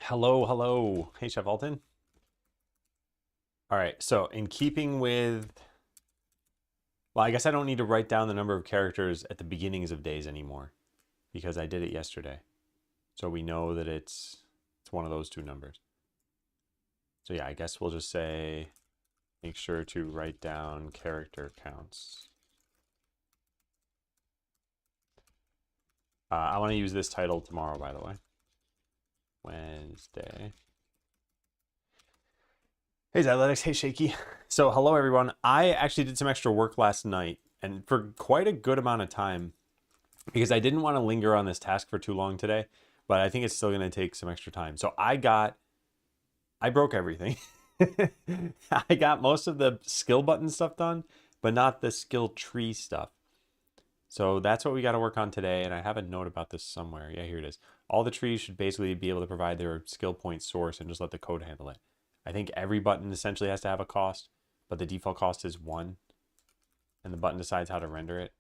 Hello, hello. Hey, Chef Alton. All right, so in keeping with, well, I guess I don't need to write down the number of characters at the beginnings of days anymore because I did it yesterday. So we know that it's one of those two numbers. So yeah, I guess we'll just say make sure to write down character counts. I want to use this title tomorrow, by the way. Wednesday. Hey, Athletics. Hey, Shaky. So, hello, everyone. I actually did some extra work last night and for quite a good amount of time because I didn't want to linger on this task for too long today, but I think it's still going to take some extra time. So, I broke everything. I got most of the skill button stuff done, but not the skill tree stuff. So, that's what we got to work on today. And I have a note about this somewhere. Yeah, here it is. All the trees should basically be able to provide their skill point source and just let the code handle it. I think every button essentially has to have a cost, but the default cost is 1, and the button decides how to render it,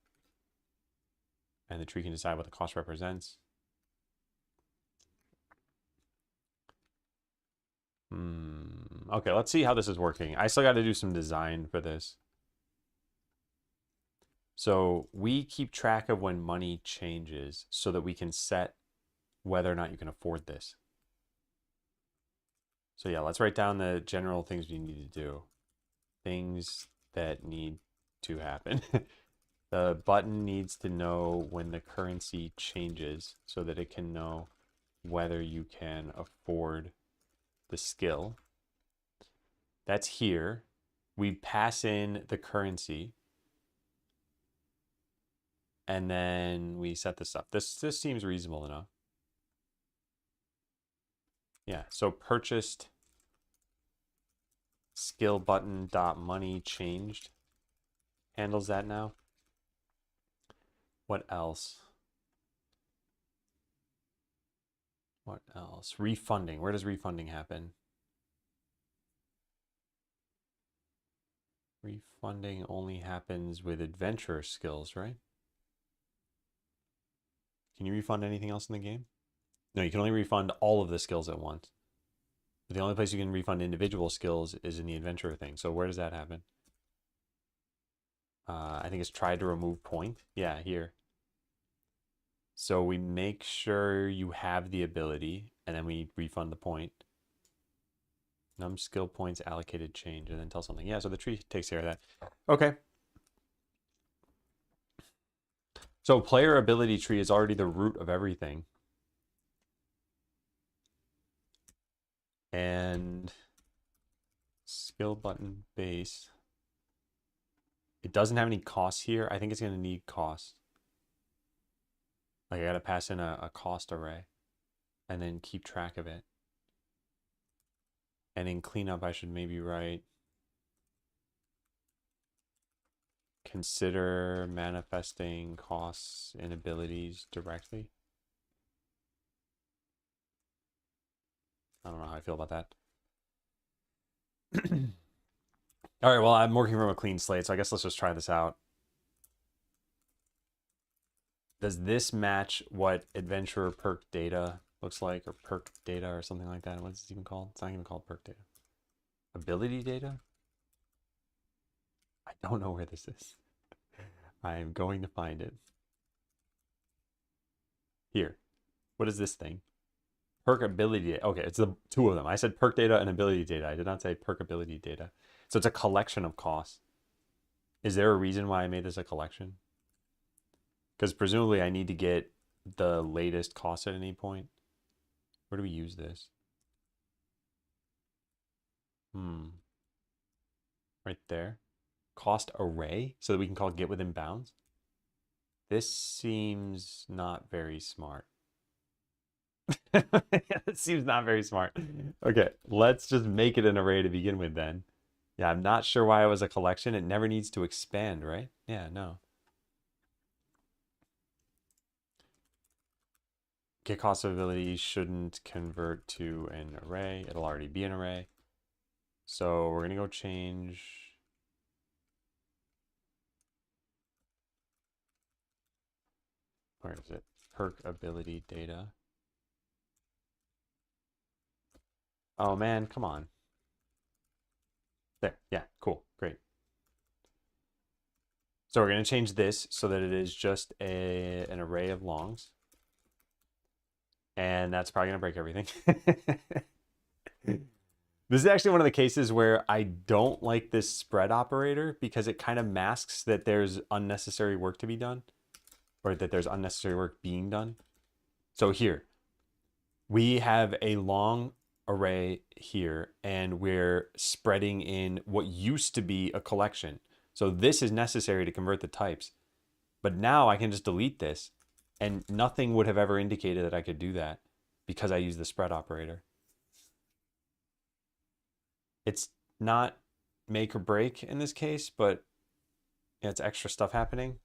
and the tree can decide what the cost represents. Okay, let's see how this is working. I still got to do some design for this. So we keep track of when money changes so that we can set whether or not you can afford this. So yeah, let's write down the general things we need to do. Things that need to happen. The button needs to know when the currency changes so that it can know whether you can afford the skill. That's here. We pass in the currency and then we set this up. This seems reasonable enough. Yeah, so purchased skill button dot money changed handles that now. What else? What else? Refunding. Where does refunding happen? Refunding only happens with adventurer skills, right? Can you refund anything else in the game? No, you can only refund all of the skills at once. But the only place you can refund individual skills is in the adventurer thing. So where does that happen? I think it's tried to remove point. Yeah, here. So we make sure you have the ability, and then we refund the point. Num skill points allocated change, and then tell something. Yeah, so the tree takes care of that. Okay. So player ability tree is already the root of everything. And skill button base. It doesn't have any costs here. I think it's going to need cost. Like I got to pass in a cost array and then keep track of it. And in cleanup, I should maybe write consider manifesting costs and abilities directly. I don't know how I feel about that. All right, well, I'm working from a clean slate, so I guess let's just try this out. Does this match what adventurer perk data looks like, or perk data, or something like that? What's it even called? It's not even called perk data. Ability data? I don't know where this is. I am going to find it. Here. What is this thing? Perk ability data. Okay, it's the two of them. I said perk data and ability data. I did not say perk ability data. So it's a collection of costs. Is there a reason why I made this a collection? Because presumably I need to get the latest cost at any point. Where do we use this? Right there. Cost array so that we can call get within bounds. This seems not very smart. It seems not very smart. Okay, let's just make it an array to begin with then. Yeah, I'm not sure why it was a collection. It never needs to expand, right? Yeah, no. Get cost of ability shouldn't convert to an array. It'll already be an array. So we're gonna go change. Where is it? Perk ability data. Oh man, come on. There, yeah, cool, great. So we're going to change this so that it is just an array of longs. And that's probably going to break everything. This is actually one of the cases where I don't like this spread operator because it kind of masks that there's unnecessary work to be done, or that there's unnecessary work being done. So here, we have a long array here, and we're spreading in what used to be a collection. So this is necessary to convert the types. But now I can just delete this, and nothing would have ever indicated that I could do that because I use the spread operator. It's not make or break in this case, but yeah, it's extra stuff happening.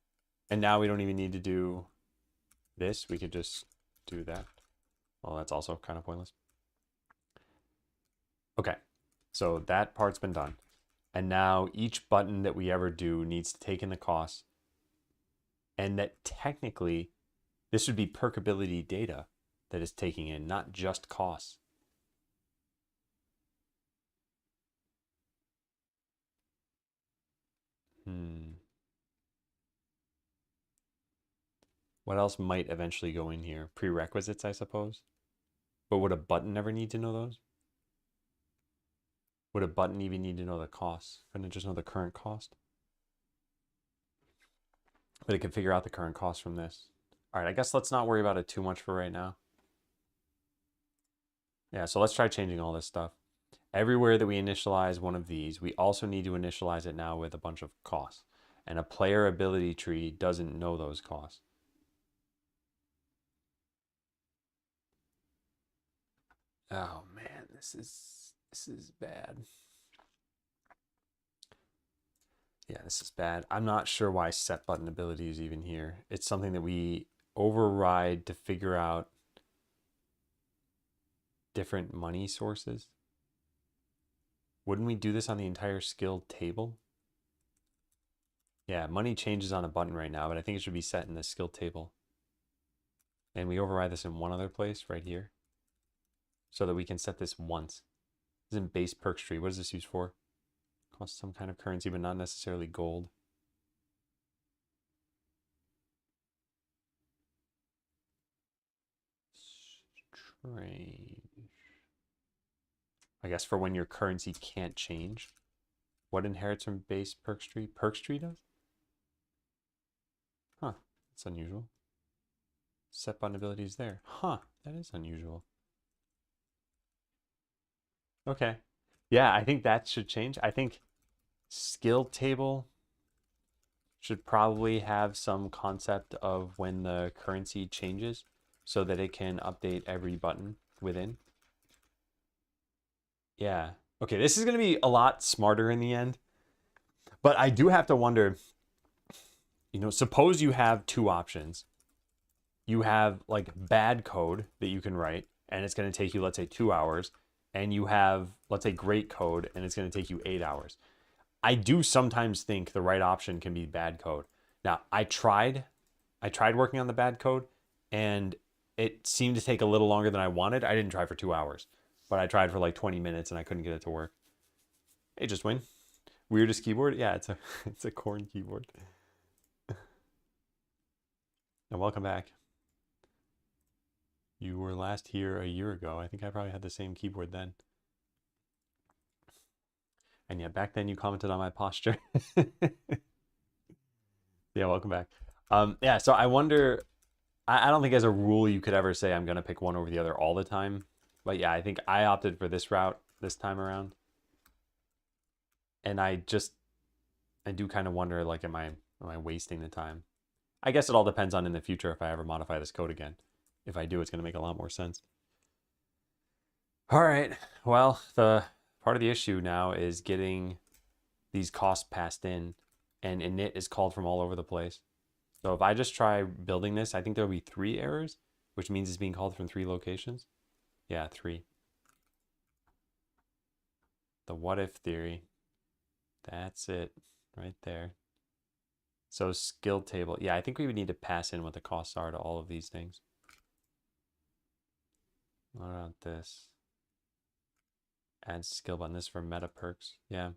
And now we don't even need to do this. We could just do that. Well, that's also kind of pointless. Okay, so that part's been done. And now each button that we ever do needs to take in the cost. And that technically, this would be perkability data that is taking in, not just costs. What else might eventually go in here? Prerequisites, I suppose. But would a button ever need to know those? Would a button even need to know the cost? Couldn't it just know the current cost? But it can figure out the current cost from this. All right, I guess let's not worry about it too much for right now. Yeah, so let's try changing all this stuff. Everywhere that we initialize one of these, we also need to initialize it now with a bunch of costs. And a player ability tree doesn't know those costs. Oh man, this is bad. Yeah, this is bad. I'm not sure why set button ability is even here. It's something that we override to figure out different money sources. Wouldn't we do this on the entire skill table? Yeah, money changes on a button right now, but I think it should be set in the skill table. And we override this in one other place right here so that we can set this once. This is in base perks tree. What is this used for? Costs some kind of currency, but not necessarily gold. Strange. I guess for when your currency can't change. What inherits from base perks tree? Perks tree does? Huh, that's unusual. Set button ability is there. Huh, that is unusual. Okay. Yeah, I think that should change. I think skill table should probably have some concept of when the currency changes so that it can update every button within. Yeah. Okay, this is going to be a lot smarter in the end. But I do have to wonder, suppose you have two options. You have like bad code that you can write, and it's going to take you, let's say, 2 hours. And you have, let's say, great code, and it's going to take you 8 hours. I do sometimes think the right option can be bad code. Now, I tried working on the bad code, and it seemed to take a little longer than I wanted. I didn't try for 2 hours, but I tried for like 20 minutes and I couldn't get it to work. Hey, just win. Weirdest keyboard? Yeah, it's a corn keyboard. And welcome back. You were last here a year ago. I think I probably had the same keyboard then. And yeah, back then you commented on my posture. Yeah, welcome back. Yeah, so I wonder, I don't think as a rule you could ever say I'm going to pick one over the other all the time. But yeah, I think I opted for this route this time around. And I do kind of wonder, like, am I wasting the time? I guess it all depends on in the future if I ever modify this code again. If I do, it's going to make a lot more sense. All right, well, the part of the issue now is getting these costs passed in, and init is called from all over the place. So if I just try building this, I think there'll be 3 errors, which means it's being called from 3 locations. Yeah, 3. The what if theory. That's it right there. So skill table. Yeah, I think we would need to pass in what the costs are to all of these things. What about this? Add skill button. This is for meta perks. Yeah.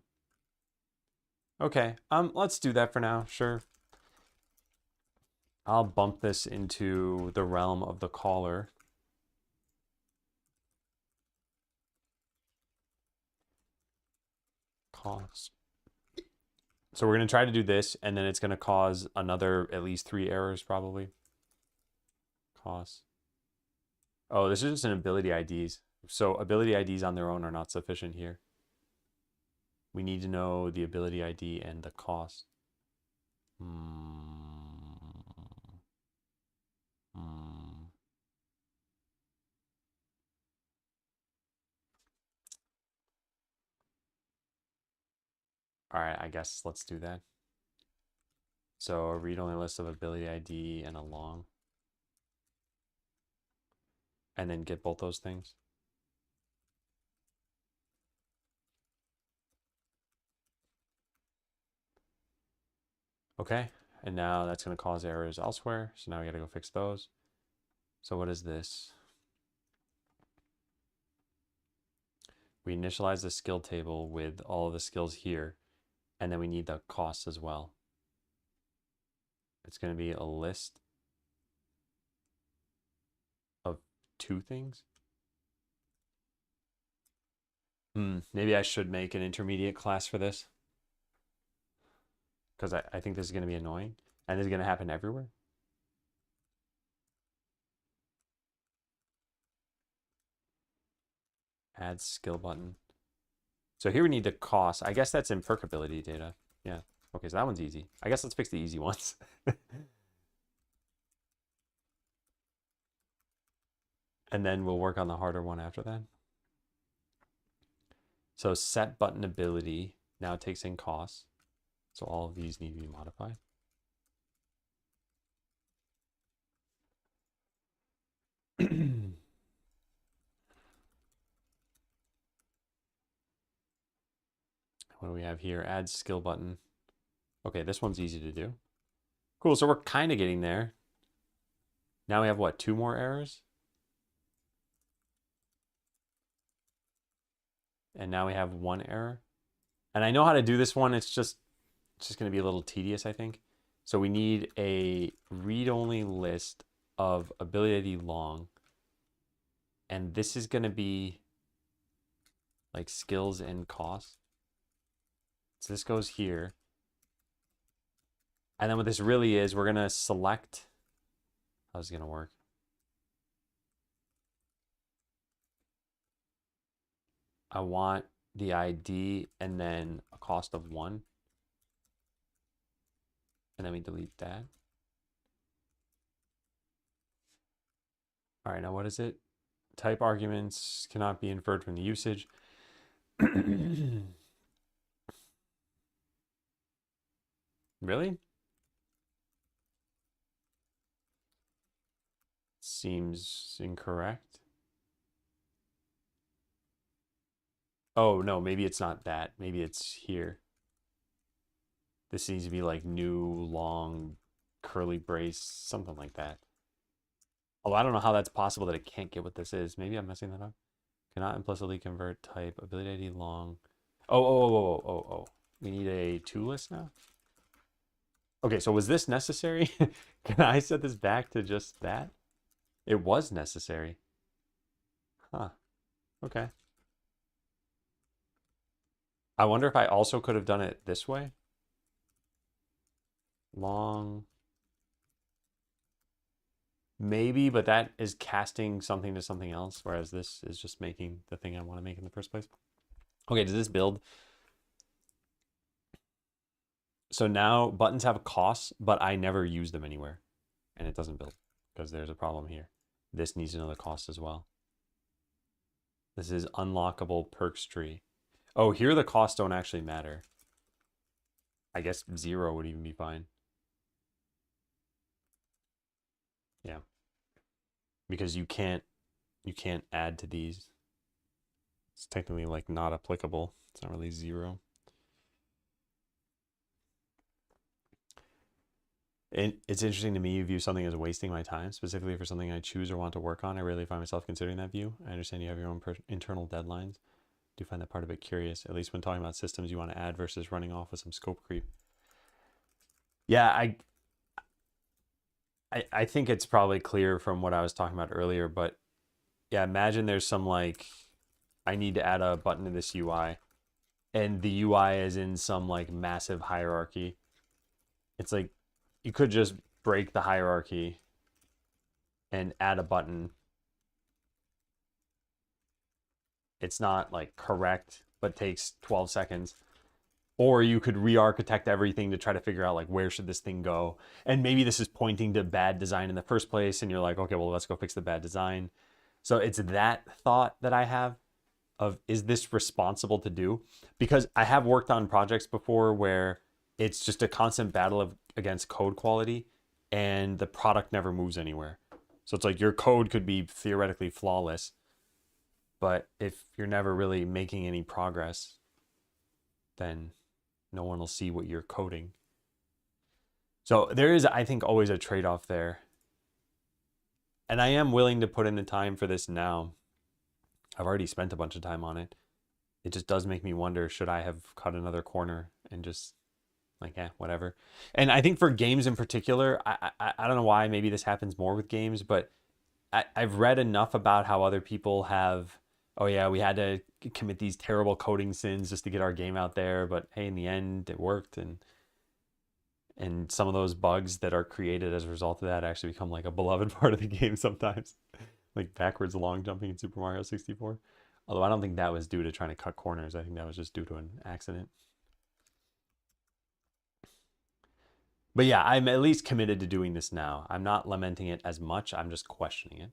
Okay. Let's do that for now. Sure. I'll bump this into the realm of the caller. Cost. So we're going to try to do this, and then it's going to cause another at least 3 errors probably. Cost. Oh, this is just an ability IDs. So ability IDs on their own are not sufficient here. We need to know the ability ID and the cost. All right, I guess let's do that. So a read-only list of ability ID and a long. And then get both those things. Okay, and now that's going to cause errors elsewhere. So now we got to go fix those. So what is this? We initialize the skill table with all of the skills here, and then we need the costs as well. It's going to be a list of 2 things. Maybe I should make an intermediate class for this, because I think this is going to be annoying, and this is going to happen everywhere. Add skill button. So here we need the cost. I guess that's in perk ability data. Yeah. Okay, so that one's easy. I guess let's fix the easy ones. And then we'll work on the harder one after that. So set button ability now takes in costs. So all of these need to be modified. What do we have here? Add skill button. Okay, this one's easy to do. Cool, so we're kind of getting there. Now we have what, 2 more errors? And now we have 1 error. And I know how to do this one. It's just going to be a little tedious, I think. So we need a read-only list of ability long. And this is going to be like skills and cost. So this goes here. And then what this really is, we're going to select. How's it going to work? I want the ID and then a cost of 1. And then we delete that. All right, now what is it? Type arguments cannot be inferred from the usage. Really? Seems incorrect. Oh, no, maybe it's not that. Maybe it's here. This needs to be like new, long, curly brace, something like that. Although I don't know how that's possible that it can't get what this is. Maybe I'm messing that up. Cannot implicitly convert type, ability ID long. Oh. We need a to list now? Okay, so was this necessary? Can I set this back to just that? It was necessary. Huh. Okay. I wonder if I also could have done it this way. Long. Maybe, but that is casting something to something else, whereas this is just making the thing I want to make in the first place. Okay, does this build? So now buttons have a cost, but I never use them anywhere. And it doesn't build because there's a problem here. This needs to know the cost as well. This is unlockable perks tree. Oh, here the costs don't actually matter. I guess 0 would even be fine. Yeah. Because you can't add to these. It's technically like not applicable. It's not really 0. It's interesting to me you view something as wasting my time, specifically for something I choose or want to work on. I rarely find myself considering that view. I understand you have your own internal deadlines, do find that part a bit curious, at least when talking about systems you want to add versus running off with some scope creep. Yeah, I think it's probably clear from what I was talking about earlier, but yeah, imagine there's some like, I need to add a button to this UI, and the UI is in some like massive hierarchy. It's like, you could just break the hierarchy and add a button. It's not like correct, but takes 12 seconds. Or you could re-architect everything to try to figure out like, where should this thing go? And maybe this is pointing to bad design in the first place, and you're like, okay, well, let's go fix the bad design. So it's that thought that I have of, is this responsible to do? Because I have worked on projects before where it's just a constant battle against code quality, and the product never moves anywhere. So it's like your code could be theoretically flawless, but if you're never really making any progress, then no one will see what you're coding. So there is, I think, always a trade-off there. And I am willing to put in the time for this now. I've already spent a bunch of time on it. It just does make me wonder, should I have cut another corner and just like, whatever. And I think for games in particular, I don't know why, maybe this happens more with games, but I've read enough about how other people have, oh yeah, we had to commit these terrible coding sins just to get our game out there, but hey, in the end it worked, and some of those bugs that are created as a result of that actually become like a beloved part of the game sometimes. Like backwards long jumping in Super Mario 64. Although I don't think that was due to trying to cut corners. I think that was just due to an accident. But yeah, I'm at least committed to doing this now. I'm not lamenting it as much. I'm just questioning it.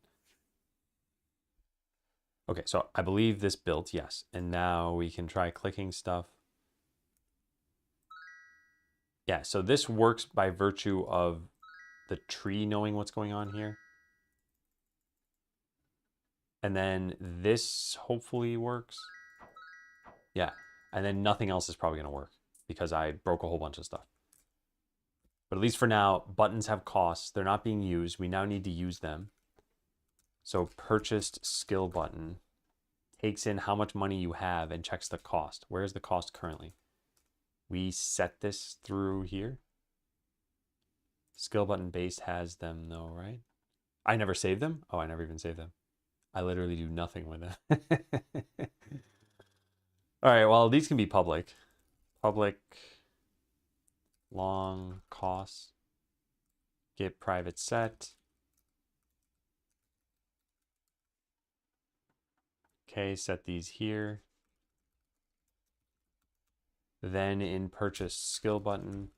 Okay, so I believe this built, yes. And now we can try clicking stuff. Yeah, so this works by virtue of the tree knowing what's going on here. And then this hopefully works. Yeah, and then nothing else is probably going to work because I broke a whole bunch of stuff. But at least for now, buttons have costs. They're not being used. We now need to use them. So purchased skill button takes in how much money you have and checks the cost. Where is the cost currently? We set this through here. Skill button base has them though, right? I never saved them? Oh, I never even saved them. I literally do nothing with them. All right, well, these can be public. Public, long, cost, get private set. Okay, set these here. Then in purchase skill button,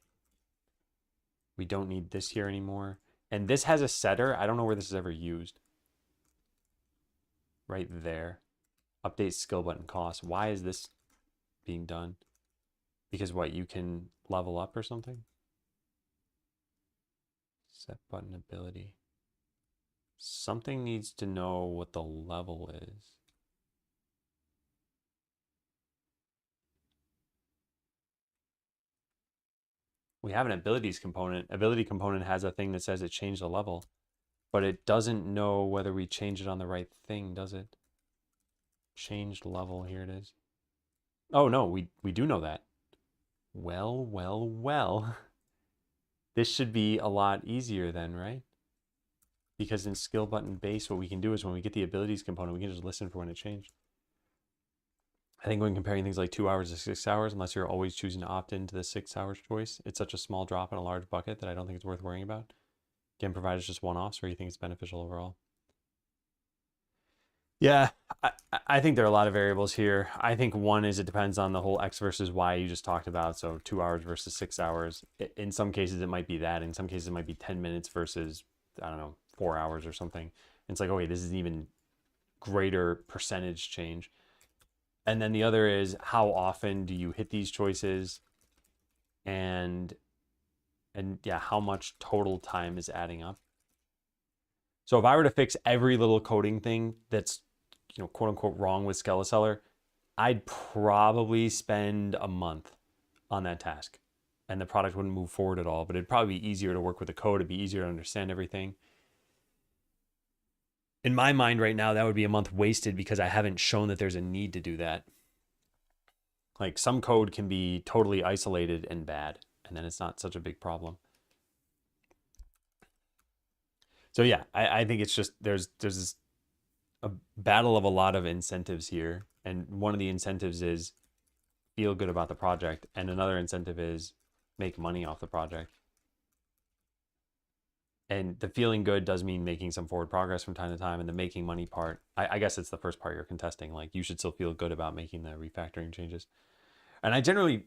we don't need this here anymore. And this has a setter. I don't know where this is ever used. Right there. Update skill button cost. Why is this being done? Because what, you can level up or something? Set button ability. Something needs to know what the level is. We have an abilities component. Ability component has a thing that says it changed the level, but it doesn't know whether we change it on the right thing, does it? Changed level, here it is. Oh no, we do know that. Well, well, well. This should be a lot easier then, right? Because in skill button base, what we can do is when we get the abilities component, we can just listen for when it changed. I think when comparing things like 2 hours to 6 hours, unless you're always choosing to opt into the 6 hours choice, it's such a small drop in a large bucket that I don't think it's worth worrying about. Again, provided it's just one-offs, or you think it's beneficial overall. Yeah, I think there are a lot of variables here. I think one is it depends on the whole X versus Y you just talked about. So 2 hours versus 6 hours. In some cases, it might be that. In some cases, it might be 10 minutes versus, I don't know, 4 hours or something. And it's like, okay, this is an even greater percentage change. And then the other is how often do you hit these choices, and yeah, how much total time is adding up. So if I were to fix every little coding thing that's, quote unquote wrong with Skeleseller, I'd probably spend a month on that task and the product wouldn't move forward at all, but it'd probably be easier to work with the code. It'd be easier to understand everything. In my mind right now, that would be a month wasted because I haven't shown that there's a need to do that. Like some code can be totally isolated and bad, and then it's not such a big problem. So yeah, I think it's just there's this a battle of a lot of incentives here, and one of the incentives is feel good about the project, and another incentive is make money off the project. And the feeling good does mean making some forward progress from time to time, and the making money part, I guess it's the first part you're contesting. Like you should still feel good about making the refactoring changes, and I generally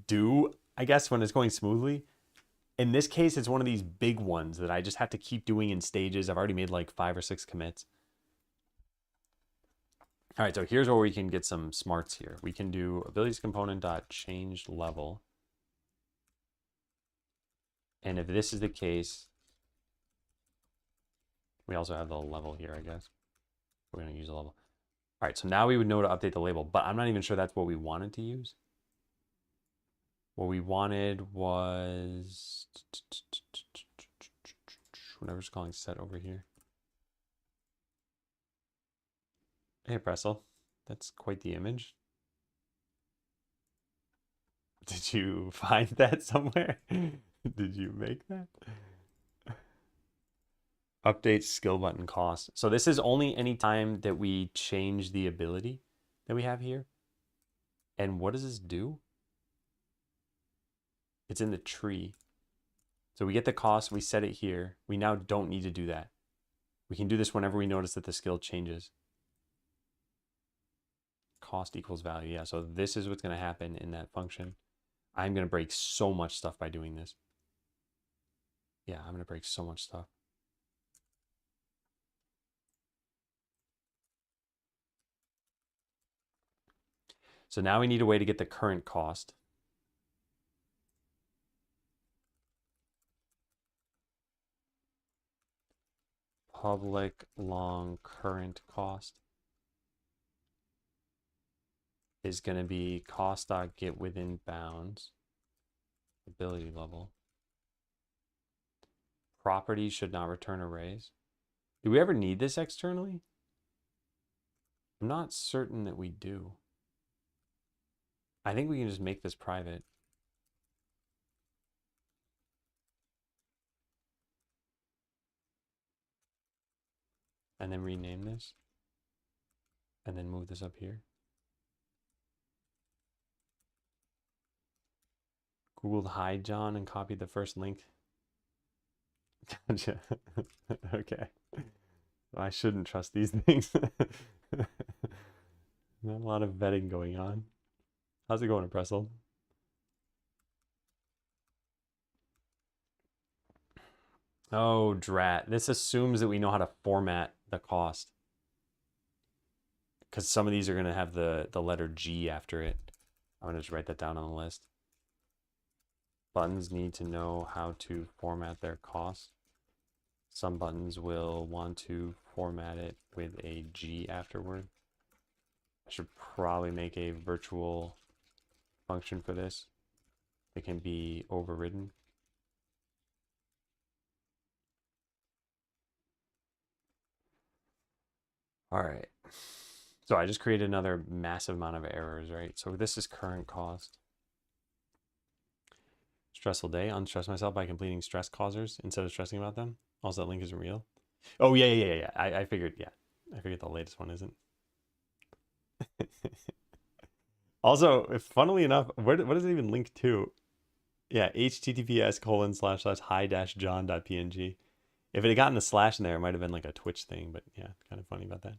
do, I guess, when it's going smoothly. In this case, it's one of these big ones that I just have to keep doing in stages. I've already made like 5 or 6 commits. All right, so here's where we can get some smarts here. We can do abilities component dot change level. And if this is the case, we also have the level here, I guess. We're going to use a level. All right, so now we would know to update the label, but I'm not even sure that's what we wanted to use. What we wanted was whatever's calling set over here. Hey, Pressel, that's quite the image. Did you find that somewhere? Did you make that? Update skill button cost. So this is only any time that we change the ability that we have here. And what does this do? It's in the tree. So we get the cost, we set it here. We now don't need to do that. We can do this whenever we notice that the skill changes. Cost equals value. Yeah, so this is what's going to happen in that function. I'm going to break so much stuff by doing this. Yeah, I'm going to break so much stuff. So now we need a way to get the current cost. Public long current cost is going to be cost.get within bounds, ability level. Property should not return arrays. Do we ever need this externally? I'm not certain that we do. I think we can just make this private. And then rename this. And then move this up here. Googled hi John and copied the first link. Gotcha. Okay. I shouldn't trust these things. Not a lot of vetting going on. How's it going, Pressel? Oh, drat. This assumes that we know how to format the cost. Because some of these are going to have the letter G after it. I'm going to just write that down on the list. Buttons need to know how to format their cost. Some buttons will want to format it with a G afterward. I should probably make a virtual function for this. It can be overridden. All right. So I just created another massive amount of errors, right? So this is current cost. Stressful day. Unstress myself by completing stress causers instead of stressing about them. Also, that link isn't real. Oh, yeah. I figured, yeah. I figured the latest one isn't. Also, funnily enough, what does it even link to? Yeah, https://hi-john.png. If it had gotten the slash in there, it might have been like a Twitch thing, but yeah, kind of funny about that.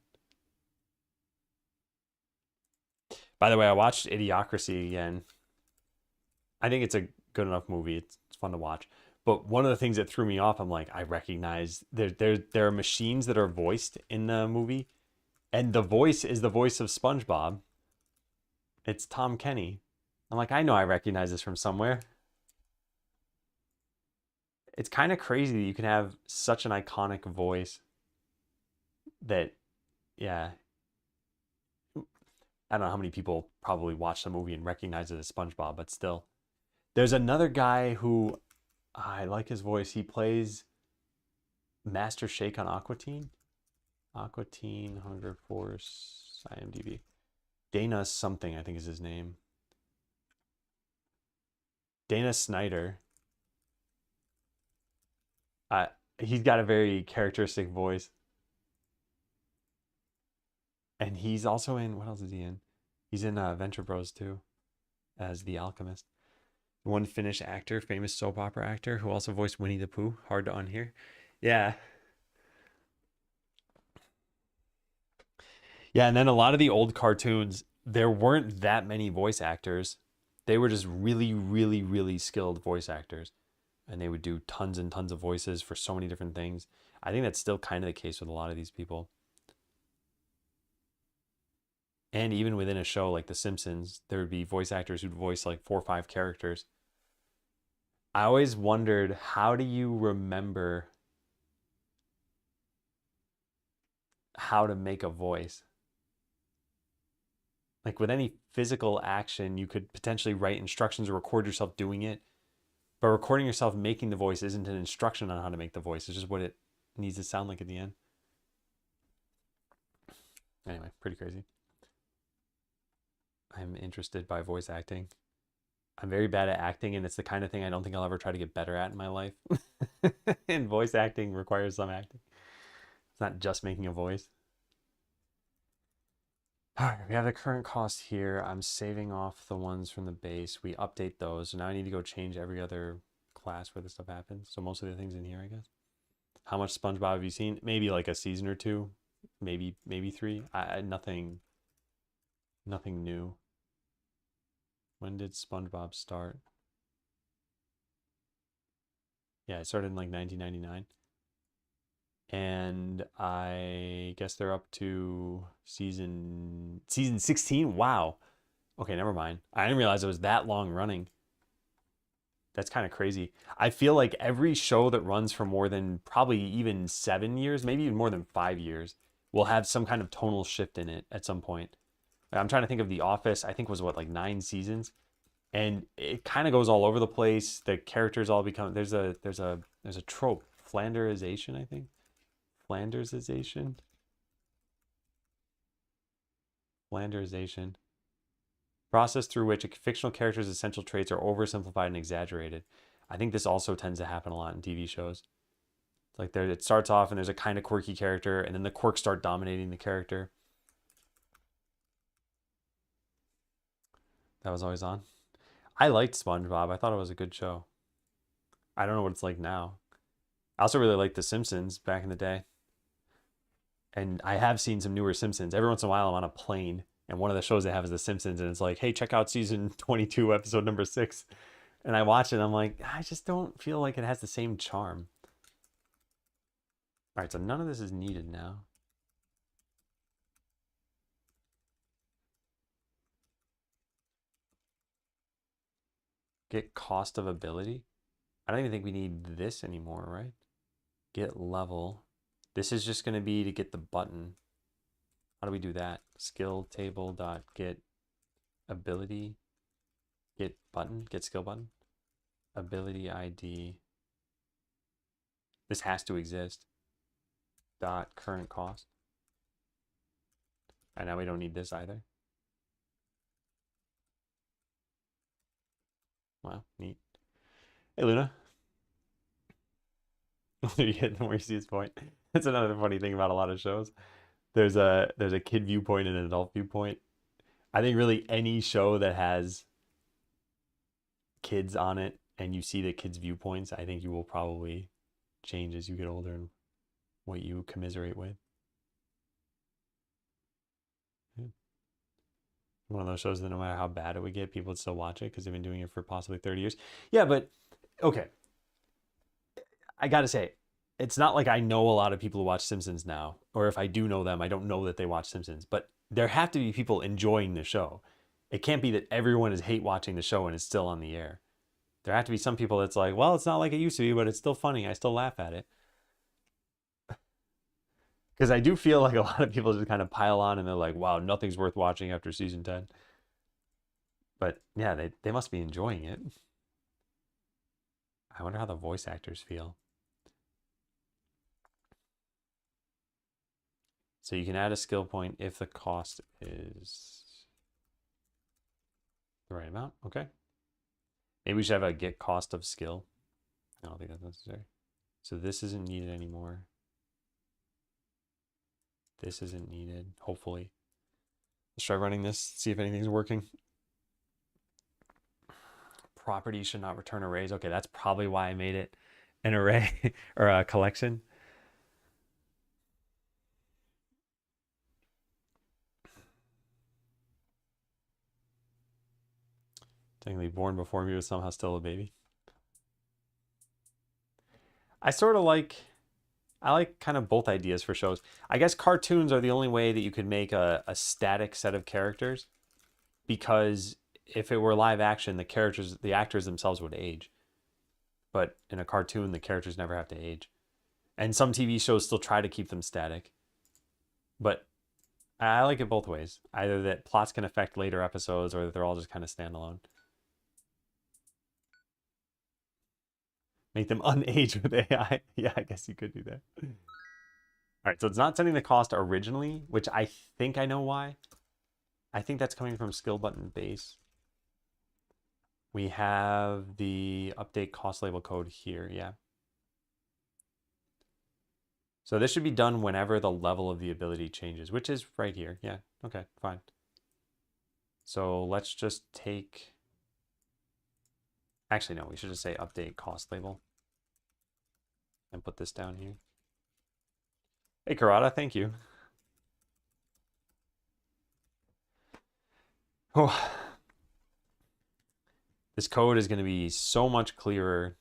By the way, I watched Idiocracy again. I think it's a good enough movie. It's fun to watch. But one of the things that threw me off, I'm like, I recognize there are machines that are voiced in the movie, and the voice is the voice of SpongeBob. It's Tom Kenny. I'm like, I know I recognize this from somewhere. It's kind of crazy that you can have such an iconic voice that, yeah. I don't know how many people probably watch the movie and recognize it as SpongeBob, but still. There's another guy who I like his voice. He plays Master Shake on Aqua Teen. Aqua Teen, Hunger Force, IMDb. Dana something, I think is his name. Dana Snyder. Uh, he's got a very characteristic voice. And he's also in, what else is he in? He's in Venture Bros too, as the alchemist. One Finnish actor, famous soap opera actor, who also voiced Winnie the Pooh. Hard to unhear. Yeah. Yeah, and then a lot of the old cartoons, there weren't that many voice actors. They were just really, really, really skilled voice actors. And they would do tons and tons of voices for so many different things. I think that's still kind of the case with a lot of these people. And even within a show like The Simpsons, there would be voice actors who'd voice like 4 or 5 characters. I always wondered, how do you remember how to make a voice? Like with any physical action, you could potentially write instructions or record yourself doing it. But recording yourself making the voice isn't an instruction on how to make the voice. It's just what it needs to sound like at the end. Anyway, pretty crazy. I'm interested by voice acting. I'm very bad at acting, and it's the kind of thing I don't think I'll ever try to get better at in my life. And voice acting requires some acting. It's not just making a voice. All right, we have the current cost here. I'm saving off the ones from the base. We update those. So now I need to go change every other class where this stuff happens. So most of the things in here, I guess. How much SpongeBob have you seen? Maybe like a season or two, maybe 3. Nothing new. When did SpongeBob start? Yeah, it started in like 1999. And I guess they're up to season 16. Wow. Okay, never mind. I didn't realize it was that long running. That's kind of crazy. I feel like every show that runs for more than probably even 7 years, maybe even more than 5 years, will have some kind of tonal shift in it at some point. I'm trying to think of The Office. I think was what, like 9 seasons, and it kind of goes all over the place. The characters all become, there's a trope, Flanderization, I think. Flanderization. Flanderization. Process through which a fictional character's essential traits are oversimplified and exaggerated. I think this also tends to happen a lot in TV shows. It's like it starts off and there's a kind of quirky character, and then the quirks start dominating the character. That was always on. I liked SpongeBob. I thought it was a good show. I don't know what it's like now. I also really liked The Simpsons back in the day. And I have seen some newer Simpsons. Every once in a while, I'm on a plane, and one of the shows they have is The Simpsons, and it's like, hey, check out season 22, episode number 6. And I watch it, and I'm like, I just don't feel like it has the same charm. All right, so none of this is needed now. Get cost of ability. I don't even think we need this anymore, right? Get level. This is just going to be to get the button. How do we do that? Skill table dot get ability. Get button. Get skill button. Ability ID. This has to exist. Dot current cost. And now we don't need this either. Wow, neat. Hey, Luna. The more you see his point. That's another funny thing about a lot of shows. There's a kid viewpoint and an adult viewpoint. I think really any show that has kids on it and you see the kids' viewpoints, I think you will probably change as you get older and what you commiserate with. Yeah. One of those shows that no matter how bad it would get, people would still watch it because they've been doing it for possibly 30 years. Yeah, but okay. I gotta say, it's not like I know a lot of people who watch Simpsons now, or if I do know them, I don't know that they watch Simpsons. But there have to be people enjoying the show. It can't be that everyone is hate watching the show and it's still on the air. There have to be some people that's like, well, it's not like it used to be, but it's still funny. I still laugh at it. Because I do feel like a lot of people just kind of pile on and they're like, wow, nothing's worth watching after season 10. But yeah, they must be enjoying it. I wonder how the voice actors feel. So you can add a skill point if the cost is the right amount. Okay. Maybe we should have a get cost of skill. I don't think that's necessary. So this isn't needed anymore. This isn't needed, hopefully. Let's try running this, see if anything's working. Property should not return arrays. Okay, that's probably why I made it an array or a collection. Technically born before me was somehow still a baby. I like kind of both ideas for shows. I guess cartoons are the only way that you could make a static set of characters, because if it were live action, the actors themselves would age. But in a cartoon, the characters never have to age. And some TV shows still try to keep them static. But I like it both ways. Either that plots can affect later episodes, or that they're all just kind of standalone. Make them unaged with AI. Yeah, I guess you could do that. All right, so it's not setting the cost originally, which I think I know why. I think that's coming from skill button base. We have the update cost label code here, yeah. So this should be done whenever the level of the ability changes, which is right here. Yeah, okay, fine. So let's just take... Actually, no, we should just say update cost label and put this down here. Hey, Karada, thank you. Oh, this code is going to be so much clearer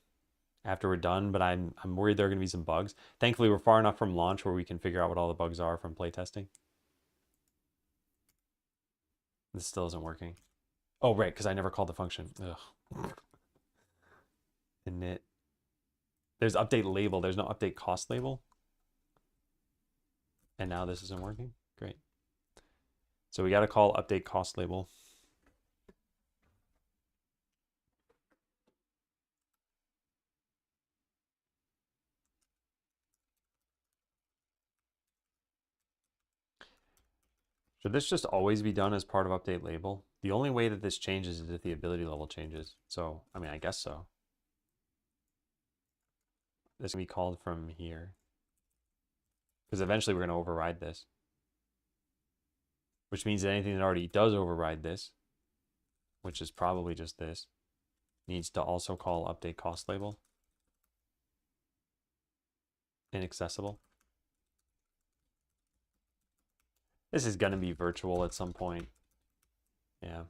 after we're done, but I'm worried there are going to be some bugs. Thankfully, we're far enough from launch where we can figure out what all the bugs are from playtesting. This still isn't working. Oh, right, because I never called the function. Ugh. Init. There's update label. There's no update cost label. And now this isn't working. Great. So we got to call update cost label. Should this just always be done as part of update label? The only way that this changes is if the ability level changes. So, I mean, I guess so. This can be called from here. Because eventually we're going to override this. Which means that anything that already does override this, which is probably just this, needs to also call update cost label. Inaccessible. This is going to be virtual at some point. Yeah.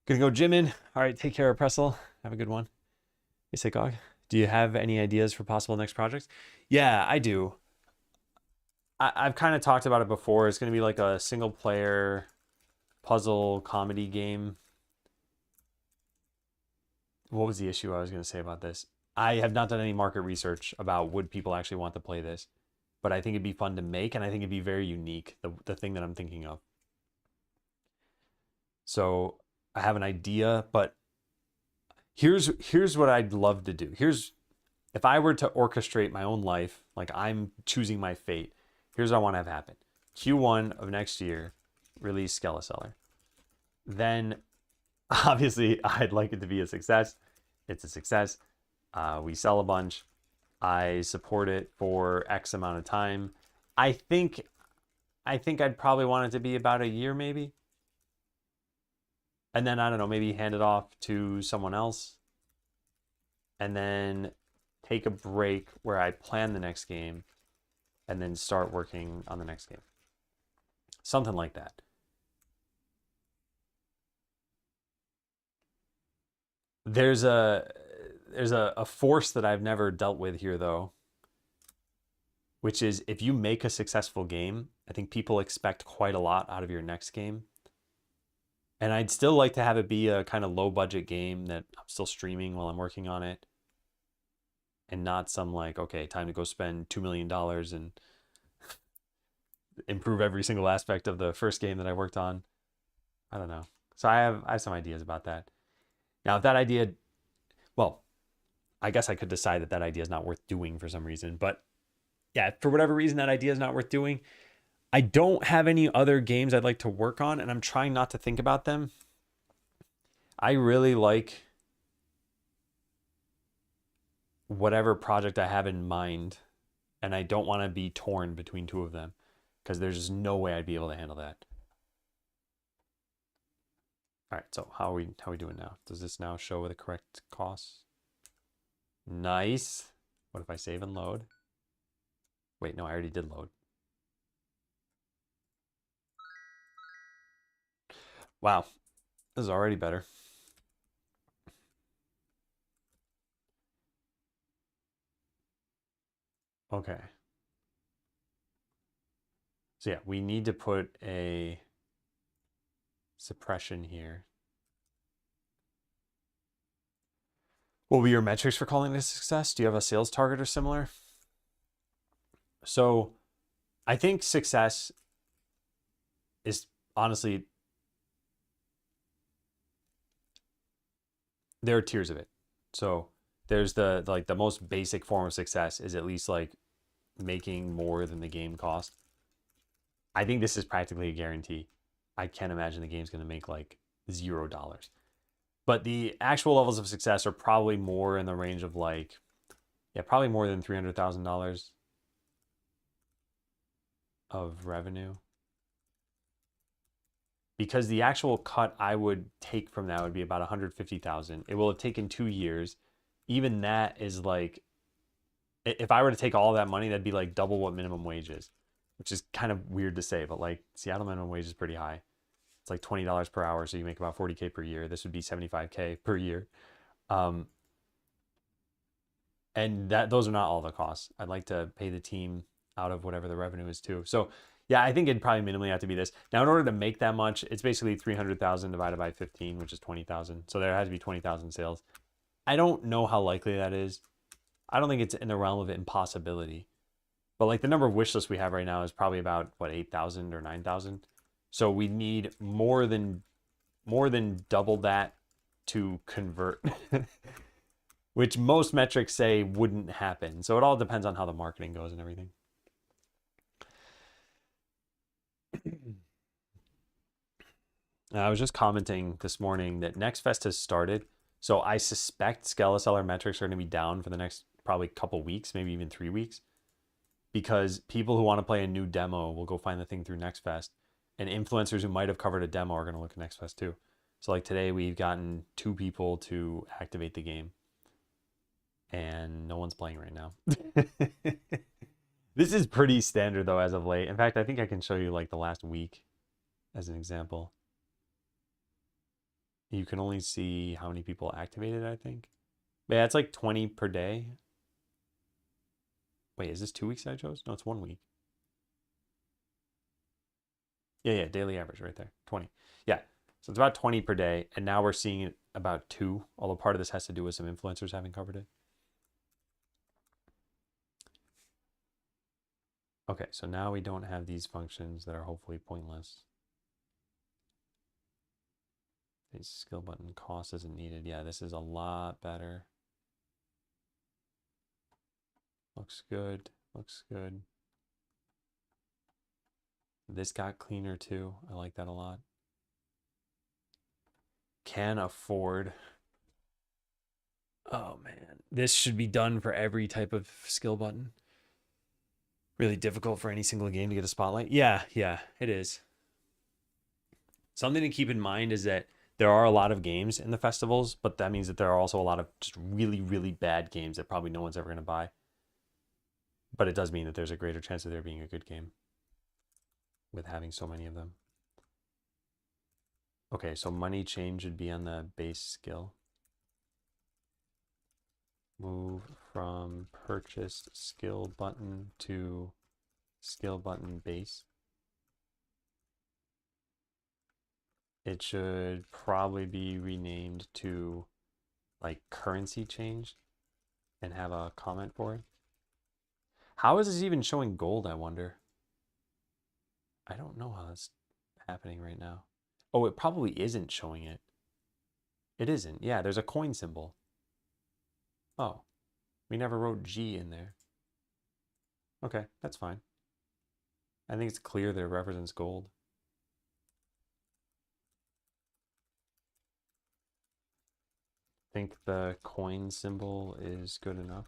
Gonna go gym in. All right, take care of Pressel. Have a good one. Hey, Sikog, do you have any ideas for possible next projects? Yeah, I do. I've kind of talked about it before. It's going to be like a single player puzzle comedy game. What was the issue I was going to say about this? I have not done any market research about would people actually want to play this, but I think it'd be fun to make, and I think it'd be very unique, the thing that I'm thinking of. So I have an idea, but here's what I'd love to do. If I were to orchestrate my own life, like I'm choosing my fate, here's what I want to have happen. Q1 of next year, release Skeleseller. Then, obviously, I'd like it to be a success. It's a success. We sell a bunch. I support it for X amount of time. I think I'd probably want it to be about a year, maybe. And then, I don't know, maybe hand it off to someone else. And then take a break where I plan the next game and then start working on the next game. Something like that. There's a force that I've never dealt with here, though, which is if you make a successful game, I think people expect quite a lot out of your next game. And I'd still like to have it be a kind of low budget game that I'm still streaming while I'm working on it. And not some like, okay, time to go spend $2 million and improve every single aspect of the first game that I worked on. I don't know. So I have some ideas about that. Now, if that idea, well, I guess I could decide that idea is not worth doing for some reason. But yeah, for whatever reason, that idea is not worth doing. I don't have any other games I'd like to work on, and I'm trying not to think about them. I really like whatever project I have in mind, and I don't want to be torn between two of them because there's just no way I'd be able to handle that. All right, so how are we doing now? Does this now show the correct costs? Nice. What if I save and load? Wait, no, I already did load. Wow, this is already better. Okay. So yeah, we need to put a suppression here. What will be your metrics for calling this a success? Do you have a sales target or similar? So I think success is honestly, there are tiers of it. So there's the most basic form of success is at least like making more than the game cost. I think this is practically a guarantee. I can't imagine the game's going to make like $0. But the actual levels of success are probably more in the range of like, yeah, probably more than $300,000 of revenue. Because the actual cut I would take from that would be about 150,000. It will have taken 2 years. Even that is like, if I were to take all that money, that'd be like double what minimum wage is, which is kind of weird to say, but like Seattle minimum wage is pretty high. It's like $20 per hour, so you make about 40K per year. This would be 75K per year. And those are not all the costs. I'd like to pay the team out of whatever the revenue is too. So yeah, I think it'd probably minimally have to be this. Now, in order to make that much, it's basically 300,000 divided by 15, which is 20,000. So there has to be 20,000 sales. I don't know how likely that is. I don't think it's in the realm of impossibility. But like the number of wish lists we have right now is probably about what, 8,000 or 9,000. So we need more than double that to convert. Which most metrics say wouldn't happen. So it all depends on how the marketing goes and everything. I was just commenting this morning that NextFest has started. So I suspect Skeleseller metrics are going to be down for the next probably couple weeks, maybe even 3 weeks. Because people who want to play a new demo will go find the thing through NextFest. And influencers who might have covered a demo are going to look at NextFest too. So like today we've gotten 2 people to activate the game. And no one's playing right now. This is pretty standard though as of late. In fact, I think I can show you like the last week as an example. You can only see how many people activated, I think. Yeah, it's like 20 per day. Wait, is this 2 weeks I chose? No, it's 1 week. Yeah, daily average right there, 20. Yeah, so it's about 20 per day, and now we're seeing it about 2, although part of this has to do with some influencers having covered it. Okay, so now we don't have these functions that are hopefully pointless. The skill button cost isn't needed. Yeah, this is a lot better. Looks good. Looks good. This got cleaner too. I like that a lot. Can afford. Oh man, this should be done for every type of skill button. Really difficult for any single game to get a spotlight. Yeah, it is. Something to keep in mind is that there are a lot of games in the festivals, but that means that there are also a lot of just really, really bad games that probably no one's ever going to buy. But it does mean that there's a greater chance of there being a good game with having so many of them. Okay, so money change would be on the base skill. Move from purchased skill button to skill button base. It should probably be renamed to like currency change and have a comment for it. How is this even showing gold, I wonder? I don't know how that's happening right now. Oh, it probably isn't showing it. It isn't. Yeah, there's a coin symbol. Oh, we never wrote G in there. Okay, that's fine. I think it's clear that it represents gold. think the coin symbol is good enough.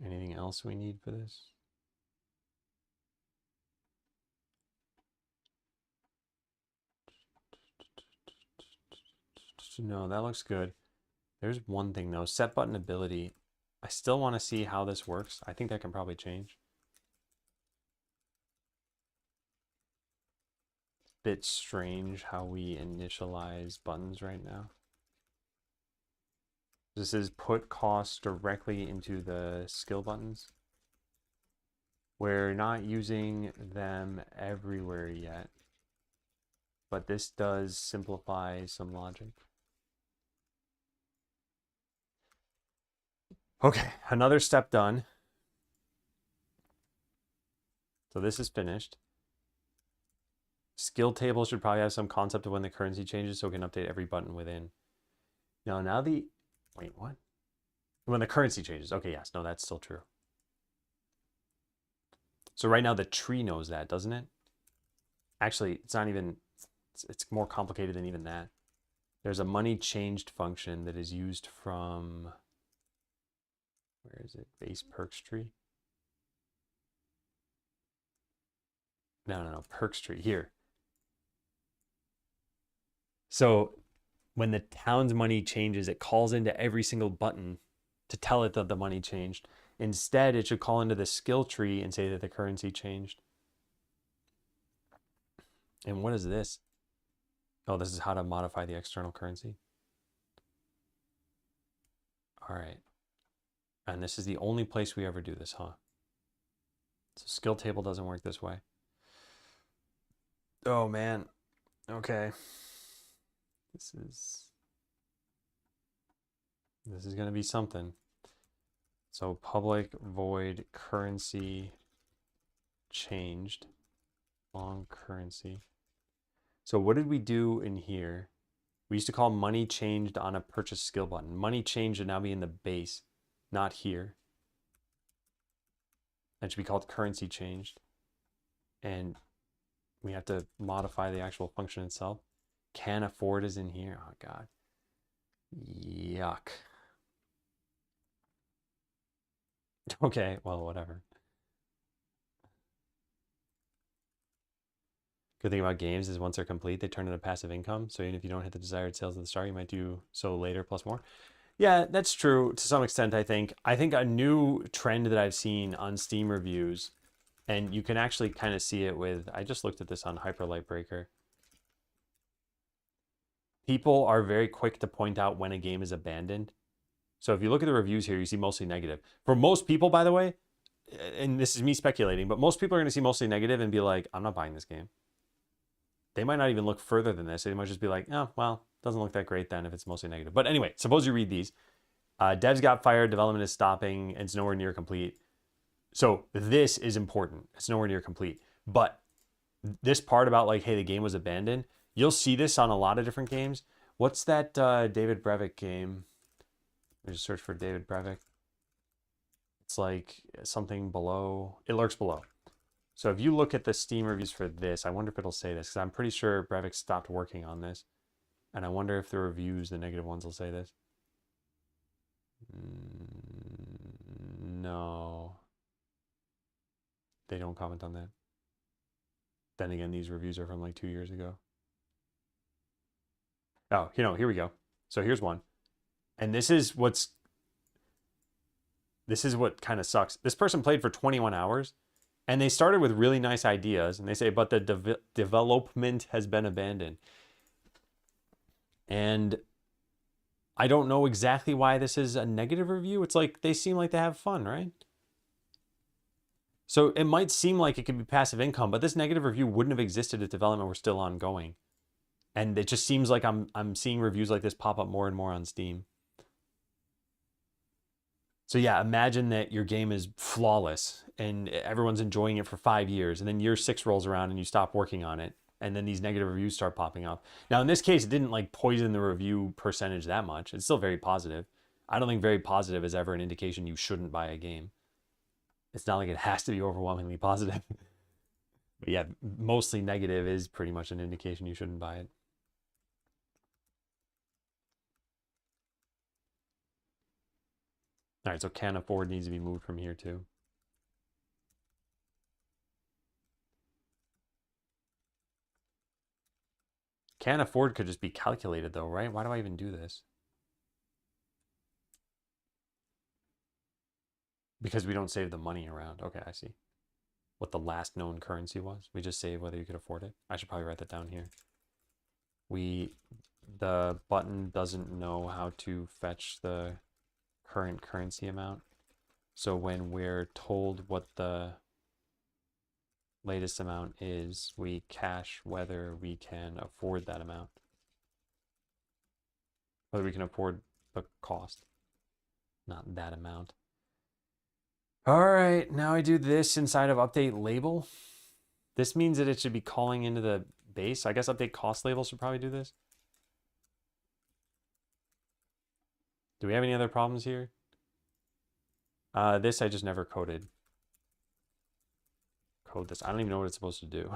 Anything else we need for this? No, that looks good. There's one thing though, set button ability. I still want to see how this works. I think that can probably change. Bit strange how we initialize buttons right now. This is put costs directly into the skill buttons. We're not using them everywhere yet, but this does simplify some logic. Okay, another step done. So this is finished. Skill table should probably have some concept of when the currency changes so we can update every button within. Now wait, what? When the currency changes. Okay, yes, no, that's still true. So right now the tree knows that, doesn't it? Actually, it's not even, it's more complicated than even that. There's a money changed function that is used from, where is it? Base perks tree? No, perks tree, here. So when the town's money changes, it calls into every single button to tell it that the money changed. Instead, it should call into the skill tree and say that the currency changed. And what is this? Oh, this is how to modify the external currency. All right. And this is the only place we ever do this, huh? So skill table doesn't work this way. Oh, man. Okay. This is going to be something. So public void currency changed. Long currency. So what did we do in here? We used to call money changed on a purchase skill button. Money changed should now be in the base, not here. That should be called currency changed. And we have to modify the actual function itself. Can afford is in here. Oh, God. Yuck. Okay, well, whatever. Good thing about games is once they're complete, they turn into passive income. So even if you don't hit the desired sales at the start, you might do so later plus more. Yeah, that's true to some extent, I think. I think a new trend that I've seen on Steam reviews, and you can actually kind of see it with, I just looked at this on Hyperlight Breaker. People are very quick to point out when a game is abandoned. So if you look at the reviews here, you see mostly negative. For most people, by the way, and this is me speculating, but most people are going to see mostly negative and be like, I'm not buying this game. They might not even look further than this. They might just be like, oh, well, doesn't look that great then if it's mostly negative. But anyway, suppose you read these. Devs got fired, development is stopping, and it's nowhere near complete. So this is important. It's nowhere near complete. But this part about like, hey, the game was abandoned, you'll see this on a lot of different games. What's that David Brevik game? I just search for David Brevik. It's like something below. It lurks below. So if you look at the Steam reviews for this, I wonder if it'll say this, because I'm pretty sure Brevik stopped working on this. And I wonder if the reviews, the negative ones, will say this. No. They don't comment on that. Then again, these reviews are from like 2 years ago. Oh, here we go. So here's one. And this is what kind of sucks. This person played for 21 hours. And they started with really nice ideas, and they say, but the development has been abandoned. And I don't know exactly why this is a negative review. It's like they seem like they have fun, right? So it might seem like it could be passive income, but this negative review wouldn't have existed if development were still ongoing. And it just seems like I'm seeing reviews like this pop up more and more on Steam. So yeah, imagine that your game is flawless and everyone's enjoying it for 5 years, and then year 6 rolls around and you stop working on it, and then these negative reviews start popping up. Now in this case, it didn't like poison the review percentage that much. It's still very positive. I don't think very positive is ever an indication you shouldn't buy a game. It's not like it has to be overwhelmingly positive. But yeah, mostly negative is pretty much an indication you shouldn't buy it. All right, so can afford needs to be moved from here too. Can afford could just be calculated though, right? Why do I even do this? Because we don't save the money around. Okay, I see. What the last known currency was. We just save whether you could afford it. I should probably write that down here. The button doesn't know how to fetch the current currency amount. So when we're told what the latest amount is, we cache whether we can afford that amount. Whether we can afford the cost, not that amount. All right, now I do this inside of update label. This means that it should be calling into the base. I guess update cost label should probably do this. Do we have any other problems here? This I just never coded. Code this. I don't even know what it's supposed to do.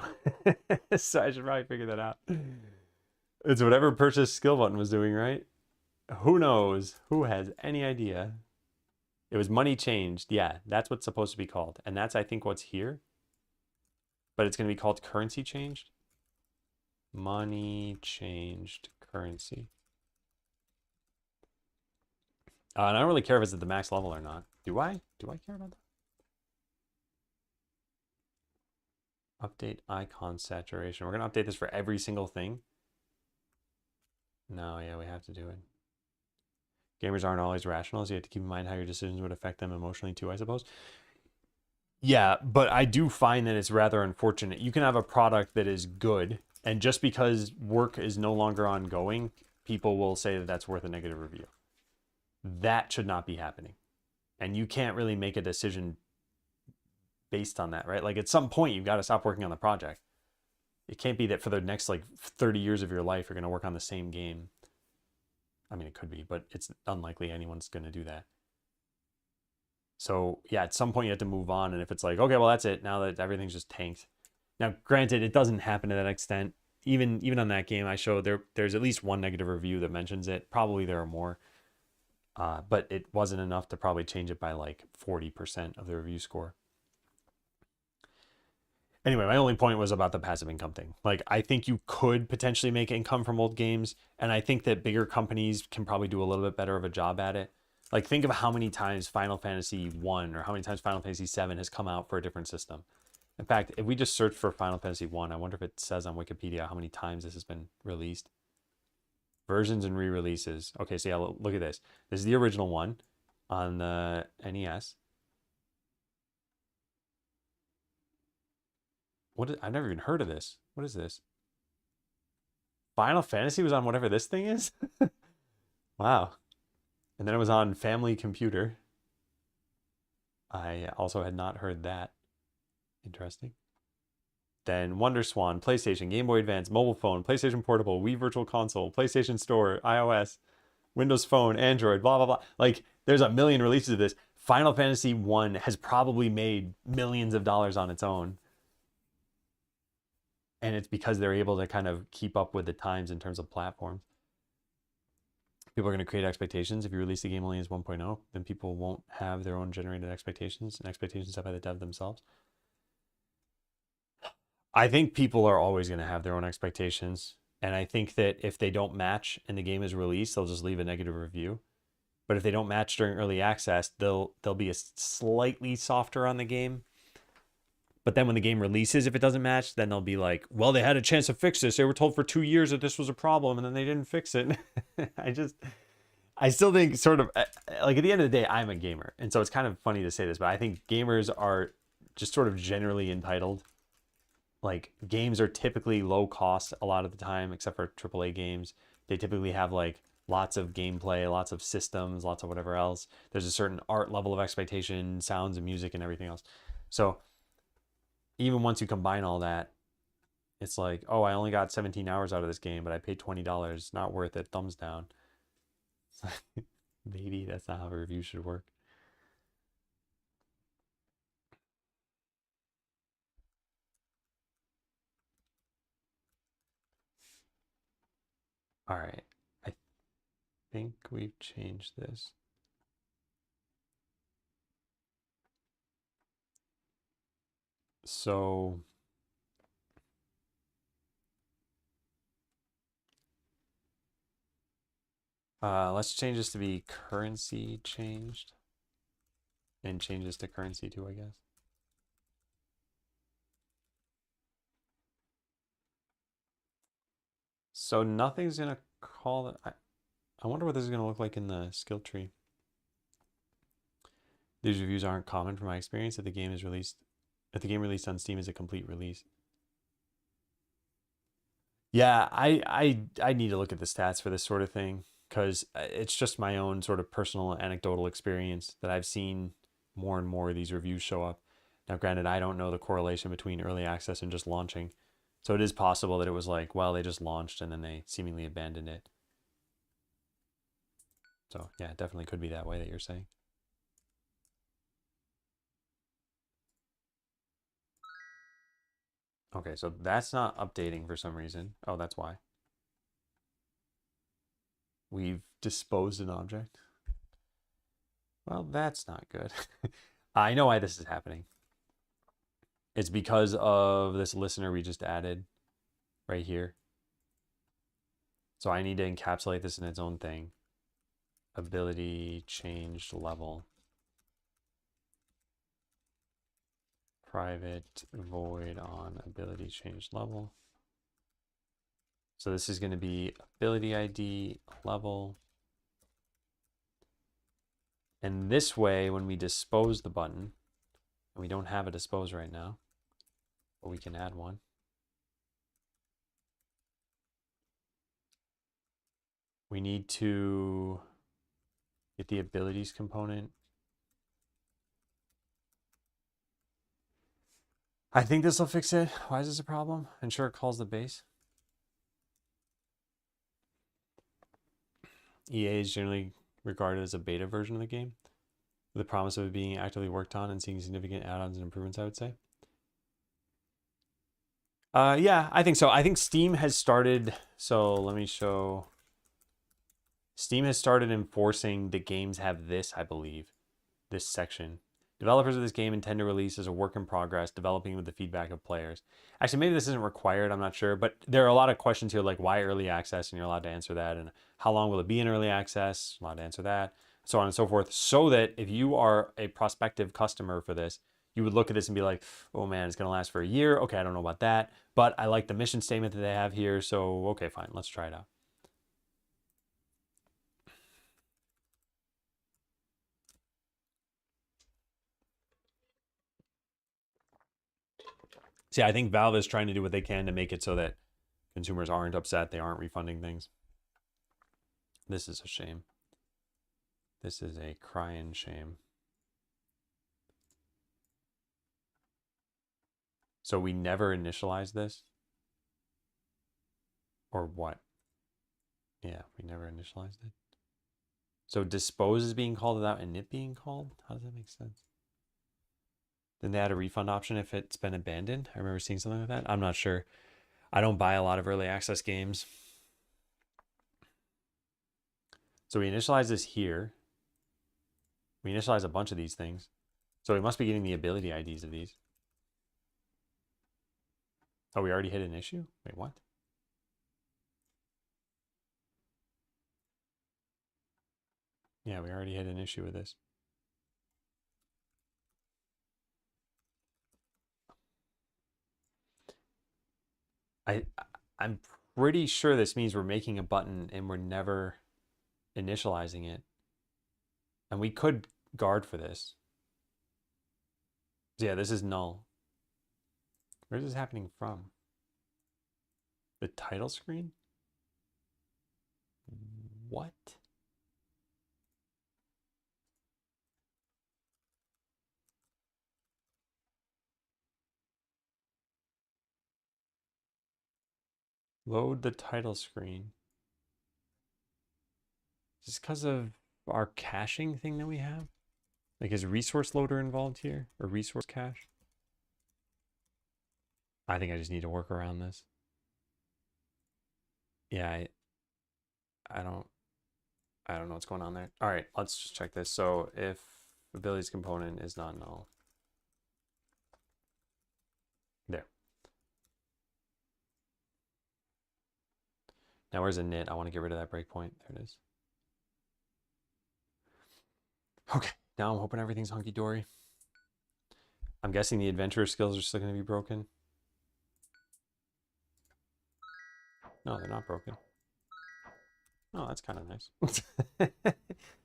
So I should probably figure that out. It's whatever purchase skill button was doing, right? Who knows? Who has any idea? It was money changed. Yeah, that's what's supposed to be called. And that's, I think, what's here. But it's going to be called currency changed. Money changed currency. And I don't really care if it's at the max level or not. Do I? Do I care about that? Update icon saturation. We're going to update this for every single thing. No, yeah, we have to do it. Gamers aren't always rational, so you have to keep in mind how your decisions would affect them emotionally too, I suppose. Yeah, but I do find that it's rather unfortunate. You can have a product that is good, and just because work is no longer ongoing, people will say that that's worth a negative review. That should not be happening. And you can't really make a decision based on that, right? Like at some point, you've got to stop working on the project. It can't be that for the next like 30 years of your life, you're going to work on the same game. I mean, it could be, but it's unlikely anyone's going to do that. So yeah, at some point you have to move on. And if it's like, okay, well, that's it. Now that everything's just tanked. Now, granted, it doesn't happen to that extent. Even on that game, I showed there's at least one negative review that mentions it. Probably there are more. But it wasn't enough to probably change it by like 40% of the review score. Anyway, my only point was about the passive income thing. Like, I think you could potentially make income from old games, and I think that bigger companies can probably do a little bit better of a job at it. Like, think of how many times Final Fantasy 1 or how many times Final Fantasy 7 has come out for a different system. In fact, if we just search for Final Fantasy 1, I wonder if it says on Wikipedia how many times this has been released. Versions and re-releases. Okay, so yeah, look at this. This is the original one on the NES. I've never even heard of this. What is this? Final Fantasy was on whatever this thing is? Wow. And then it was on Family Computer. I also had not heard that. Interesting. Then Wonder Swan, PlayStation, Game Boy Advance, mobile phone, PlayStation Portable, Wii Virtual Console, PlayStation Store, iOS, Windows Phone, Android, blah, blah, blah. Like, there's a million releases of this. Final Fantasy 1 has probably made millions of dollars on its own. And it's because they're able to kind of keep up with the times in terms of platforms. People are going to create expectations. If you release the game only as 1.0, then people won't have their own generated expectations and expectations set by the dev themselves. I think people are always going to have their own expectations. And I think that if they don't match and the game is released, they'll just leave a negative review. But if they don't match during early access, they'll be a slightly softer on the game. But then when the game releases, if it doesn't match, then they'll be like, well, they had a chance to fix this. They were told for 2 years that this was a problem, and then they didn't fix it. I still think sort of, like at the end of the day, I'm a gamer. And so it's kind of funny to say this, but I think gamers are just sort of generally entitled. Like games are typically low cost a lot of the time, except for AAA games. They typically have like lots of gameplay, lots of systems, lots of whatever else. There's a certain art level of expectation, sounds and music and everything else. So even once you combine all that, it's like, oh, I only got 17 hours out of this game, but I paid $20. Not worth it. Thumbs down. Maybe that's not how a review should work. All right. I think we've changed this. So let's change this to be currency changed and change this to currency too, I guess. So nothing's gonna call it. I wonder what this is gonna look like in the skill tree. These reviews aren't common from my experience. If the game released on Steam is a complete release. Yeah, I need to look at the stats for this sort of thing because it's just my own sort of personal anecdotal experience that I've seen more and more of these reviews show up. Now, granted, I don't know the correlation between early access and just launching. So it is possible that it was like, well, they just launched and then they seemingly abandoned it. So yeah, it definitely could be that way that you're saying. Okay, so that's not updating for some reason. Oh, that's why. We've disposed an object. Well, that's not good. I know why this is happening. It's because of this listener we just added right here. So I need to encapsulate this in its own thing. Ability changed level. Private void on ability changed level. So this is going to be ability ID level. And this way, when we dispose the button, and we don't have a dispose right now, but we can add one. We need to get the abilities component. I think this will fix it. Why is this a problem? Ensure it calls the base. EA is generally regarded as a beta version of the game, with the promise of it being actively worked on and seeing significant add-ons and improvements, I would say. Yeah, I think so. I think Steam has started, so let me show. Steam has started enforcing the games have this, I believe, this section. Developers of this game intend to release as a work in progress, developing with the feedback of players. Actually, maybe this isn't required, I'm not sure, but there are a lot of questions here like why early access, and you're allowed to answer that, and how long will it be in early access, allowed to answer that, so on and so forth, so that if you are a prospective customer for this, you would look at this and be like, oh man, it's going to last for a year. Okay, I don't know about that, but I like the mission statement that they have here, so okay, fine, let's try it out. See, I think Valve is trying to do what they can to make it so that consumers aren't upset, they aren't refunding things. This is a shame. This is a crying shame. So we never initialized this? Or what? Yeah, we never initialized it. So dispose is being called without init being called? How does that make sense? Then they add a refund option if it's been abandoned? I remember seeing something like that. I'm not sure. I don't buy a lot of early access games. So we initialize this here. We initialize a bunch of these things. So we must be getting the ability IDs of these. Oh, we already hit an issue? Wait, what? Yeah, we already hit an issue with this. I'm pretty sure this means we're making a button and we're never initializing it. And we could guard for this. So yeah, this is null. Where's this happening from? The title screen? What? Load the title screen. Is this because of our caching thing that we have? Like, is resource loader involved here? Or resource cache? I think I just need to work around this. Yeah, I don't know what's going on there. All right, let's just check this. So if abilities component is not null. There. Now where's a knit? I want to get rid of that breakpoint. There it is. Okay, now I'm hoping everything's hunky-dory. I'm guessing the adventurer skills are still going to be broken. No, they're not broken. Oh, that's kind of nice. It's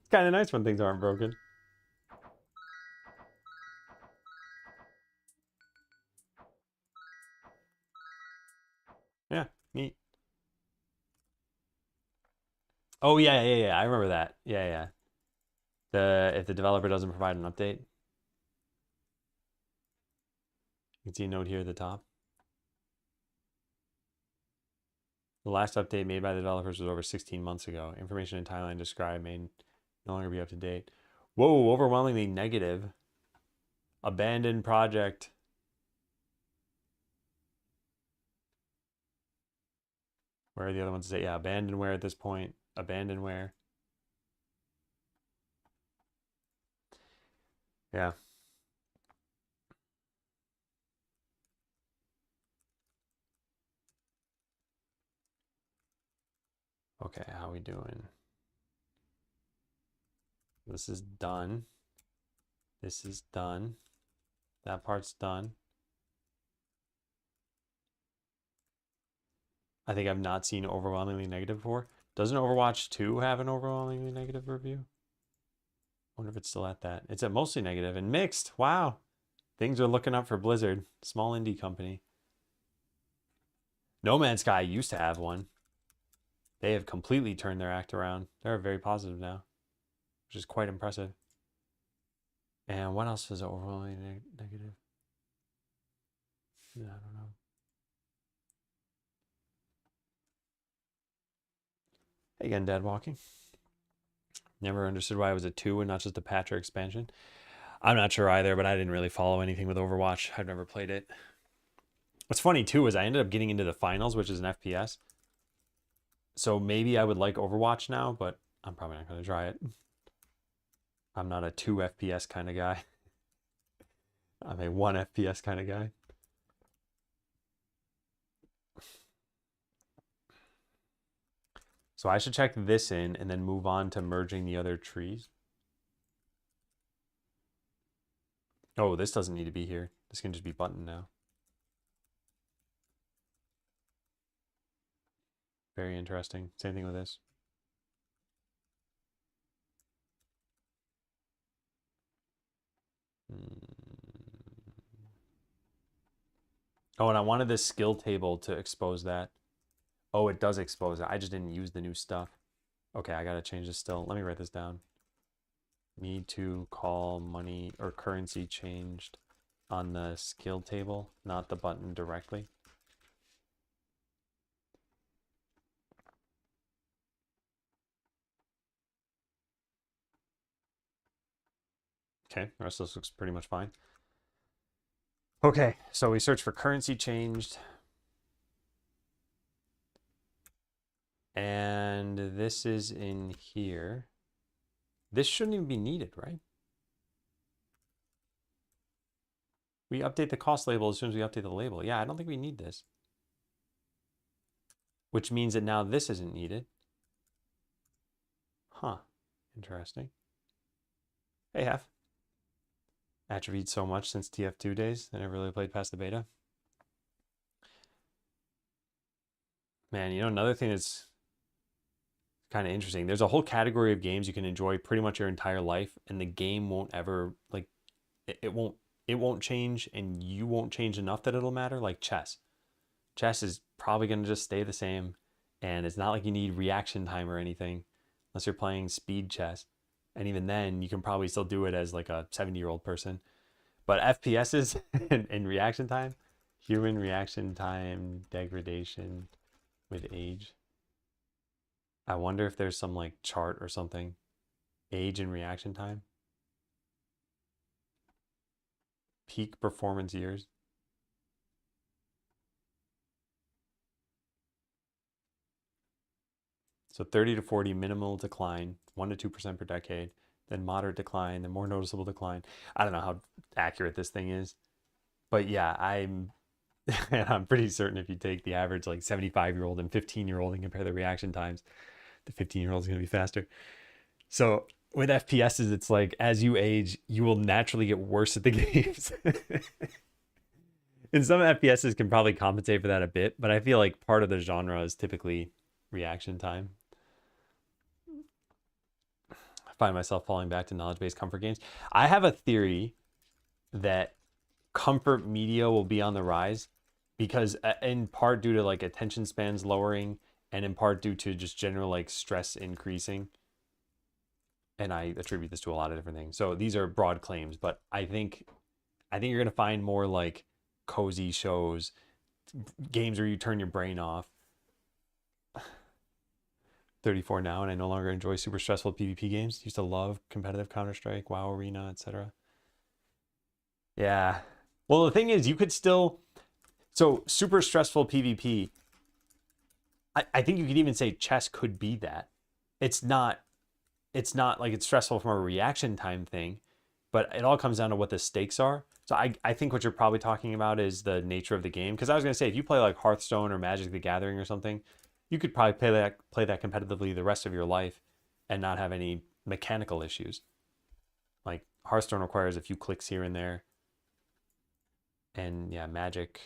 kind of nice when things aren't broken. Yeah, neat. Oh yeah. I remember that. Yeah. If the developer doesn't provide an update, you can see a note here at the top. The last update made by the developers was over 16 months ago. Information in timeline described may no longer be up to date. Whoa, overwhelmingly negative. Abandoned project. Where are the other ones? Say, yeah, abandonware at this point. Abandonware. Yeah. Okay, how we doing? This is done. This is done. That part's done. I think I've not seen overwhelmingly negative before. Doesn't Overwatch 2 have an overwhelmingly negative review? I wonder if it's still at that. It's at mostly negative and mixed. Wow. Things are looking up for Blizzard. Small indie company. No Man's Sky used to have one. They have completely turned their act around. They're very positive now, which is quite impressive. And what else is overwhelmingly negative? I don't know. Hey again, Dad Walking. Never understood why it was a 2 and not just a patch or expansion. I'm not sure either, but I didn't really follow anything with Overwatch. I've never played it. What's funny too is I ended up getting into the finals, which is an FPS. So maybe I would like Overwatch now, but I'm probably not going to try it. I'm not a 2 FPS kind of guy. I'm a 1 FPS kind of guy. So I should check this in and then move on to merging the other trees. Oh, this doesn't need to be here. This can just be button now. Very interesting. Same thing with this. Oh, and I wanted this skill table to expose that. Oh, it does expose it. I just didn't use the new stuff. Okay, I gotta change this still. Let me write this down. Need to call money or currency changed on the skill table, not the button directly. Okay, the rest of this looks pretty much fine. Okay, so we search for currency changed. And this is in here. This shouldn't even be needed, right? We update the cost label as soon as we update the label. Yeah, I don't think we need this. Which means that now this isn't needed. Huh, interesting. Hey, Hef. Attributes so much since TF2 days. I never really played past the beta. Man, you know, another thing that's kind of interesting. There's a whole category of games you can enjoy pretty much your entire life, and the game won't ever, like, it won't change, and you won't change enough that it'll matter, like chess. Chess is probably going to just stay the same, and it's not like you need reaction time or anything unless you're playing speed chess. And even then, you can probably still do it as like a 70-year-old person. But FPSs and reaction time, human reaction time degradation with age. I wonder if there's some like chart or something. Age and reaction time. Peak performance years. So 30 to 40 minimal decline, 1 to 2% per decade, then moderate decline, then more noticeable decline. I don't know how accurate this thing is, but yeah, I'm pretty certain if you take the average like 75-year-old and 15-year-old and compare the reaction times, the 15-year-old is going to be faster. So with FPSs, it's like as you age, you will naturally get worse at the games. And some FPSs can probably compensate for that a bit, but I feel like part of the genre is typically reaction time. I find myself falling back to knowledge-based comfort games. I have a theory that comfort media will be on the rise because in part due to like attention spans lowering and in part due to just general like stress increasing. And I attribute this to a lot of different things. So these are broad claims, but I think you're gonna find more like cozy shows, games where you turn your brain off. 34 now, and I no longer enjoy super stressful PvP games. Used to love competitive Counter-Strike, WoW Arena, etc. Yeah. Well, the thing is, you could still. So super stressful PvP. I think you could even say chess could be that. It's not. It's not like it's stressful from a reaction time thing, but it all comes down to what the stakes are. So I think what you're probably talking about is the nature of the game. Because I was gonna say if you play like Hearthstone or Magic the Gathering or something, you could probably play that competitively the rest of your life and not have any mechanical issues. Like Hearthstone requires a few clicks here and there. And yeah, Magic.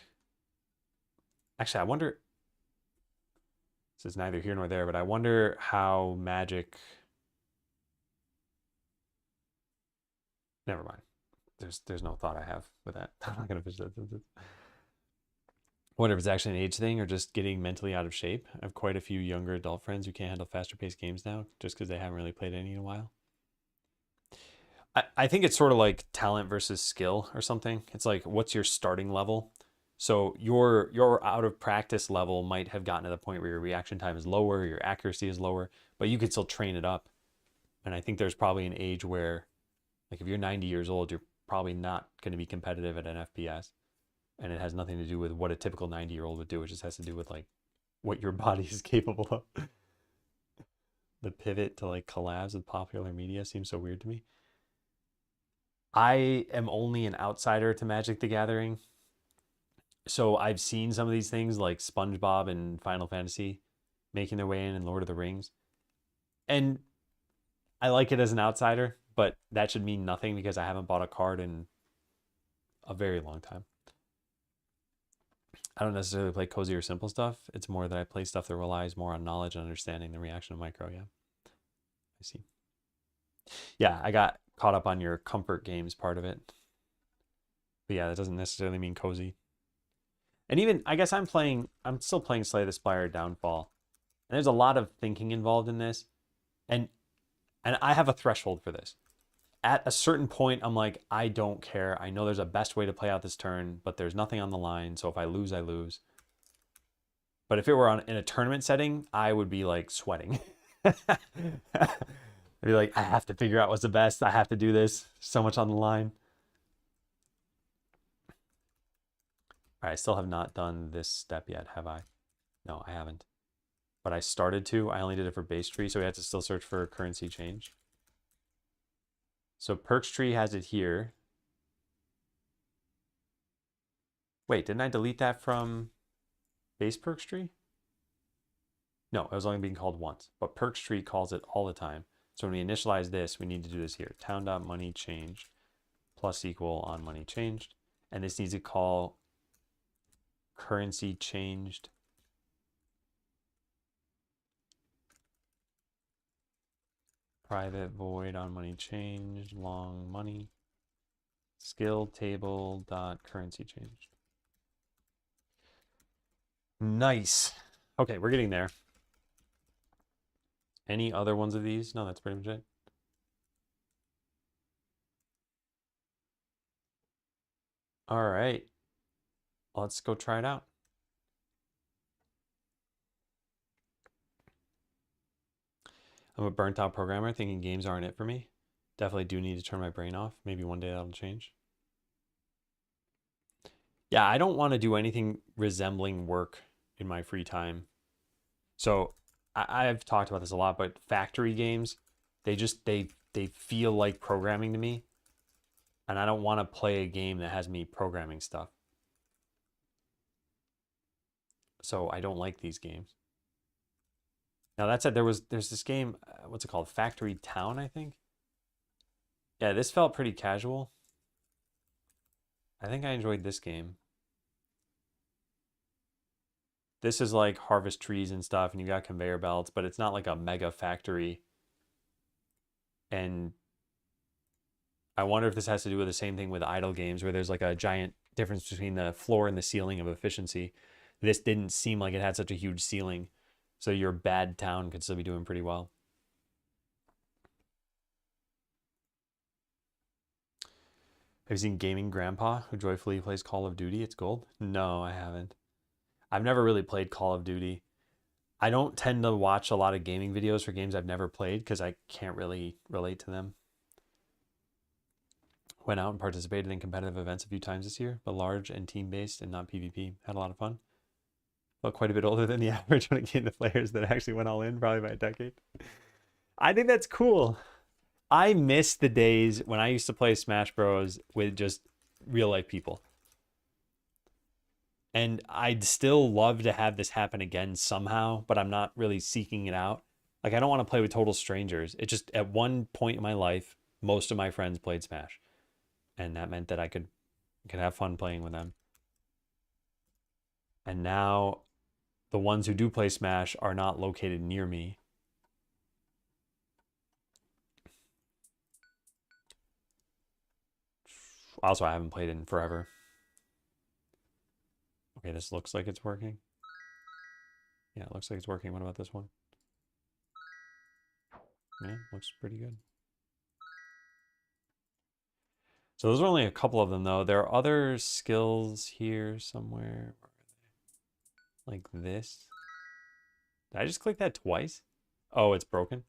Actually, I wonder. This is neither here nor there, but I wonder how Magic. Never mind. There's no thought I have with that. I'm not gonna finish that sentence. Wonder if it's actually an age thing or just getting mentally out of shape. I have quite a few younger adult friends who can't handle faster paced games now just because they haven't really played any in a while. I think it's sort of like talent versus skill or something. It's like what's your starting level? So your out of practice level might have gotten to the point where your reaction time is lower, your accuracy is lower, but you could still train it up. And I think there's probably an age where, like if you're 90 years old, you're probably not going to be competitive at an FPS. And it has nothing to do with what a typical 90-year-old would do. It just has to do with like what your body is capable of. The pivot to like collabs with popular media seems so weird to me. I am only an outsider to Magic the Gathering. So I've seen some of these things like SpongeBob and Final Fantasy making their way in Lord of the Rings. And I like it as an outsider, but that should mean nothing because I haven't bought a card in a very long time. I don't necessarily play cozy or simple stuff. It's more that I play stuff that relies more on knowledge and understanding the reaction of micro. Yeah, I see. Yeah, I got caught up on your comfort games part of it. But yeah, that doesn't necessarily mean cozy. And even, I guess I'm still playing Slay the Spire Downfall. And there's a lot of thinking involved in this. And I have a threshold for this. At a certain point, I'm like, I don't care. I know there's a best way to play out this turn, but there's nothing on the line. So if I lose, I lose. But if it were in a tournament setting, I would be like sweating. I'd be like, I have to figure out what's the best. I have to do this. So much on the line. All right, I still have not done this step yet, have I? No, I haven't. But I started to. I only did it for base tree, so we had to still search for currency change. So Perks tree has it here. Wait, didn't I delete that from base Perks tree? No, it was only being called once, but Perks tree calls it all the time. So when we initialize this, we need to do this here. Town.money changed plus equal on money changed. And this needs to call currency changed. Private void on money changed, long money, skill table dot currency changed. Nice. Okay, we're getting there. Any other ones of these? No, that's pretty much it. All right. Let's go try it out. I'm a burnt out programmer thinking games aren't it for me. Definitely do need to turn my brain off. Maybe one day that'll change. Yeah, I don't want to do anything resembling work in my free time. So I've talked about this a lot, but factory games, they feel like programming to me, and I don't want to play a game that has me programming stuff. So I don't like these games. Now that said, there's this game, what's it called? Factory Town, I think. Yeah, this felt pretty casual. I think I enjoyed this game. This is like harvest trees and stuff, and you got conveyor belts, but it's not like a mega factory. And I wonder if this has to do with the same thing with idle games, where there's like a giant difference between the floor and the ceiling of efficiency. This didn't seem like it had such a huge ceiling, so your bad town could still be doing pretty well. Have you seen Gaming Grandpa, who joyfully plays Call of Duty? It's gold. No, I haven't. I've never really played Call of Duty. I don't tend to watch a lot of gaming videos for games I've never played because I can't really relate to them. Went out and participated in competitive events a few times this year, but large and team-based and not PvP. Had a lot of fun. Felt quite a bit older than the average when it came to players that actually went all in, probably by a decade. I think that's cool. I miss the days when I used to play Smash Bros. With just real-life people. And I'd still love to have this happen again somehow, but I'm not really seeking it out. Like, I don't want to play with total strangers. It just, at one point in my life, most of my friends played Smash. And that meant that I could have fun playing with them. And now the ones who do play Smash are not located near me. Also, I haven't played in forever. Okay, this looks like it's working. Yeah, it looks like it's working. What about this one? Yeah, looks pretty good. So those are only a couple of them, though. There are other skills here somewhere. Like this. Did I just click that twice? Oh, it's broken.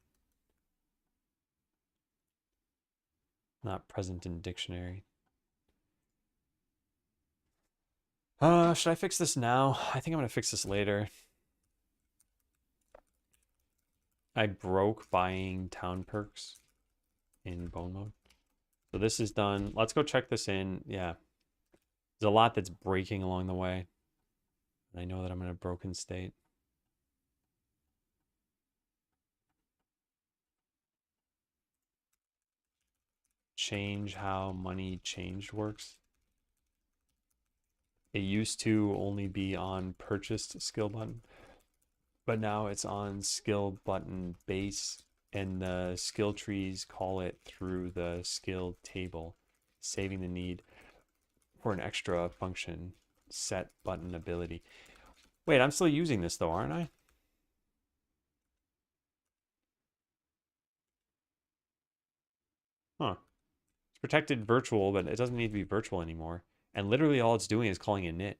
Not present in dictionary. Should I fix this now? I think I'm gonna fix this later. I broke buying town perks in bone mode. So this is done. Let's go check this in. Yeah. There's a lot that's breaking along the way. I know that I'm in a broken state. Change how money changed works. It used to only be on purchased skill button, but now it's on skill button base, and the skill trees call it through the skill table, saving the need for an extra function, set button ability. Wait, I'm still using this though, aren't I? Huh. It's protected virtual, but it doesn't need to be virtual anymore. And literally all it's doing is calling init.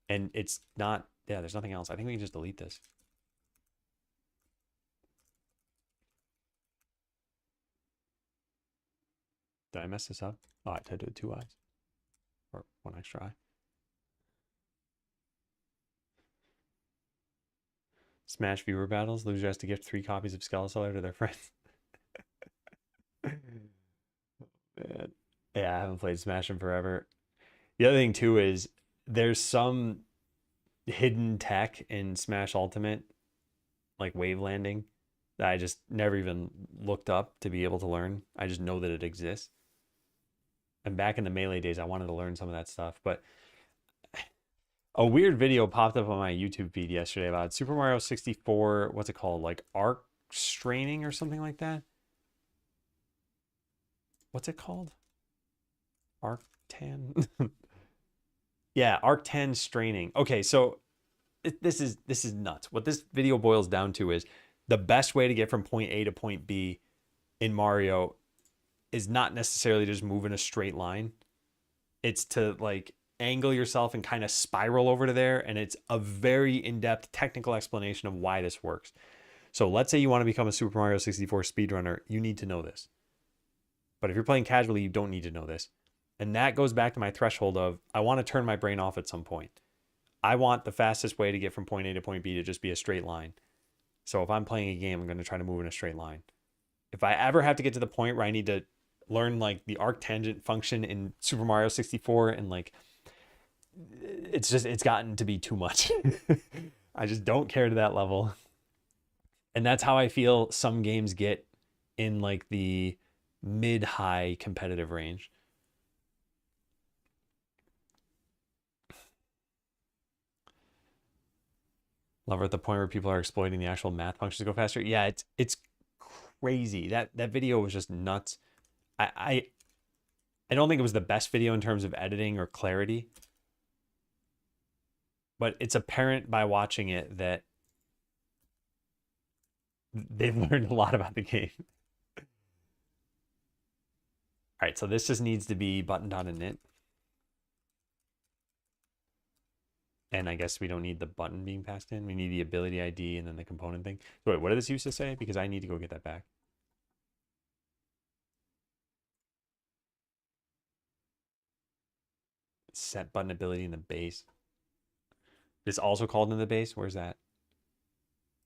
And it's not, yeah, there's nothing else. I think we can just delete this. Did I mess this up? Oh, I typed it with 2 eyes. Or 1 extra eye. Smash viewer battles. Loser has to gift 3 copies of Skeleseller to their friends. Man. Yeah, I haven't played Smash in forever. The other thing too is there's some hidden tech in Smash Ultimate, like wave landing, that I just never even looked up to be able to learn. I just know that it exists. And back in the Melee days, I wanted to learn some of that stuff. But a weird video popped up on my YouTube feed yesterday about Super Mario 64, what's it called? Like arc straining or something like that? What's it called? Arc 10? Yeah, arc 10 straining. Okay, so this is nuts. What this video boils down to is the best way to get from point A to point B in Mario is not necessarily just move in a straight line. It's to like angle yourself and kind of spiral over to there, and it's a very in-depth technical explanation of why this works. So let's say you want to become a Super Mario 64 speedrunner, you need to know this. But if you're playing casually, you don't need to know this. And that goes back to my threshold of I want to turn my brain off at some point. I want the fastest way to get from point A to point B to just be a straight line. So if I'm playing a game, I'm going to try to move in a straight line. If I ever have to get to the point where I need to learn like the arctangent function in Super Mario 64 and like it's gotten to be too much. I just don't care to that level. And that's how I feel some games get in like the mid-high competitive range. Love at the point where people are exploiting the actual math functions to go faster. Yeah, it's crazy. That video was just nuts. I don't think it was the best video in terms of editing or clarity, but it's apparent by watching it that they've learned a lot about the game. All right, so this just needs to be buttoned on init. And I guess we don't need the button being passed in. We need the ability ID and then the component thing. So wait, what did this used to say? Because I need to go get that back. Set button ability in the base. It's also called in the base. Where's that?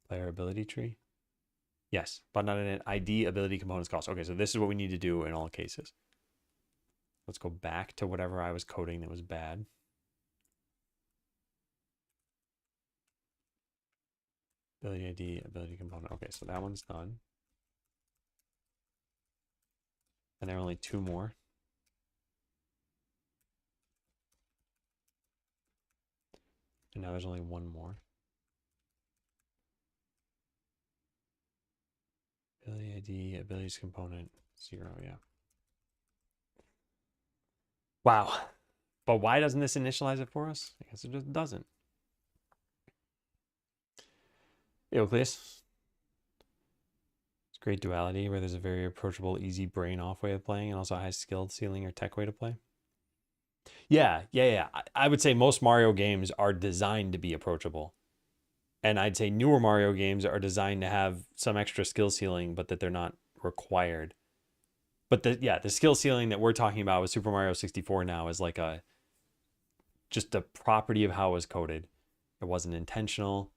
Player ability tree. Yes, button on init ID ability components cost. Okay, so this is what we need to do in all cases. Let's go back to whatever I was coding that was bad. Ability ID, ability component. Okay, so that one's done. And there are only two more. And now there's only one more. Ability ID, abilities component, 0, yeah. Wow. But why doesn't this initialize it for us? I guess it just doesn't. Euclid. It's great duality where there's a very approachable, easy brain off way of playing and also a high skill ceiling or tech way to play. Yeah. I would say most Mario games are designed to be approachable. And I'd say newer Mario games are designed to have some extra skill ceiling, but that they're not required. But the skill ceiling that we're talking about with Super Mario 64 now is like just a property of how it was coded. It wasn't intentional.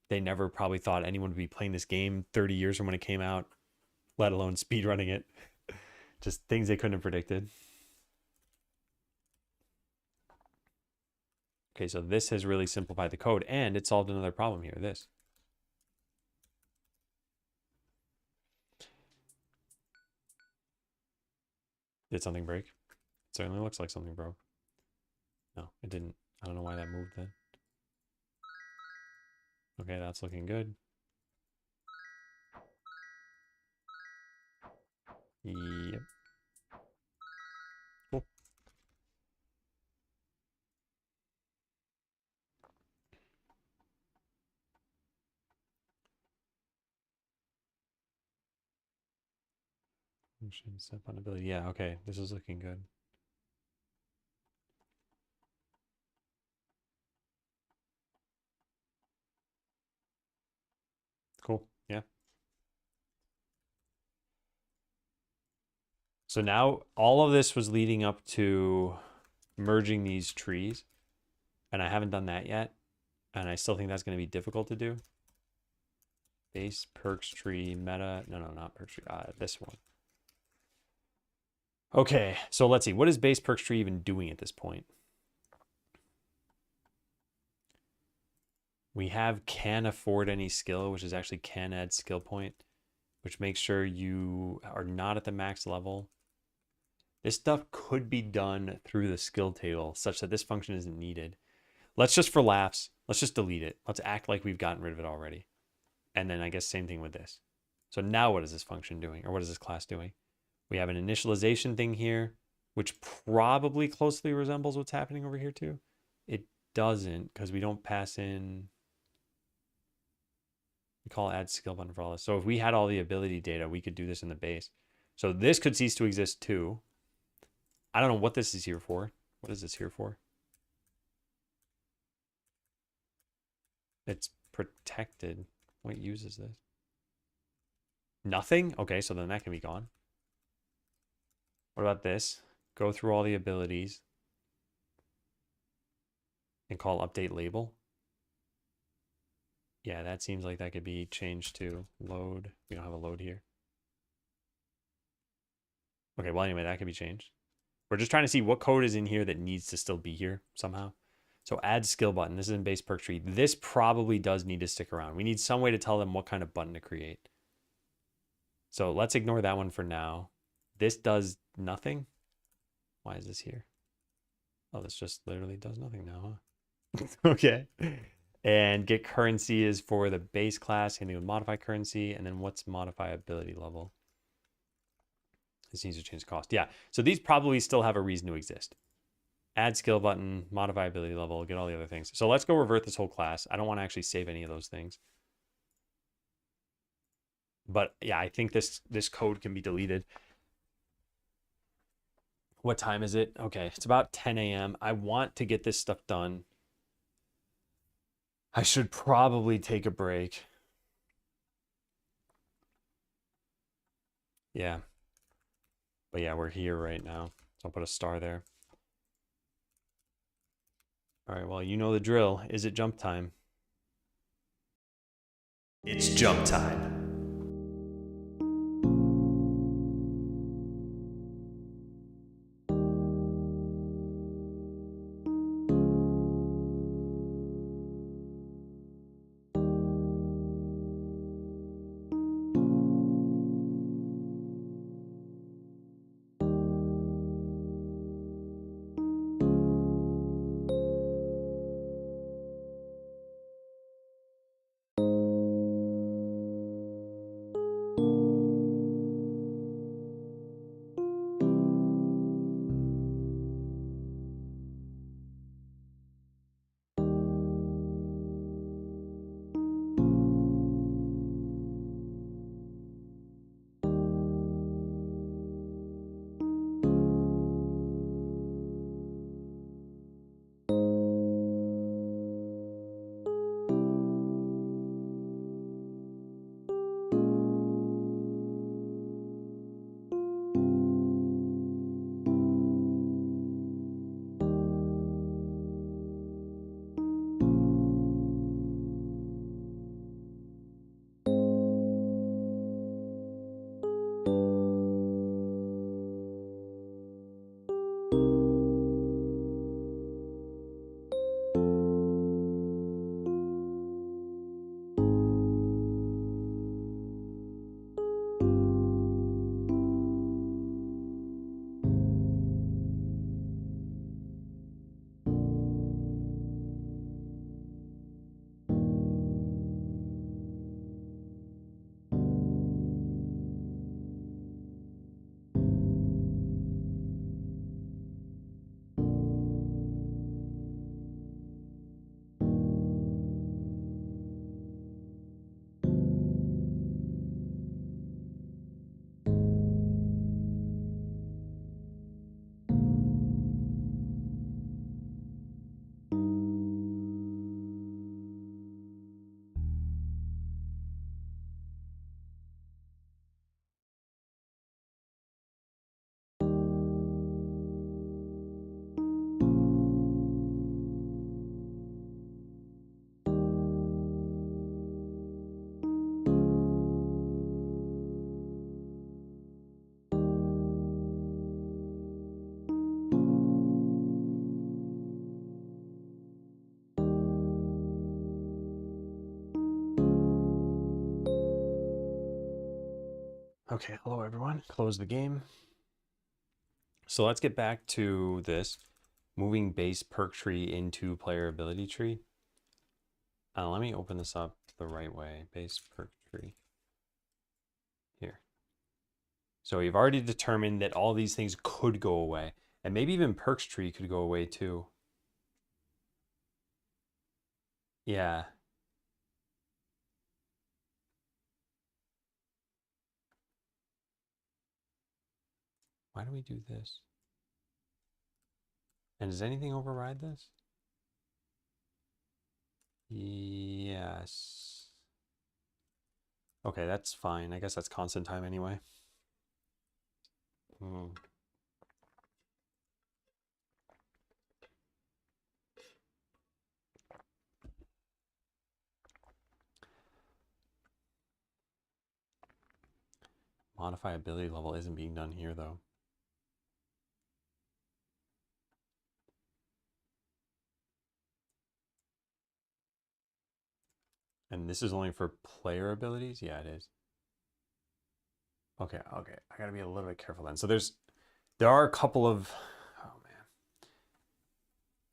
They never probably thought anyone would be playing this game 30 years from when it came out, let alone speedrunning it. Just things they couldn't have predicted. Okay, so this has really simplified the code, and it solved another problem here, this. Did something break? It certainly looks like something broke. No, it didn't. I don't know why that moved then. Okay, that's looking good. Yep. Cool. Function set ability. Yeah, okay. This is looking good. Cool. Yeah. So now all of this was leading up to merging these trees, and I haven't done that yet. And I still think that's going to be difficult to do. Base perks tree meta. No, not perks tree. This one. Okay, so let's see. What is base perks tree even doing at this point? We have can afford any skill, which is actually can add skill point, which makes sure you are not at the max level. This stuff could be done through the skill table such that this function isn't needed. Let's just, for laughs, let's just delete it. Let's act like we've gotten rid of it already. And then I guess same thing with this. So now what is this function doing? Or what is this class doing? We have an initialization thing here, which probably closely resembles what's happening over here too. It doesn't, because we don't pass in. We call add skill button for all this. So if we had all the ability data, we could do this in the base. So this could cease to exist too. I don't know what this is here for. What is this here for? It's protected. What use is this? Nothing? Okay, so then that can be gone. What about this? Go through all the abilities and call update label. Yeah, that seems like that could be changed to load. We don't have a load here. Okay, well, anyway, that could be changed. We're just trying to see what code is in here that needs to still be here somehow. So add skill button. This is in base perk tree. This probably does need to stick around. We need some way to tell them what kind of button to create. So let's ignore that one for now. This does nothing. Why is this here? Oh, this just literally does nothing now, huh? Okay. And get currency is for the base class, anything with modify currency, and then what's modify ability level? This needs to change cost. Yeah, so these probably still have a reason to exist. Add skill button, modify ability level, get all the other things. So let's go revert this whole class. I don't want to actually save any of those things. But yeah, I think this code can be deleted. What time is it? Okay, it's about 10 a.m. I want to get this stuff done. I should probably take a break. Yeah. But yeah, we're here right now. So I'll put a star there. All right, well, you know the drill. Is it jump time? It's jump time. Okay, hello everyone. Close the game. So let's get back to this. Moving base perk tree into player ability tree. Let me open this up the right way. Base perk tree. Here. So we've already determined that all these things could go away. And maybe even perks tree could go away too. Yeah. Why do we do this? And does anything override this? Yes. Okay, that's fine. I guess that's constant time anyway. Modify ability level isn't being done here though. And this is only for player abilities? Yeah, it is. Okay, okay. I gotta be a little bit careful then. So there are a couple of, oh man.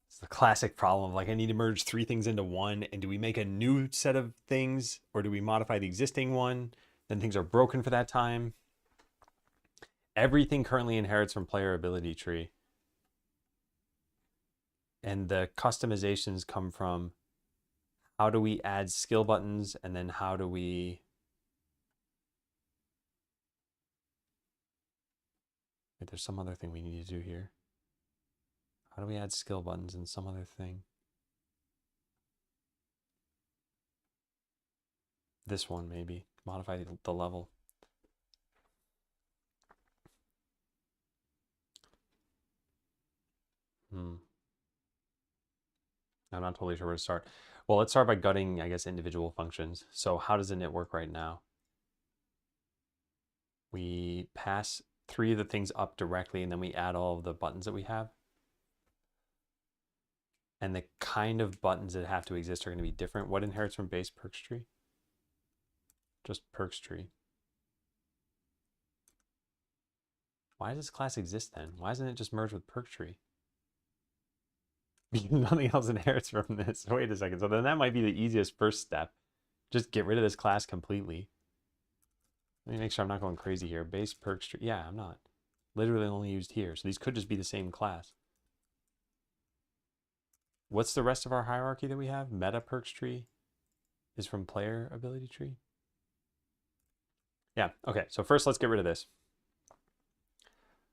It's the classic problem of like, I need to merge 3 things into one. And do we make a new set of things or do we modify the existing one? Then things are broken for that time. Everything currently inherits from player ability tree. And the customizations come from how do we add skill buttons and then how do we... Wait, there's some other thing we need to do here. How do we add skill buttons and some other thing? This one maybe. Modify the level. I'm not totally sure where to start. Well, let's start by gutting, I guess, individual functions. So how does init work right now? We pass 3 of the things up directly, and then we add all of the buttons that we have. And the kind of buttons that have to exist are going to be different. What inherits from base perks tree? Just perks tree. Why does this class exist then? Why doesn't it just merge with perk tree? Because nothing else inherits from this. Wait a second. So then that might be the easiest first step. Just get rid of this class completely. Let me make sure I'm not going crazy here. Base perks tree. Yeah, I'm not. Literally only used here. So these could just be the same class. What's the rest of our hierarchy that we have? Meta perks tree is from player ability tree. Yeah, okay. So first let's get rid of this.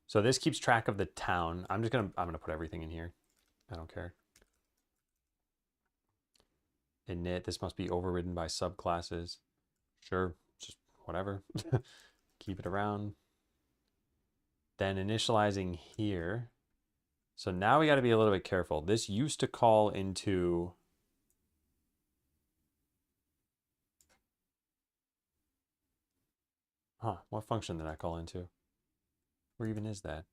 So this keeps track of the town. I'm gonna put everything in here. I don't care. Init, this must be overridden by subclasses. Sure, just whatever. Keep it around. Then initializing here. So now we got to be a little bit careful. This used to call into... Huh, what function did I call into? Where even is that?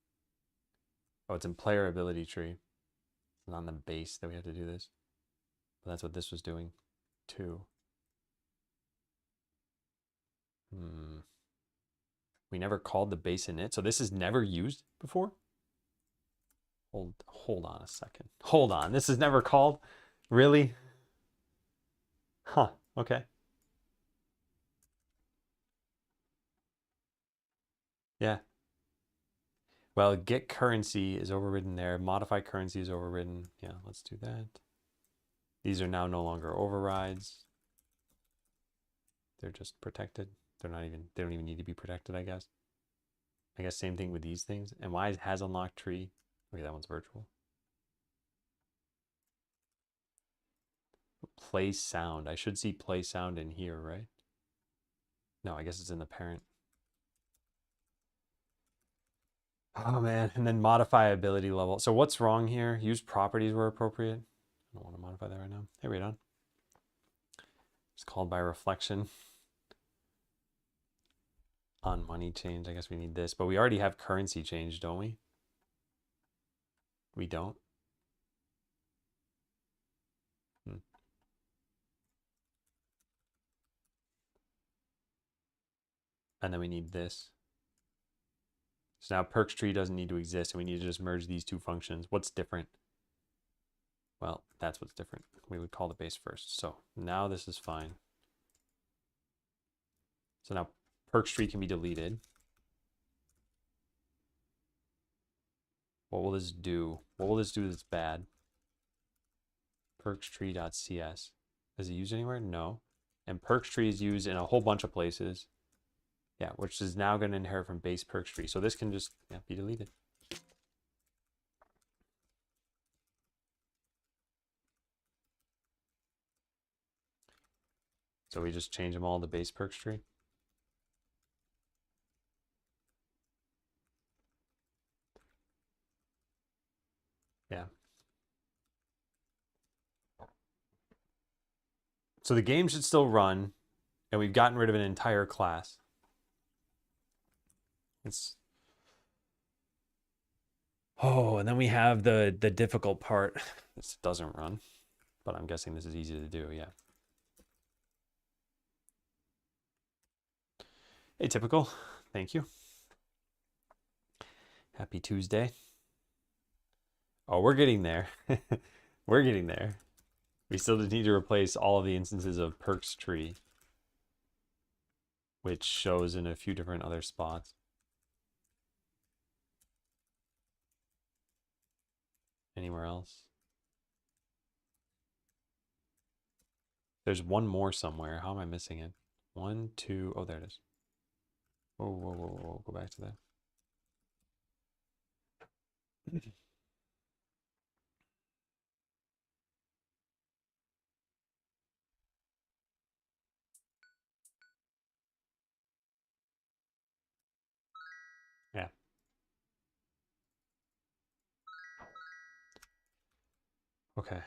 Oh, it's in player ability tree. It's on the base that we have to do this. But that's what this was doing too. We never called the base init, so this is never used before? Hold on a second. Hold on, this is never called? Really? Huh, okay. Yeah. Well, get currency is overridden there. Modify currency is overridden. Yeah, let's do that. These are now no longer overrides. They're just protected. They don't even need to be protected, I guess. I guess same thing with these things. And why has unlocked tree? Okay, that one's virtual. Play sound. I should see play sound in here, right? No, I guess it's in the parent. Oh man, and then modify ability level. So what's wrong here? Use properties where appropriate. I don't want to modify that right now. Hey, wait on. It's called by reflection. On money change, I guess we need this, but we already have currency change, don't we? We don't. And then we need this. So now perks tree doesn't need to exist, and we need to just merge these 2 functions. What's different? Well, that's what's different. We would call the base first. So now this is fine. So now perks tree can be deleted. What will this do? What will this do that's bad? Perks tree.cs. Is it used anywhere? No. And perks tree is used in a whole bunch of places. Yeah, which is now going to inherit from base perks tree. So this can just be deleted. So we just change them all to base perks tree. Yeah. So the game should still run, and we've gotten rid of an entire class. It's oh, and then we have the difficult part. This doesn't run, but I'm guessing this is easy to do. Yeah. Atypical. Thank you. Happy Tuesday. Oh, we're getting there. We're getting there. We still need to replace all of the instances of perks tree, which shows in a few different other spots. Anywhere else? There's one more somewhere. How am I missing it? One, two. Oh, there it is. Whoa, whoa, whoa, whoa. Go back to that. Yeah. Okay.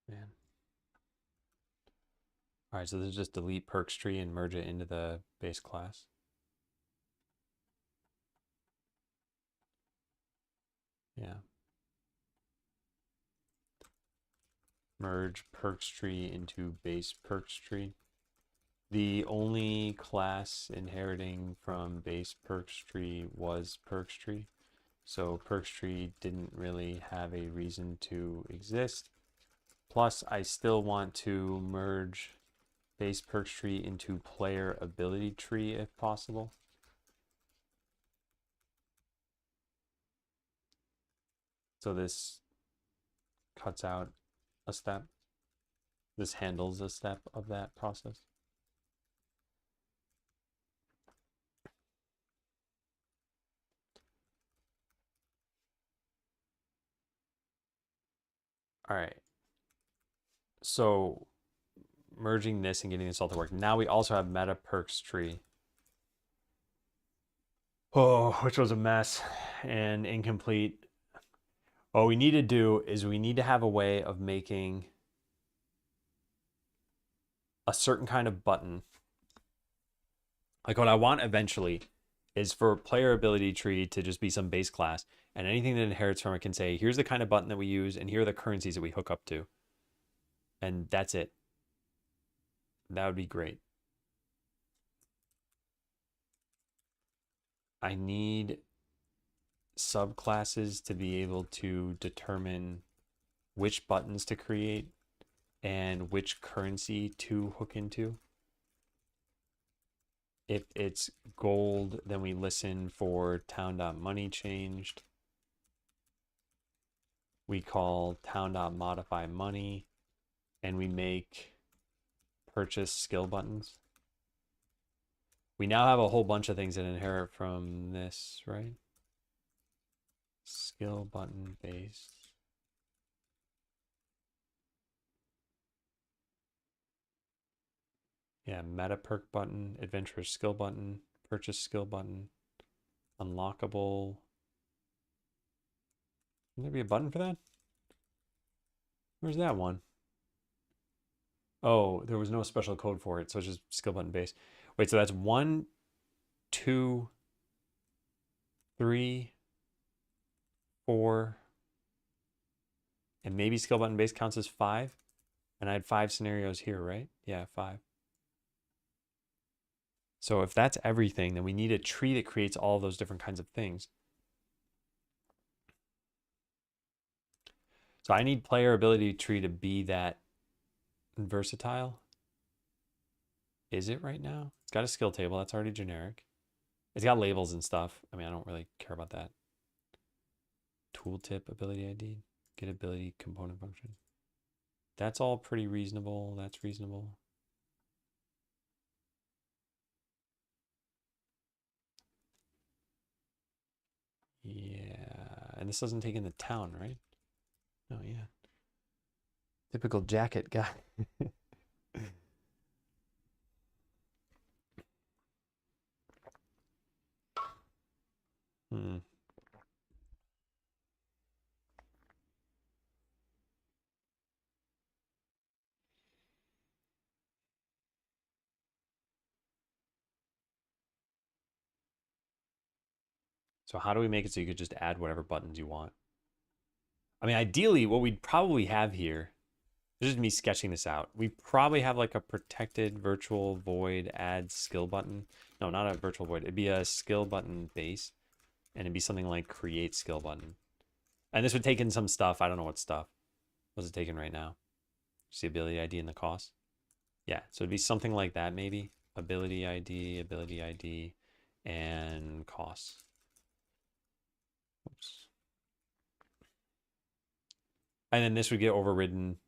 Man. All right, so this is just delete perks tree and merge it into the base class. Yeah. Merge perks tree into base perks tree. The only class inheriting from base perks tree was perks tree. So perks tree didn't really have a reason to exist. Plus, I still want to merge base perks tree into player ability tree if possible. So this cuts out a step. This handles a step of that process. All right. So merging this and getting this all to work. Now we also have meta perks tree. Oh, which was a mess and incomplete. What we need to do is we need to have a way of making a certain kind of button. Like what I want eventually is for player ability tree to just be some base class, and anything that inherits from it can say, here's the kind of button that we use, and here are the currencies that we hook up to. And that's it. That would be great. I need subclasses to be able to determine which buttons to create and which currency to hook into. If it's gold, then we listen for town.money changed. We call town.modify money, and we make purchase skill buttons. We now have a whole bunch of things that inherit from this, right? Skill button based. Yeah, meta perk button, adventurer skill button, purchase skill button, unlockable. Can there be a button for that? Where's that one? Oh, there was no special code for it, so it's just skill button base. Wait, so that's 1, 2, 3, 4, and maybe skill button base counts as 5. And I had 5 scenarios here, right? Yeah, 5. So if that's everything, then we need a tree that creates all of those different kinds of things. So I need player ability tree to be that versatile. Is it right now? It's got a skill table. That's already generic. It's got labels and stuff. I mean, I don't really care about that. Tooltip ability ID. Get ability component function. That's all pretty reasonable. That's reasonable. Yeah. And this doesn't take in the town, right? Oh, yeah. Typical jacket guy. Hmm. So how do we make it so you could just add whatever buttons you want? I mean, ideally, what we'd probably have here, this is me sketching this out. We probably have like a protected virtual void add skill button. No, not a virtual void. It'd be a skill button base, and it'd be something like create skill button. And this would take in some stuff. I don't know what stuff. What's it taking right now? Just the ability ID and the cost. Yeah, so it'd be something like that maybe. Ability ID, and costs. Oops. And then this would get overridden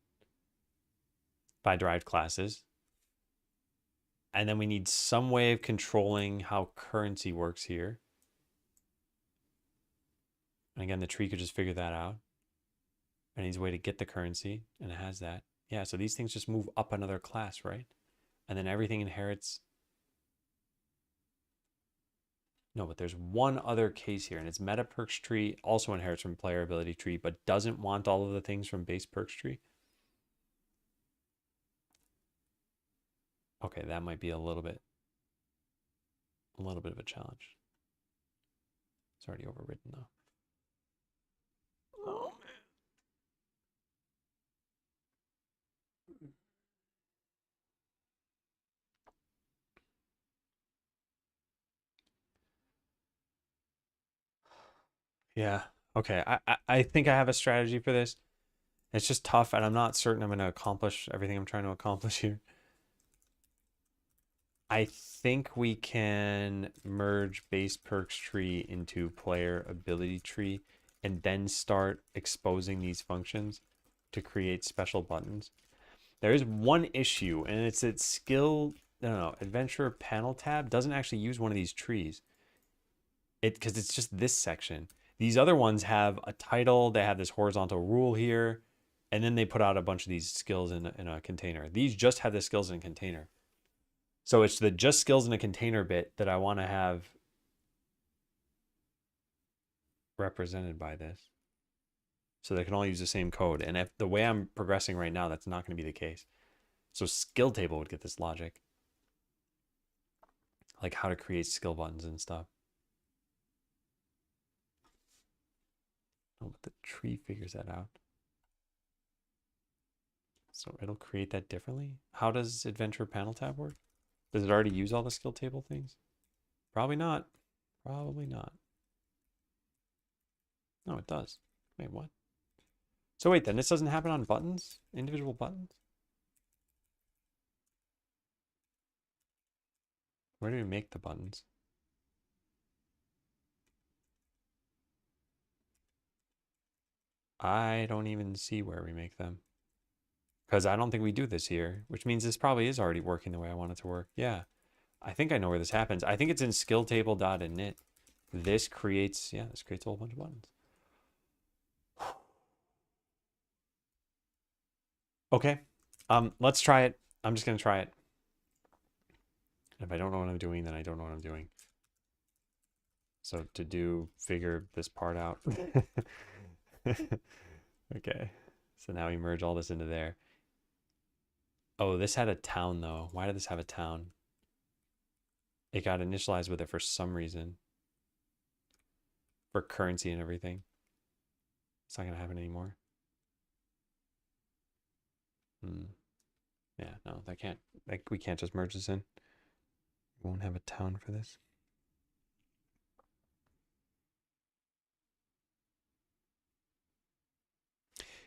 by derived classes. And then we need some way of controlling how currency works here. And again, the tree could just figure that out. It needs a way to get the currency, and it has that. Yeah, so these things just move up another class, right? And then everything inherits. No, but there's one other case here, and it's meta perks tree also inherits from player ability tree, but doesn't want all of the things from base perks tree. Okay, that might be a little bit of a challenge. It's already overridden though. Oh man. Yeah. Okay. I think I have a strategy for this. It's just tough, and I'm not certain I'm going to accomplish everything I'm trying to accomplish here. I think we can merge base perks tree into player ability tree and then start exposing these functions to create special buttons. There is one issue, and it's that adventure panel tab doesn't actually use one of these trees. Because it's just this section. These other ones have a title, they have this horizontal rule here, and then they put out a bunch of these skills in a container. These just have the skills in a container. So it's the just skills in a container bit that I want to have represented by this. So they can all use the same code. And if the way I'm progressing right now, that's not going to be the case. So skill table would get this logic. Like how to create skill buttons and stuff. Oh, but the tree figures that out. So it'll create that differently. How does Adventure Panel Tab work? Does it already use all the skill table things? Probably not. Probably not. No, it does. Wait, what? So wait, then this doesn't happen on buttons? Individual buttons? Where do we make the buttons? I don't even see where we make them. Because I don't think we do this here, which means this probably is already working the way I want it to work. Yeah, I think I know where this happens. I think it's in skilltable.init. This creates a whole bunch of buttons. Okay, let's try it. I'm just gonna try it. If I don't know what I'm doing, then I don't know what I'm doing. So figure this part out. Okay, so now we merge all this into there. Oh, this had a town though. Why did this have a town? It got initialized with it for some reason. For currency and everything. It's not gonna happen anymore. Yeah, no, that can't, like, we can't just merge this in. We won't have a town for this.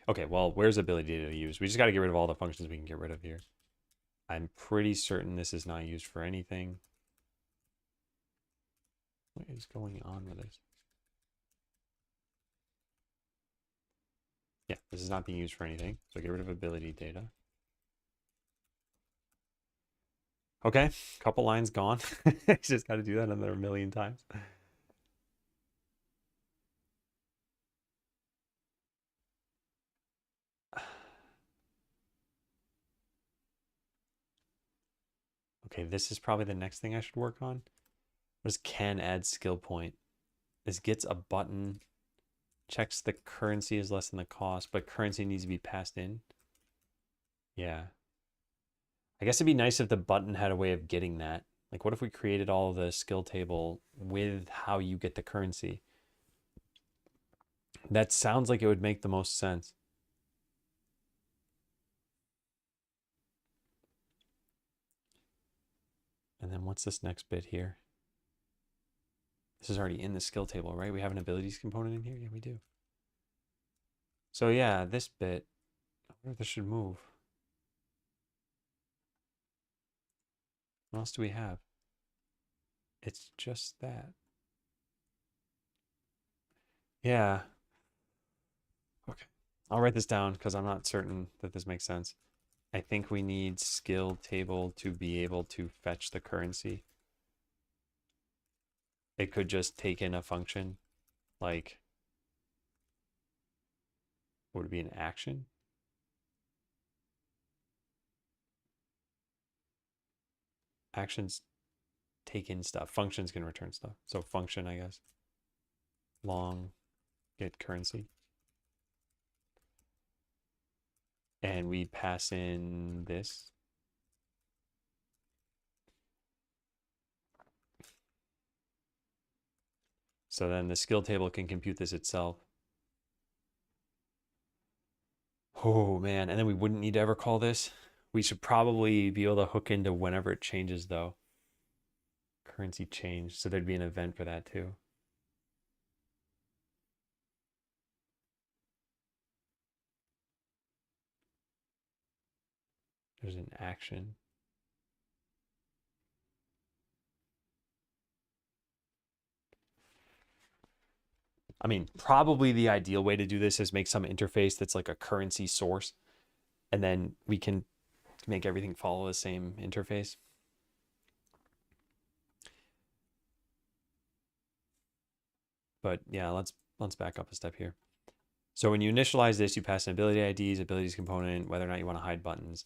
Okay, well, where's ability to use? We just got to get rid of all the functions we can get rid of here. I'm pretty certain this is not used for anything. What is going on with this? Yeah, this is not being used for anything. So get rid of ability data. Okay, couple lines gone. Just got to do that another 1,000,000 times. Okay, this is probably the next thing I should work on. What is can add skill point? This gets a button, checks the currency is less than the cost, but currency needs to be passed in. Yeah. I guess it'd be nice if the button had a way of getting that. Like, what if we created all the skill table with how you get the currency? That sounds like it would make the most sense. And then what's this next bit here? This is already in the skill table, right? We have an abilities component in here? Yeah, we do. So yeah, this bit, I wonder if this should move. What else do we have? It's just that. Yeah. Okay. I'll write this down because I'm not certain that this makes sense. I think we need skill table to be able to fetch the currency. It could just take in a function like, would it be an action? Actions take in stuff. Functions can return stuff. So function, I guess. Long get currency. And we pass in this. So then the skill table can compute this itself. Oh man, and then we wouldn't need to ever call this. We should probably be able to hook into whenever it changes though. Currency change, so there'd be an event for that too. There's an action. I mean, probably the ideal way to do this is make some interface that's like a currency source, and then we can make everything follow the same interface. But yeah, let's back up a step here. So when you initialize this, you pass in ability IDs, abilities component, whether or not you want to hide buttons,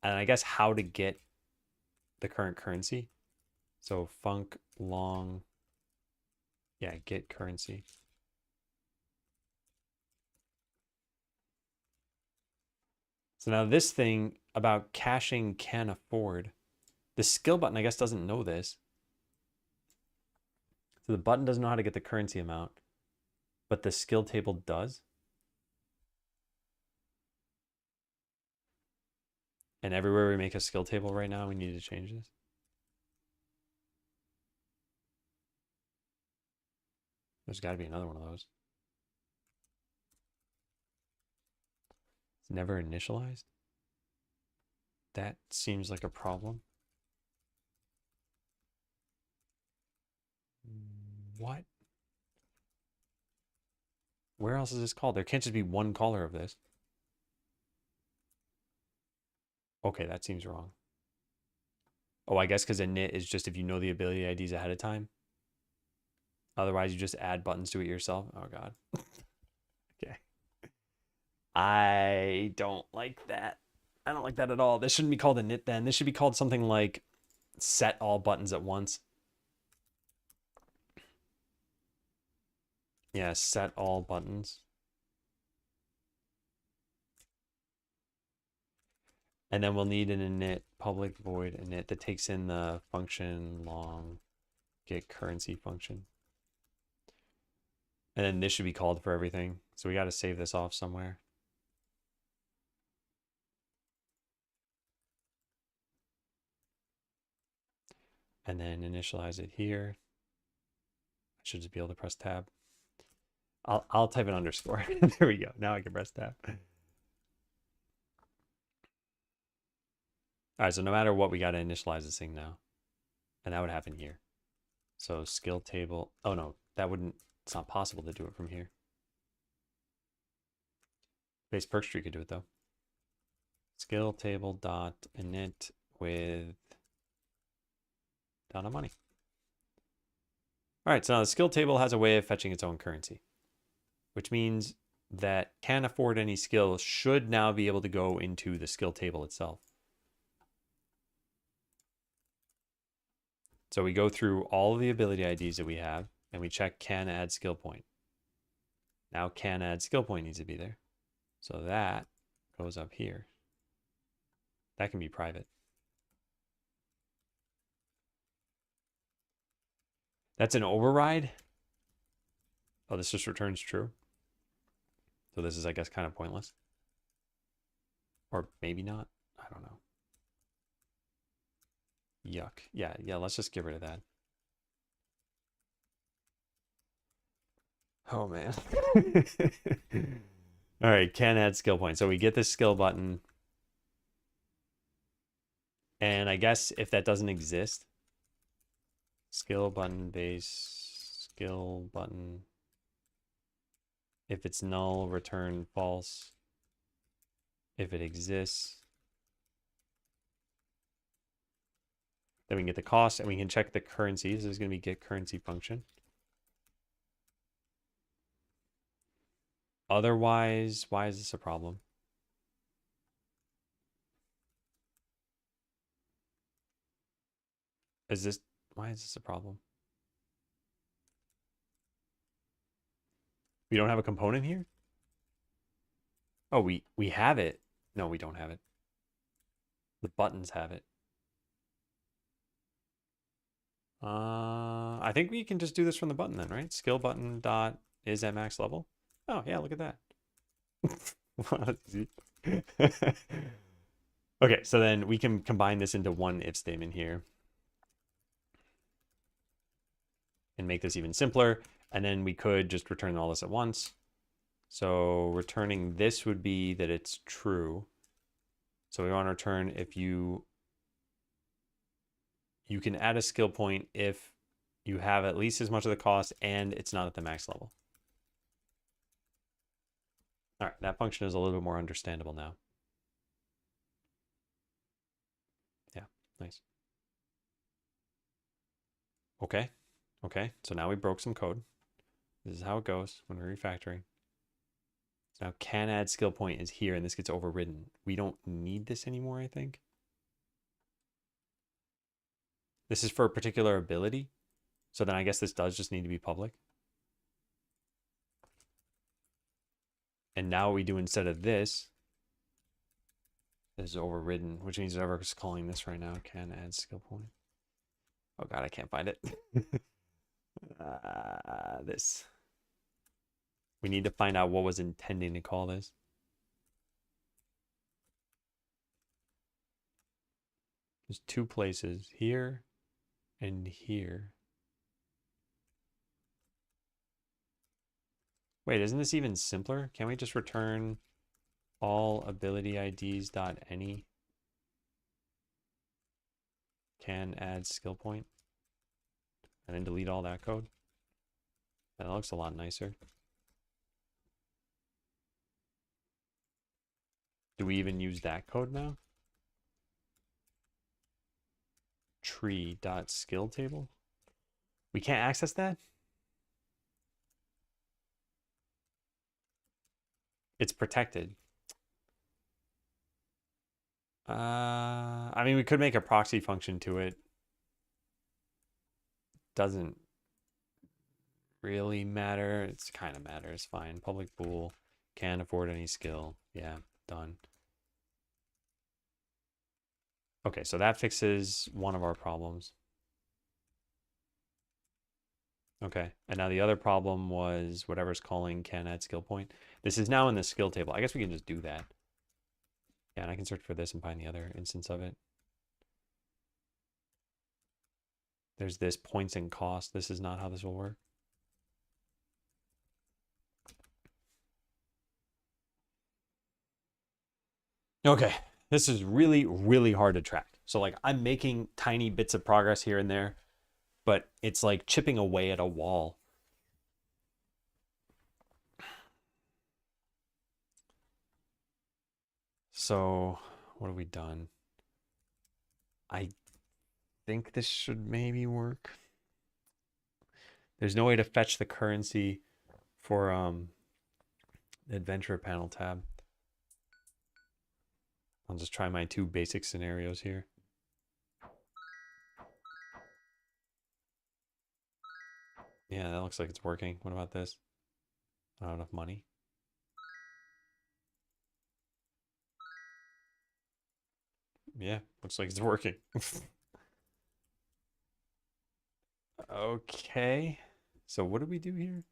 and I guess how to get the current currency. So func long, yeah, get currency. So now this thing about caching can afford. The skill button, I guess, doesn't know this. So the button doesn't know how to get the currency amount, but the skill table does. And everywhere we make a skill table right now, we need to change this. There's got to be another one of those. It's never initialized. That seems like a problem. What? Where else is this called? There can't just be one caller of this. Okay, that seems wrong. Oh, I guess because a init is just if you know the ability IDs ahead of time. Otherwise, you just add buttons to it yourself. Oh, God. Okay. I don't like that. I don't like that at all. This shouldn't be called a init then. This should be called something like set all buttons at once. Yeah, set all buttons. And then we'll need an init, public void init that takes in the function long get currency function. And then this should be called for everything. So we got to save this off somewhere. And then initialize it here. I should just be able to press tab. I'll type an underscore. There we go. Now I can press tab. All right, so no matter what, we got to initialize this thing now. And that would happen here. So skill table. Oh, no, that wouldn't. It's not possible to do it from here. Base perk tree could do it, though. Skill table dot init with dot of money. All right, so now the skill table has a way of fetching its own currency, which means that can afford any skill should now be able to go into the skill table itself. So we go through all of the ability IDs that we have, and we check can add skill point. Now can add skill point needs to be there. So that goes up here. That can be private. That's an override. Oh, this just returns true. So this is, I guess, kind of pointless. Or maybe not. I don't know. Yuck. Yeah, let's just get rid of that. Oh, man. All right, can add skill point. So we get this skill button. And I guess if that doesn't exist, skill button base, skill button. If it's null, return false. If it exists, then we can get the cost and we can check the currency. This is going to be get currency function. Otherwise, why is this a problem? Why is this a problem? We don't have a component here? Oh, we have it. No, we don't have it. The buttons have it. I think we can just do this from the button then, right? Skill button dot is at max level. Oh, yeah, look at that. Okay, so then we can combine this into one if statement here and make this even simpler. And then we could just return all this at once. So returning this would be that it's true. So we want to return if you can add a skill point if you have at least as much of the cost and it's not at the max level. All right, that function is a little bit more understandable now. Yeah, nice. Okay, so now we broke some code. This is how it goes when we're refactoring. So now can add skill point is here and this gets overridden. We don't need this anymore, I think. This is for a particular ability. So then I guess this does just need to be public. And now what we do instead of this is overridden, which means whoever's calling this right now can add skill point. Oh God, I can't find it. This. We need to find out what was intending to call this. There's two places, here and here. Wait, isn't this even simpler? Can't we just return all ability IDs dot any can add skill point and then delete all that code? That looks a lot nicer. Do we even use that code now? Tree dot skill table. We can't access that? It's protected. I mean, we could make a proxy function to it. Doesn't really matter. It's kind of matters. Fine. Public bool. Can't afford any skill. Yeah, done. Okay, so that fixes one of our problems. Okay, and now the other problem was whatever's calling can add skill point. This is now in the skill table. I guess we can just do that. Yeah, and I can search for this and find the other instance of it. There's this points and cost. This is not how this will work. Okay, this is really, really hard to track. So like I'm making tiny bits of progress here and there, but it's like chipping away at a wall. So what have we done? I think this should maybe work. There's no way to fetch the currency for the adventure panel tab. I'll just try my two basic scenarios here. Yeah, that looks like it's working. What about this? I don't have enough money. Yeah, looks like it's working. Okay. So what do we do here?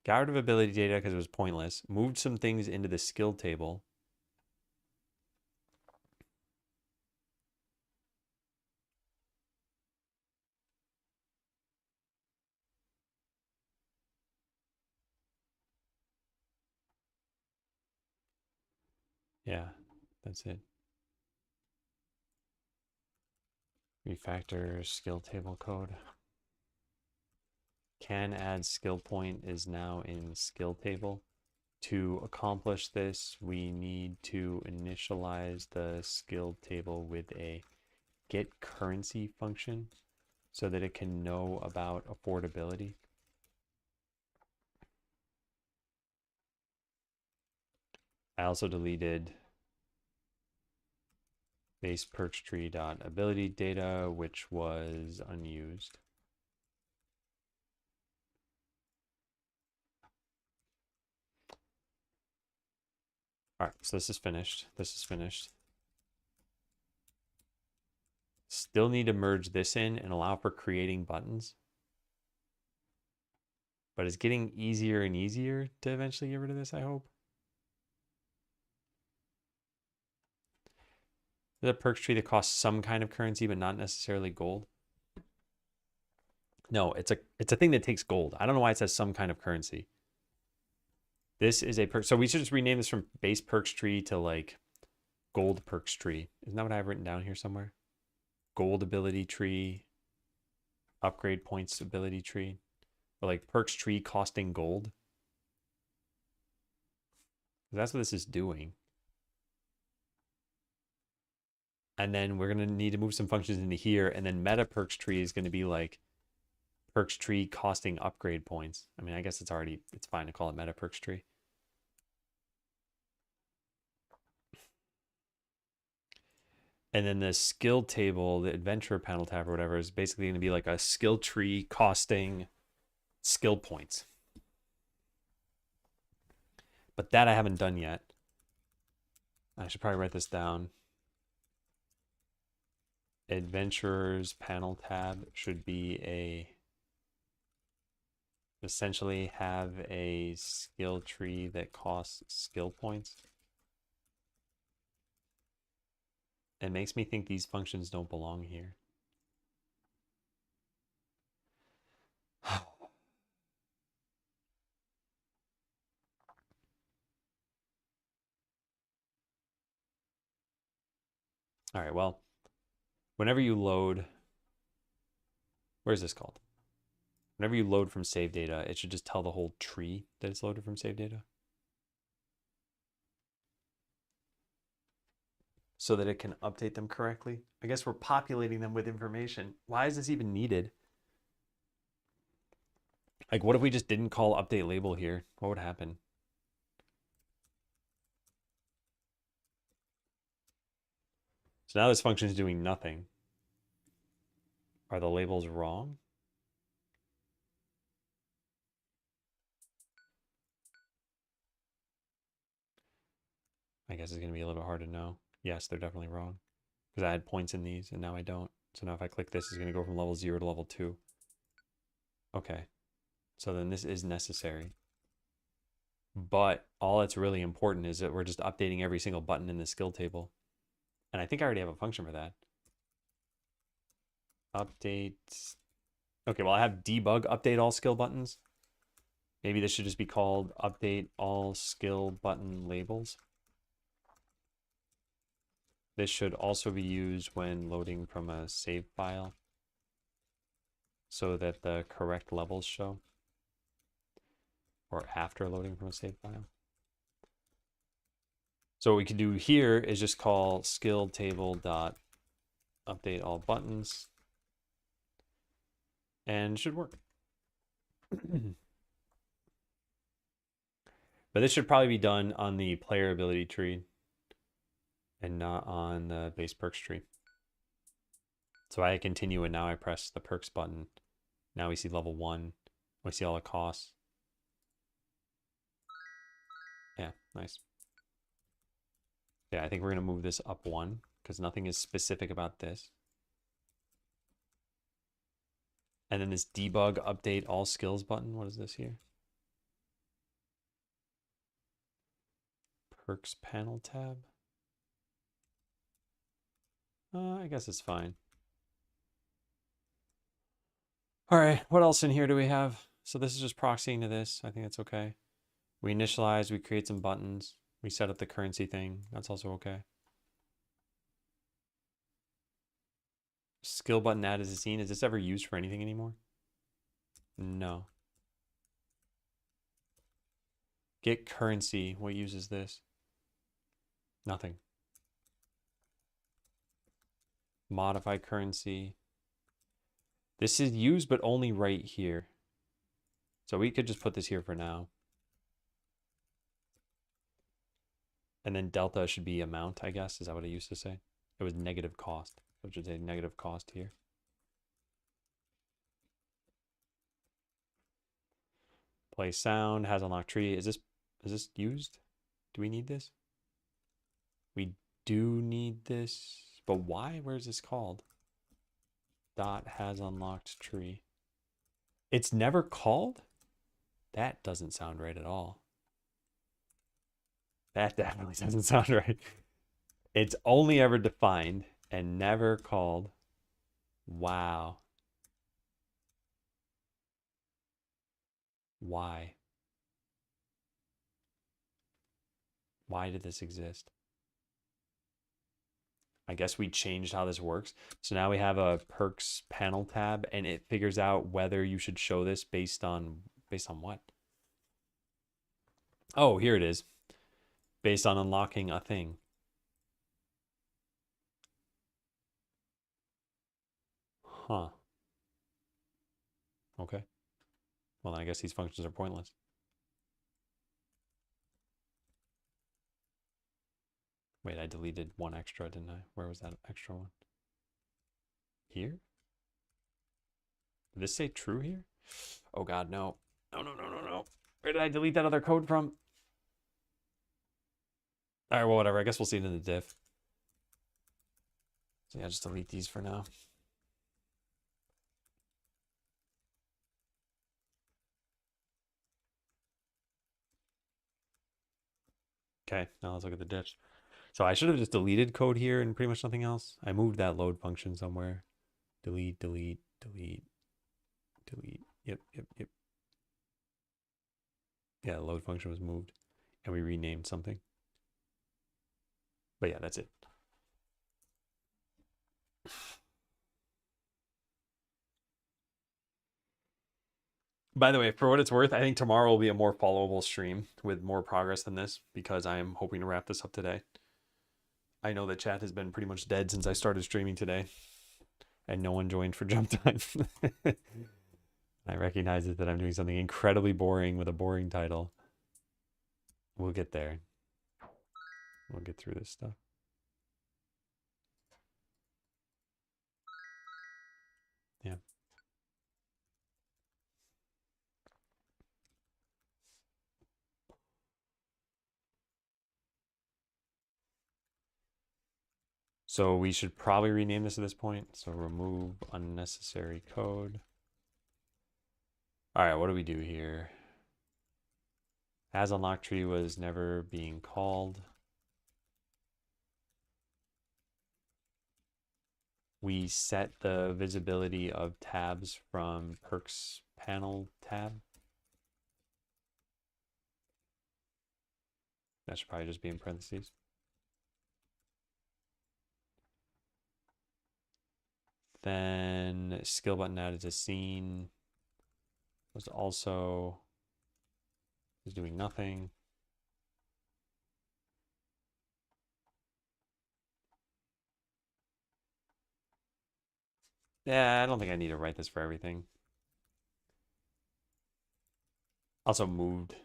Got rid of ability data because it was pointless. Moved some things into the skill table. Yeah, that's it. Refactor skill table code. Can add skill point is now in skill table. To accomplish this, we need to initialize the skill table with a get currency function so that it can know about affordability. I also deleted base perks tree dot ability data, which was unused. All right, so this is finished. This is finished. Still need to merge this in and allow for creating buttons. But it's getting easier and easier to eventually get rid of this, I hope. There's a perks tree that costs some kind of currency, but not necessarily gold. No, it's a thing that takes gold. I don't know why it says some kind of currency. This is a perk. So we should just rename this from base perks tree to like gold perks tree. Isn't that what I have written down here somewhere? Gold ability tree, upgrade points ability tree, or like perks tree costing gold. That's what this is doing. And then we're going to need to move some functions into here. And then meta perks tree is going to be like perks tree costing upgrade points. I mean, I guess it's fine to call it meta perks tree. And then the skill table, the adventure panel tab or whatever, is basically going to be like a skill tree costing skill points. But that I haven't done yet. I should probably write this down. Adventurers panel tab should be essentially have a skill tree that costs skill points. It makes me think these functions don't belong here. All right, well, whenever you load, where's this called? Whenever you load from save data, it should just tell the whole tree that it's loaded from save data, so that it can update them correctly. I guess we're populating them with information. Why is this even needed? Like, what if we just didn't call update label here? What would happen? So now this function is doing nothing. Are the labels wrong? I guess it's going to be a little hard to know. Yes, they're definitely wrong. Because I had points in these, and now I don't. So now if I click this, it's going to go from level 0 to level 2. Okay. So then this is necessary. But all that's really important is that we're just updating every single button in the skill table. And I think I already have a function for that. Update. Okay, well, I have debug update all skill buttons. Maybe this should just be called update all skill button labels. This should also be used when loading from a save file so that the correct levels show, or after loading from a save file. So what we can do here is just call skill table dot update all buttons, and it should work. But this should probably be done on the player ability tree and not on the base perks tree. So I continue, and now I press the perks button. Now we see level 1. We see all the costs. Yeah, nice. Yeah, I think we're going to move this up 1 because nothing is specific about this. And then this debug update all skills button. What is this here? Perks panel tab. I guess it's fine. All right, what else in here do we have? So this is just proxying to this. I think that's okay. We initialize, we create some buttons. We set up the currency thing. That's also okay. Skill button add as a scene. Is this ever used for anything anymore? No. Get currency. What uses this? Nothing. Modify currency. This is used, but only right here. So we could just put this here for now. And then delta should be amount, I guess. Is that what it used to say? It was negative cost. So it should say negative cost here. Play sound, has unlocked tree. Is this used? Do we need this? We do need this. But why? Where is this called? Dot has unlocked tree. It's never called? That doesn't sound right at all. That definitely doesn't sound right. It's only ever defined and never called. Wow. Why? Why did this exist? I guess we changed how this works. So now we have a perks panel tab and it figures out whether you should show this based on what? Oh, here it is. Based on unlocking a thing. Huh. Okay. Well, I guess these functions are pointless. Wait, I deleted one extra, didn't I? Where was that extra one? Here? Did this say true here? Oh God, no. No. Where did I delete that other code from? All right, well, whatever. I guess we'll see it in the diff. So yeah, just delete these for now. Okay, now let's look at the diff. So I should have just deleted code here and pretty much nothing else. I moved that load function somewhere. Delete. Yep. Yeah, the load function was moved and we renamed something. But yeah, that's it. By the way, for what it's worth, I think tomorrow will be a more followable stream with more progress than this because I am hoping to wrap this up today. I know that chat has been pretty much dead since I started streaming today and no one joined for jump time. I recognize that I'm doing something incredibly boring with a boring title. We'll get there. We'll get through this stuff. Yeah. So we should probably rename this at this point. So remove unnecessary code. All right, what do we do here? As unlocked tree was never being called. We set the visibility of tabs from perks panel tab. That should probably just be in parentheses. Then skill button added to scene was also is doing nothing. Yeah, I don't think I need to write this for everything. Also moved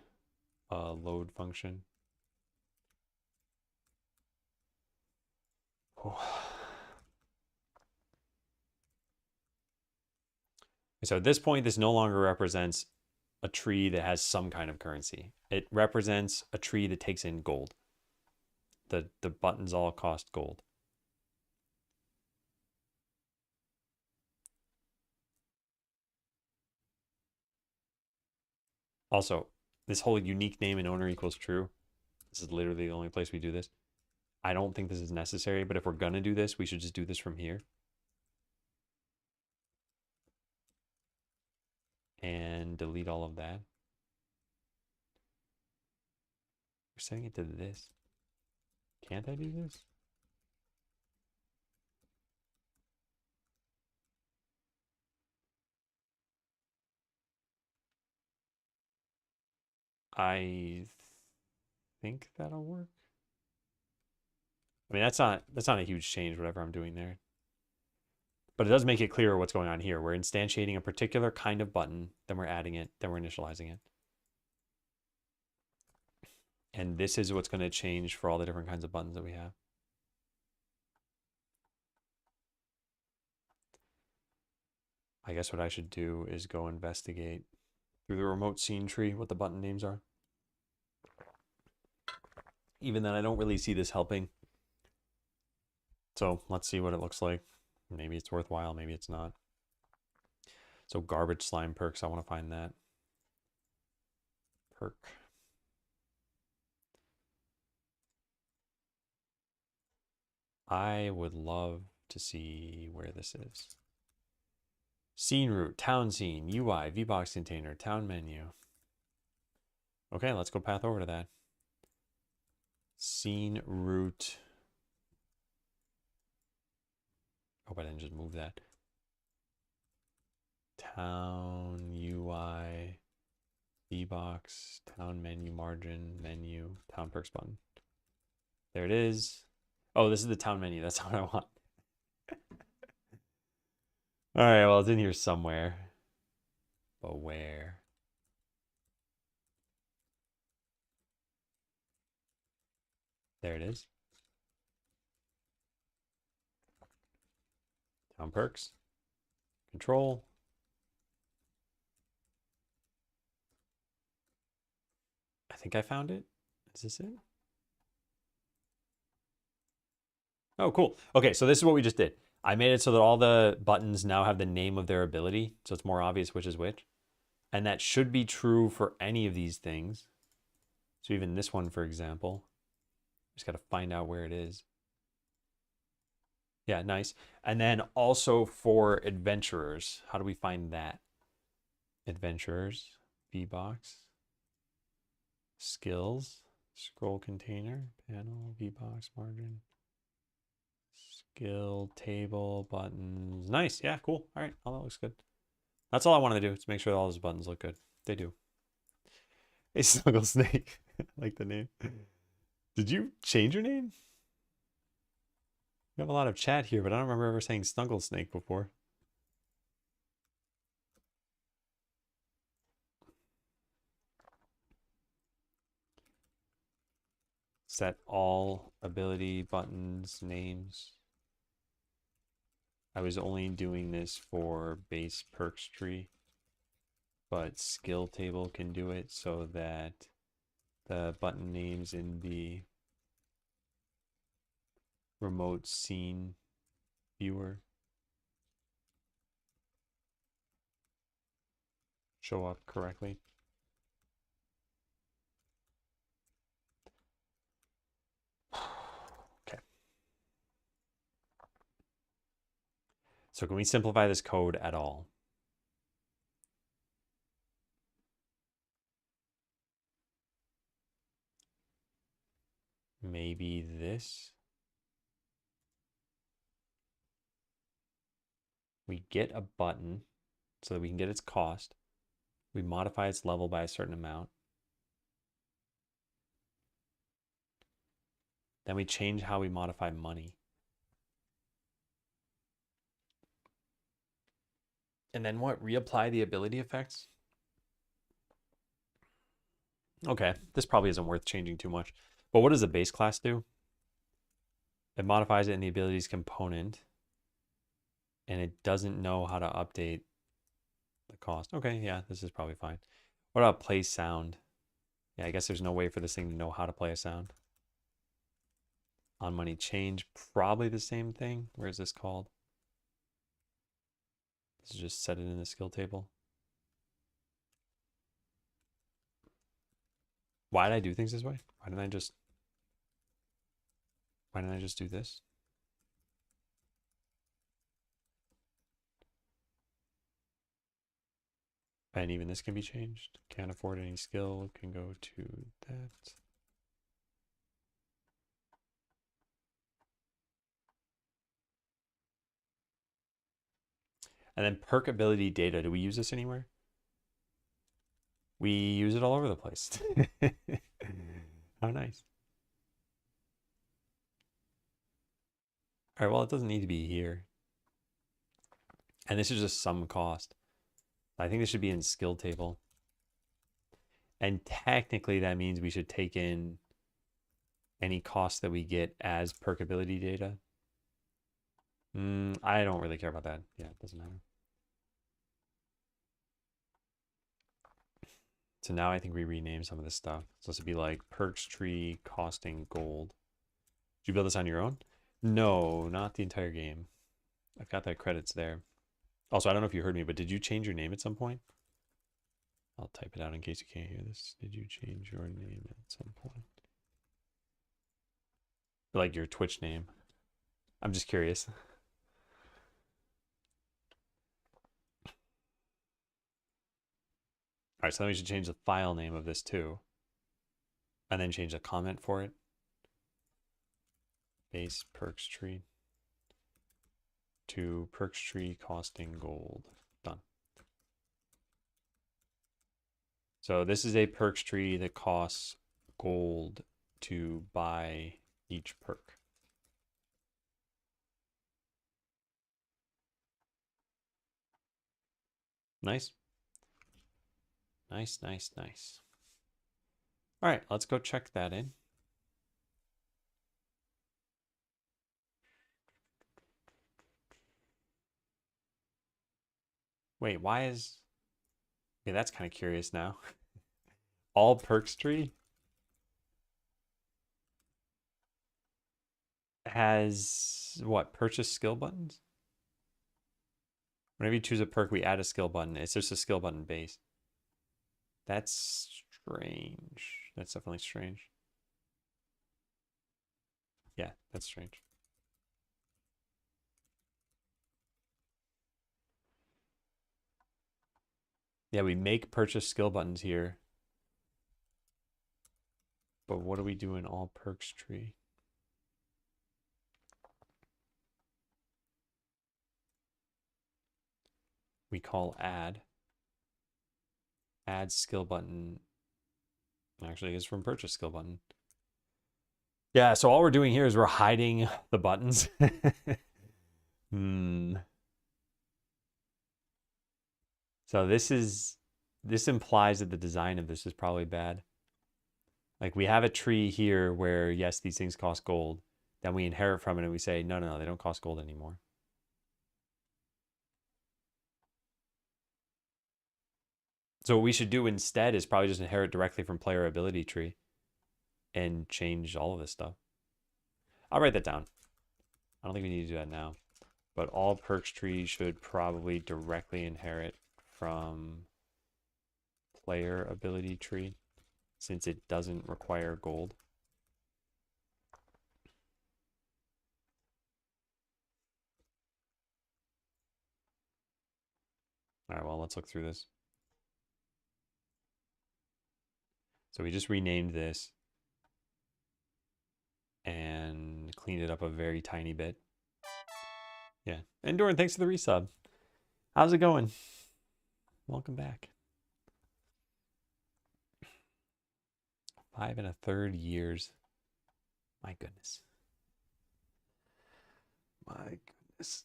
load function. Oh. So at this point, this no longer represents a tree that has some kind of currency. It represents a tree that takes in gold. The buttons all cost gold. Also, this whole unique name and owner equals true. This is literally the only place we do this. I don't think this is necessary, but if we're going to do this, we should just do this from here. And delete all of that. We're setting it to this. Can't I do this? I think that'll work. I mean, that's not a huge change, whatever I'm doing there. But it does make it clearer what's going on here. We're instantiating a particular kind of button, then we're adding it, then we're initializing it. And this is what's going to change for all the different kinds of buttons that we have. I guess what I should do is go investigate through the remote scene tree what the button names are. Even then, I don't really see this helping. So let's see what it looks like. Maybe it's worthwhile, maybe it's not. So garbage slime perks, I want to find that. Perk. I would love to see where this is. Scene route, town scene, UI, VBox container, town menu. Okay, let's go path over to that. Scene route. Hope I didn't just move that. Town UI, VBox, town menu, margin, menu, town perks button. There it is. Oh, this is the town menu. That's what I want. All right, well, it's in here somewhere. But where? There it is. Town perks. Control. I think I found it. Is this it? Oh, cool. Okay, so this is what we just did. I made it so that all the buttons now have the name of their ability, so it's more obvious which is which. And that should be true for any of these things. So even this one, for example, just got to find out where it is. Yeah, nice. And then also for adventurers, how do we find that? Adventurers, VBox, skills, scroll container, panel, VBox, margin, skill, table, buttons. Nice. Yeah, cool. All right. Oh, that looks good. That's all I wanted to do, is make sure that all those buttons look good. They do. Hey, Snuggle Snake. I like the name. Did you change your name? We have a lot of chat here, but I don't remember ever saying Snuggle Snake before. Set all ability buttons names. I was only doing this for base perks tree, but skill table can do it so that the button names in the remote scene viewer show up correctly. Okay. So can we simplify this code at all? Maybe this. We get a button so that we can get its cost. We modify its level by a certain amount. Then we change how we modify money. And then what? Reapply the ability effects? Okay, this probably isn't worth changing too much. But what does the base class do? It modifies it in the abilities component. And it doesn't know how to update the cost. Okay, yeah, this is probably fine. What about play sound? Yeah, I guess there's no way for this thing to know how to play a sound. On money change, probably the same thing. Where is this called? This is just set it in the skill table. Why did I do things this way? Why didn't I just do this? And even this can be changed. Can't afford any skill. Can go to that. And then perk ability data. Do we use this anywhere? We use it all over the place. How nice. All right, well, it doesn't need to be here. And this is just some cost. I think this should be in skill table. And technically that means we should take in any cost that we get as perk ability data. I don't really care about that. Yeah, it doesn't matter. So now I think we rename some of this stuff. So this would be like perks tree costing gold. Did you build this on your own? No, not the entire game. I've got that credits there. Also, I don't know if you heard me, but did you change your name at some point? I'll type it out in case you can't hear this. Did you change your name at some point? Like your Twitch name. I'm just curious. All right, so then we should change the file name of this too. And then change the comment for it. Base perks tree to perks tree costing gold. Done. So this is a perks tree that costs gold to buy each perk. Nice. Nice, nice, nice. All right, let's go check that in. Wait, why is... Okay, that's kind of curious now. All perks tree has what? Purchase skill buttons? Whenever you choose a perk, we add a skill button. It's just a skill button base. That's strange. That's definitely strange. Yeah, that's strange. Yeah, we make purchase skill buttons here. But what do we do in all perks tree? We call add. Add skill button. Actually, it's from purchase skill button. Yeah, so all we're doing here is we're hiding the buttons. So this implies that the design of this is probably bad. Like we have a tree here where, yes, these things cost gold. Then we inherit from it and we say, no, no, no, they don't cost gold anymore. So what we should do instead is probably just inherit directly from player ability tree and change all of this stuff. I'll write that down. I don't think we need to do that now. But all perks tree should probably directly inherit from player ability tree since it doesn't require gold. All right, well, let's look through this. So we just renamed this and cleaned it up a very tiny bit. Yeah. And Doran, thanks for the resub. How's it going? Welcome back. 5 1/3 years. My goodness. My goodness.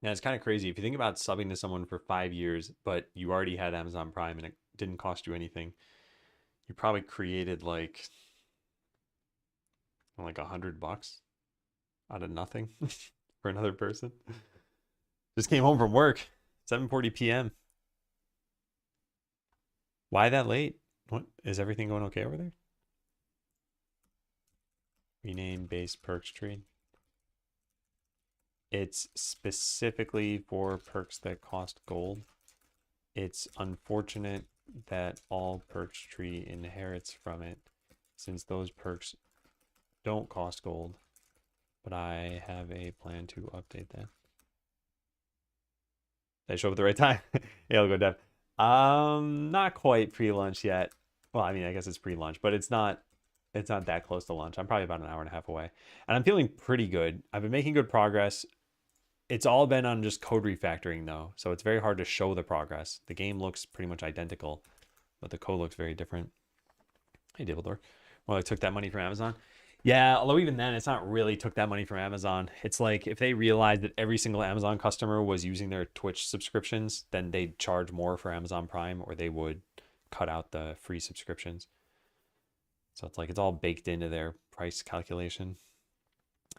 Yeah, it's kind of crazy. If you think about subbing to someone for 5 years, but you already had Amazon Prime and it didn't cost you anything, you probably created like $100 out of nothing for another person. Just came home from work, 7:40 p.m. Why that late? What is everything going okay over there? Rename base perks tree. It's specifically for perks that cost gold. It's unfortunate that all perks tree inherits from it, since those perks don't cost gold. But I have a plan to update that. Did I show up at the right time? Yeah, I'll go dev. Not quite pre-lunch yet. Well, I mean, I guess it's pre-lunch, but it's not that close to lunch. I'm probably about an hour and a half away. And I'm feeling pretty good. I've been making good progress. It's all been on just code refactoring though. So it's very hard to show the progress. The game looks pretty much identical, but the code looks very different. Hey, Dibbledore. Well, I took that money from Amazon. Yeah, although even then, it's not really took that money from Amazon. It's like if they realized that every single Amazon customer was using their Twitch subscriptions, then they'd charge more for Amazon Prime, or they would cut out the free subscriptions. So it's like it's all baked into their price calculation.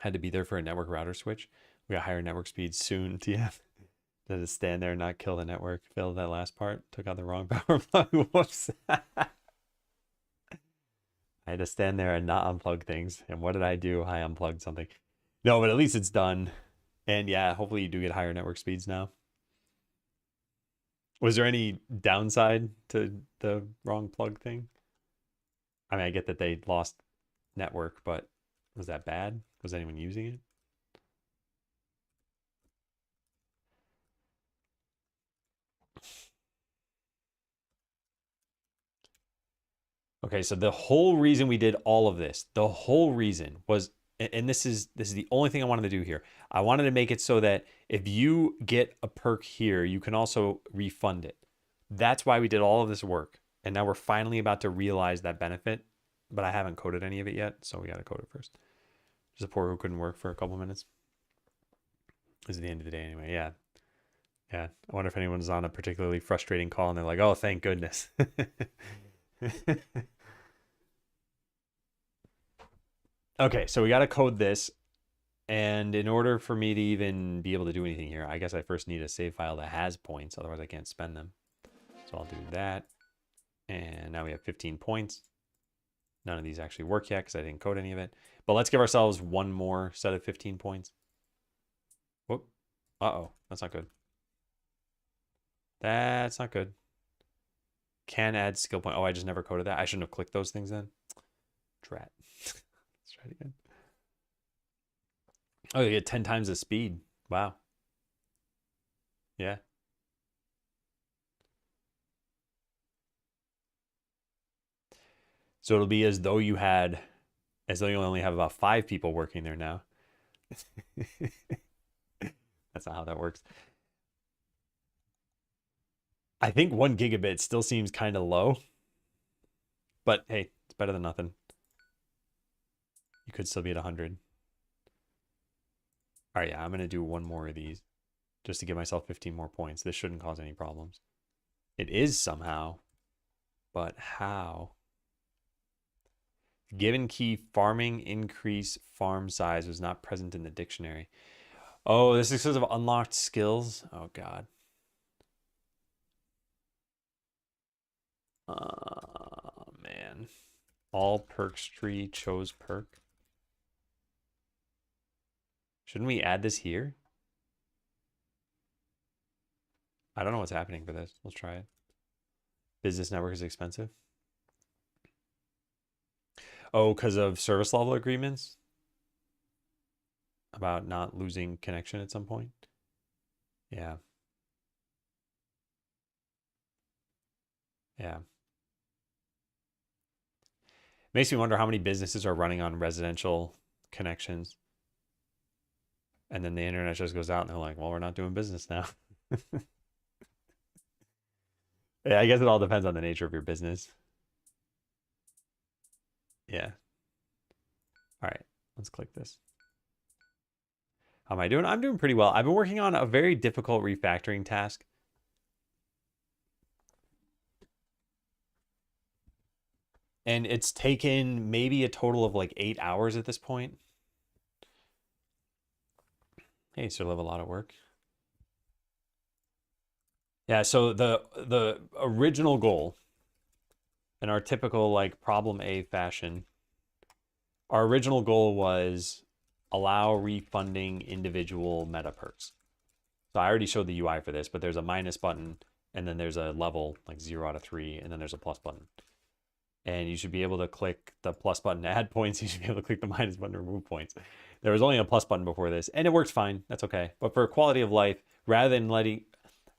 Had to be there for a network router switch. We got higher network speeds soon, TF. Had to stand there and not kill the network. Failed that last part. Took out the wrong power plug. Whoops. I had to stand there and not unplug things. And what did I do? I unplugged something. No, but at least it's done. And yeah, hopefully you do get higher network speeds now. Was there any downside to the wrong plug thing? I mean, I get that they lost network, but was that bad? Was anyone using it? Okay, so the whole reason we did all of this, the whole reason was, and this is the only thing I wanted to do here. I wanted to make it so that if you get a perk here, you can also refund it. That's why we did all of this work. And now we're finally about to realize that benefit, but I haven't coded any of it yet, so we got to code it first. Just a poor who couldn't work for a couple minutes. This is the end of the day anyway. Yeah. Yeah. I wonder if anyone's on a particularly frustrating call and they're like, oh, thank goodness. Okay, so we got to code this. And in order for me to even be able to do anything here, I guess I first need a save file that has points. Otherwise, I can't spend them. So I'll do that. And now we have 15 points. None of these actually work yet because I didn't code any of it. But let's give ourselves one more set of 15 points. Whoop. Uh-oh. That's not good. That's not good. Can add skill point. Oh, I just never coded that. I shouldn't have clicked those things then. Drat. Let's try it again. Oh, you get 10 times the speed. Wow. Yeah. So it'll be as though you only have about 5 people working there now. That's not how that works. I think 1 gigabit still seems kind of low. But hey, it's better than nothing. You could still be at 100. All right, yeah, I'm going to do one more of these just to give myself 15 more points. This shouldn't cause any problems. It is somehow, but how? Given key farming increase farm size was not present in the dictionary. Oh, this is because of unlocked skills. Oh, God. Man. All perks tree chose perk. Shouldn't we add this here? I don't know what's happening for this. Let's try it. Business network is expensive. Oh, because of service level agreements? About not losing connection at some point? Yeah. Yeah. Makes me wonder how many businesses are running on residential connections. And then the internet just goes out and they're like, well, we're not doing business now. Yeah, I guess it all depends on the nature of your business. Yeah. All right, let's click this. How am I doing? I'm doing pretty well. I've been working on a very difficult refactoring task. And it's taken maybe a total of like 8 hours at this point. Hey, still have a lot of work. Yeah, so the original goal in our typical like problem A fashion, our original goal was allow refunding individual meta perks. So I already showed the UI for this, but there's a minus button and then there's a level like 0 out of 3, and then there's a plus button. And you should be able to click the plus button to add points. You should be able to click the minus button to remove points. There was only a plus button before this, and it works fine. That's okay. But for quality of life, rather than letting,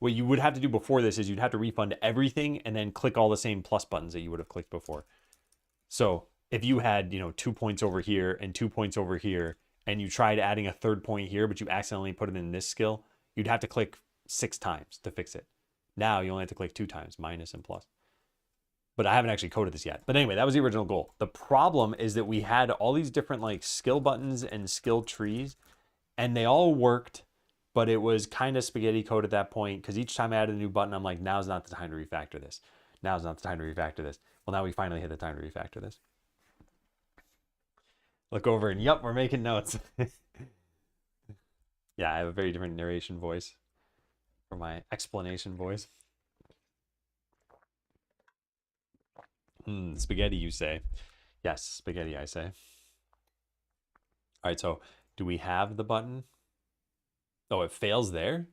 what you would have to do before this is you'd have to refund everything and then click all the same plus buttons that you would have clicked before. So if you had, 2 points over here and 2 points over here, and you tried adding a third point here, but you accidentally put it in this skill, you'd have to click 6 times to fix it. Now you only have to click 2 times, minus and plus. But I haven't actually coded this yet. But anyway, that was the original goal. The problem is that we had all these different like skill buttons and skill trees, and they all worked, but it was kind of spaghetti code at that point, because each time I added a new button, I'm like, now's not the time to refactor this. Now's not the time to refactor this. Well, now we finally hit the time to refactor this. Look over and, yup, we're making notes. Yeah, I have a very different narration voice for my explanation voice. Spaghetti, you say. Yes, spaghetti, I say. All right, so do we have the button? Oh, it fails there?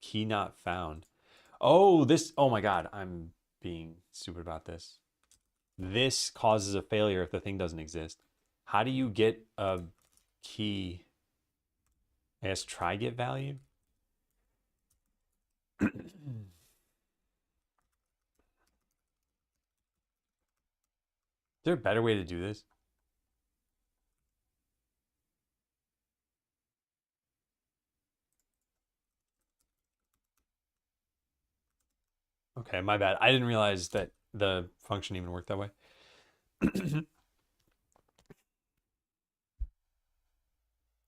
Key not found. Oh, oh my God, I'm being stupid about this. This causes a failure if the thing doesn't exist. How do you get a key? I guess try get value? Is there a better way to do this? Okay, my bad. I didn't realize that the function even worked that way.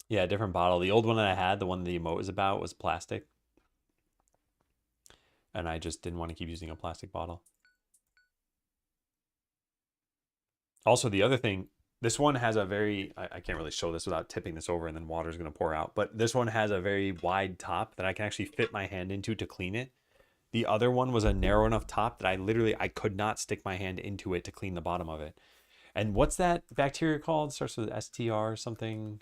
Yeah, different bottle. The old one that I had, the one the emote was about, was plastic. And I just didn't want to keep using a plastic bottle. Also, the other thing, this one has a very, I can't really show this without tipping this over and then water's going to pour out, but this one has a very wide top that I can actually fit my hand into to clean it. The other one was a narrow enough top that I could not stick my hand into it to clean the bottom of it. And what's that bacteria called? It starts with STR or something.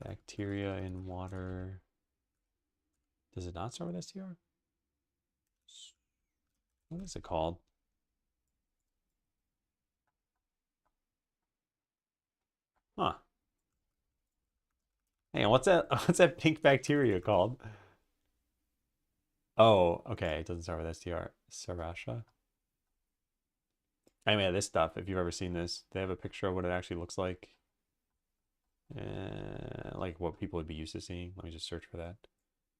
Bacteria in water. Does it not start with STR? What is it called? Huh. Hang on, what's that? What's that pink bacteria called? Oh, okay. It doesn't start with STR. Serratia. Anyway, this stuff, if you've ever seen this, they have a picture of what it actually looks like. Like what people would be used to seeing. Let me just search for that.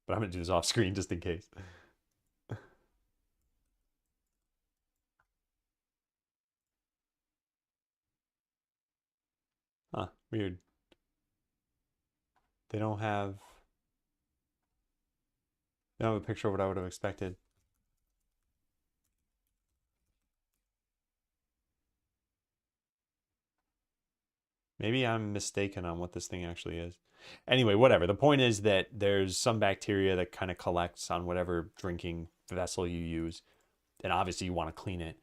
But I'm going to do this off screen just in case. Huh, weird. They don't have a picture of what I would have expected. Maybe I'm mistaken on what this thing actually is. Anyway, whatever. The point is that there's some bacteria that kind of collects on whatever drinking vessel you use. And obviously you want to clean it.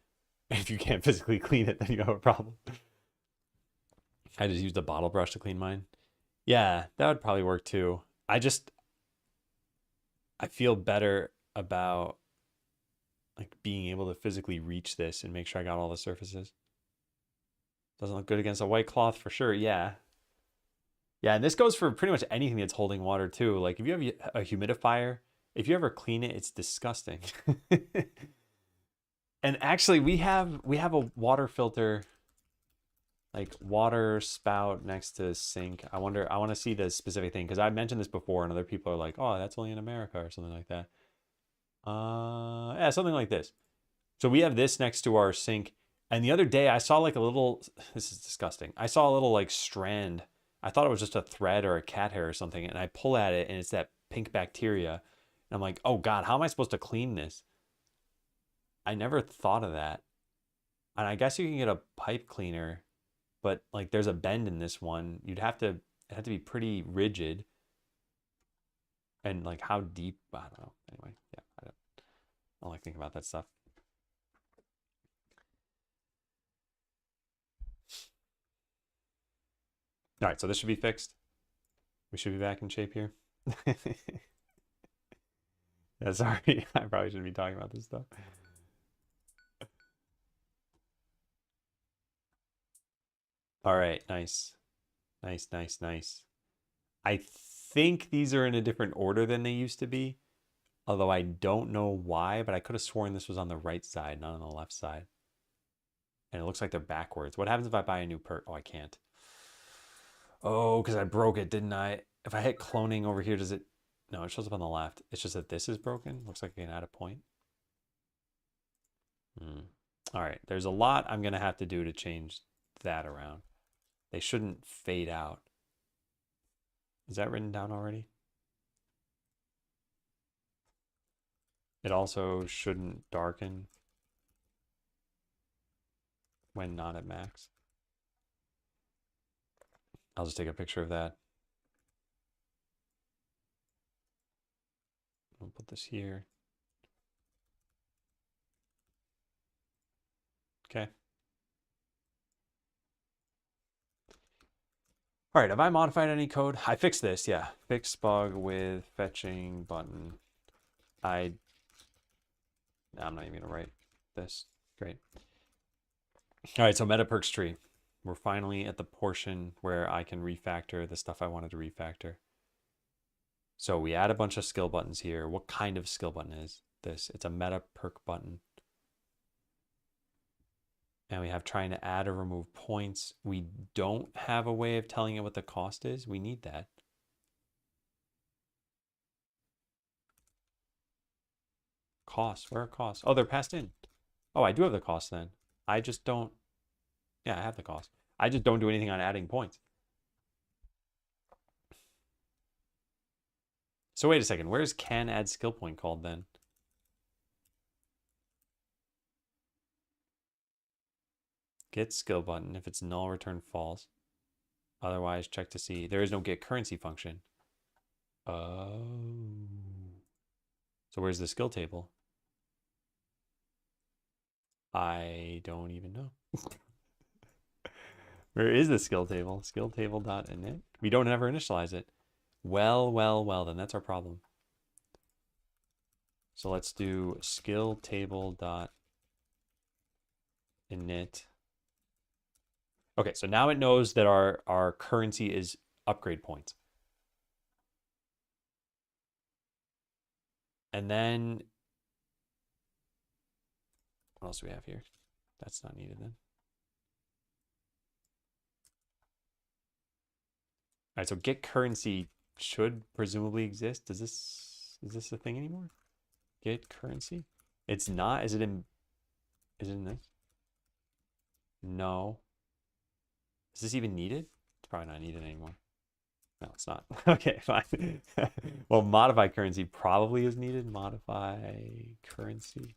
If you can't physically clean it, then you have a problem. I just used a bottle brush to clean mine. Yeah, that would probably work too. I feel better about like being able to physically reach this and make sure I got all the surfaces. Doesn't look good against a white cloth for sure. Yeah. Yeah, and this goes for pretty much anything that's holding water too. Like if you have a humidifier, if you ever clean it, it's disgusting. And actually we have a water filter, like water spout next to sink. I want to see the specific thing because I mentioned this before and other people are like, oh, that's only in America or something like that. Yeah, something like this. So we have this next to our sink. And the other day I saw like a little, this is disgusting. I saw a little like strand. I thought it was just a thread or a cat hair or something. And I pull at it and it's that pink bacteria. And I'm like, oh God, how am I supposed to clean this? I never thought of that. And I guess you can get a pipe cleaner, but like there's a bend in this one. It'd have to be pretty rigid. And like how deep, I don't know. Anyway, yeah, I don't like thinking about that stuff. All right, so this should be fixed. We should be back in shape here. Yeah, sorry. I probably shouldn't be talking about this stuff. All right, nice. Nice, nice, nice. I think these are in a different order than they used to be, although I don't know why, but I could have sworn this was on the right side, not on the left side. And it looks like they're backwards. What happens if I buy a new perk? Oh, I can't. Oh, because I broke it, didn't I? If I hit cloning over here, does it... No, it shows up on the left. It's just that this is broken. Looks like I can add a point. All right, there's a lot I'm going to have to do to change that around. They shouldn't fade out. Is that written down already? It also shouldn't darken when not at max. I'll just take a picture of that. I'll put this here. Okay. All right, have I modified any code? I fixed this, yeah. Fix bug with fetching button. I'm not even gonna write this. Great. All right, so meta perks tree. We're finally at the portion where I can refactor the stuff I wanted to refactor. So we add a bunch of skill buttons here. What kind of skill button is this? It's a meta perk button. And we have trying to add or remove points. We don't have a way of telling it what the cost is. We need that. Costs, where are costs? Oh, they're passed in. Oh, I do have the cost then. I just don't, yeah, I have the cost. I just don't do anything on adding points. So wait a second, where's can add skill point called then? Get skill button. If it's null, return false. Otherwise, check to see. There is no get currency function. Oh. So where's the skill table? I don't even know. Where is the skill table? Skill table.init. We don't ever initialize it. Well, well, well, then that's our problem. So let's do skill table.init. Okay, so now it knows that our currency is upgrade points. And then, what else do we have here? That's not needed then. All right, so get currency should presumably exist. Is this a thing anymore? Get currency? It's not. Is it in this? No. Is this even needed? It's probably not needed anymore. No, it's not. Okay, fine. Well, modify currency probably is needed. Modify currency.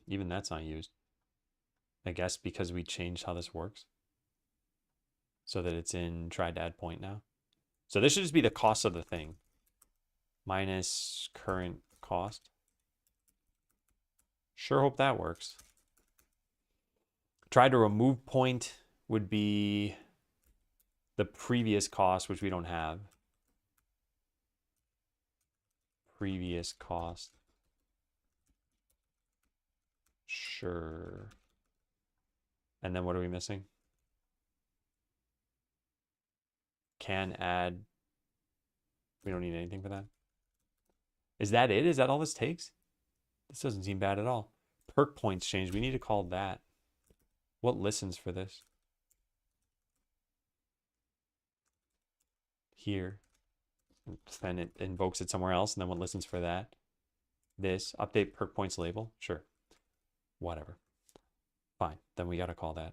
Even that's not used. I guess because we changed how this works. So that it's in tried to add point now. So this should just be the cost of the thing. Minus current cost. Sure hope that works. Try to remove point would be the previous cost, which we don't have. Previous cost. Sure. And then what are we missing? Can add. We don't need anything for that. Is that it? Is that all this takes? This doesn't seem bad at all. Perk points change. We need to call that. What listens for this? Here. Then it invokes it somewhere else, and then what listens for that? This. Update perk points label. Sure. Whatever. Fine. Then we got to call that.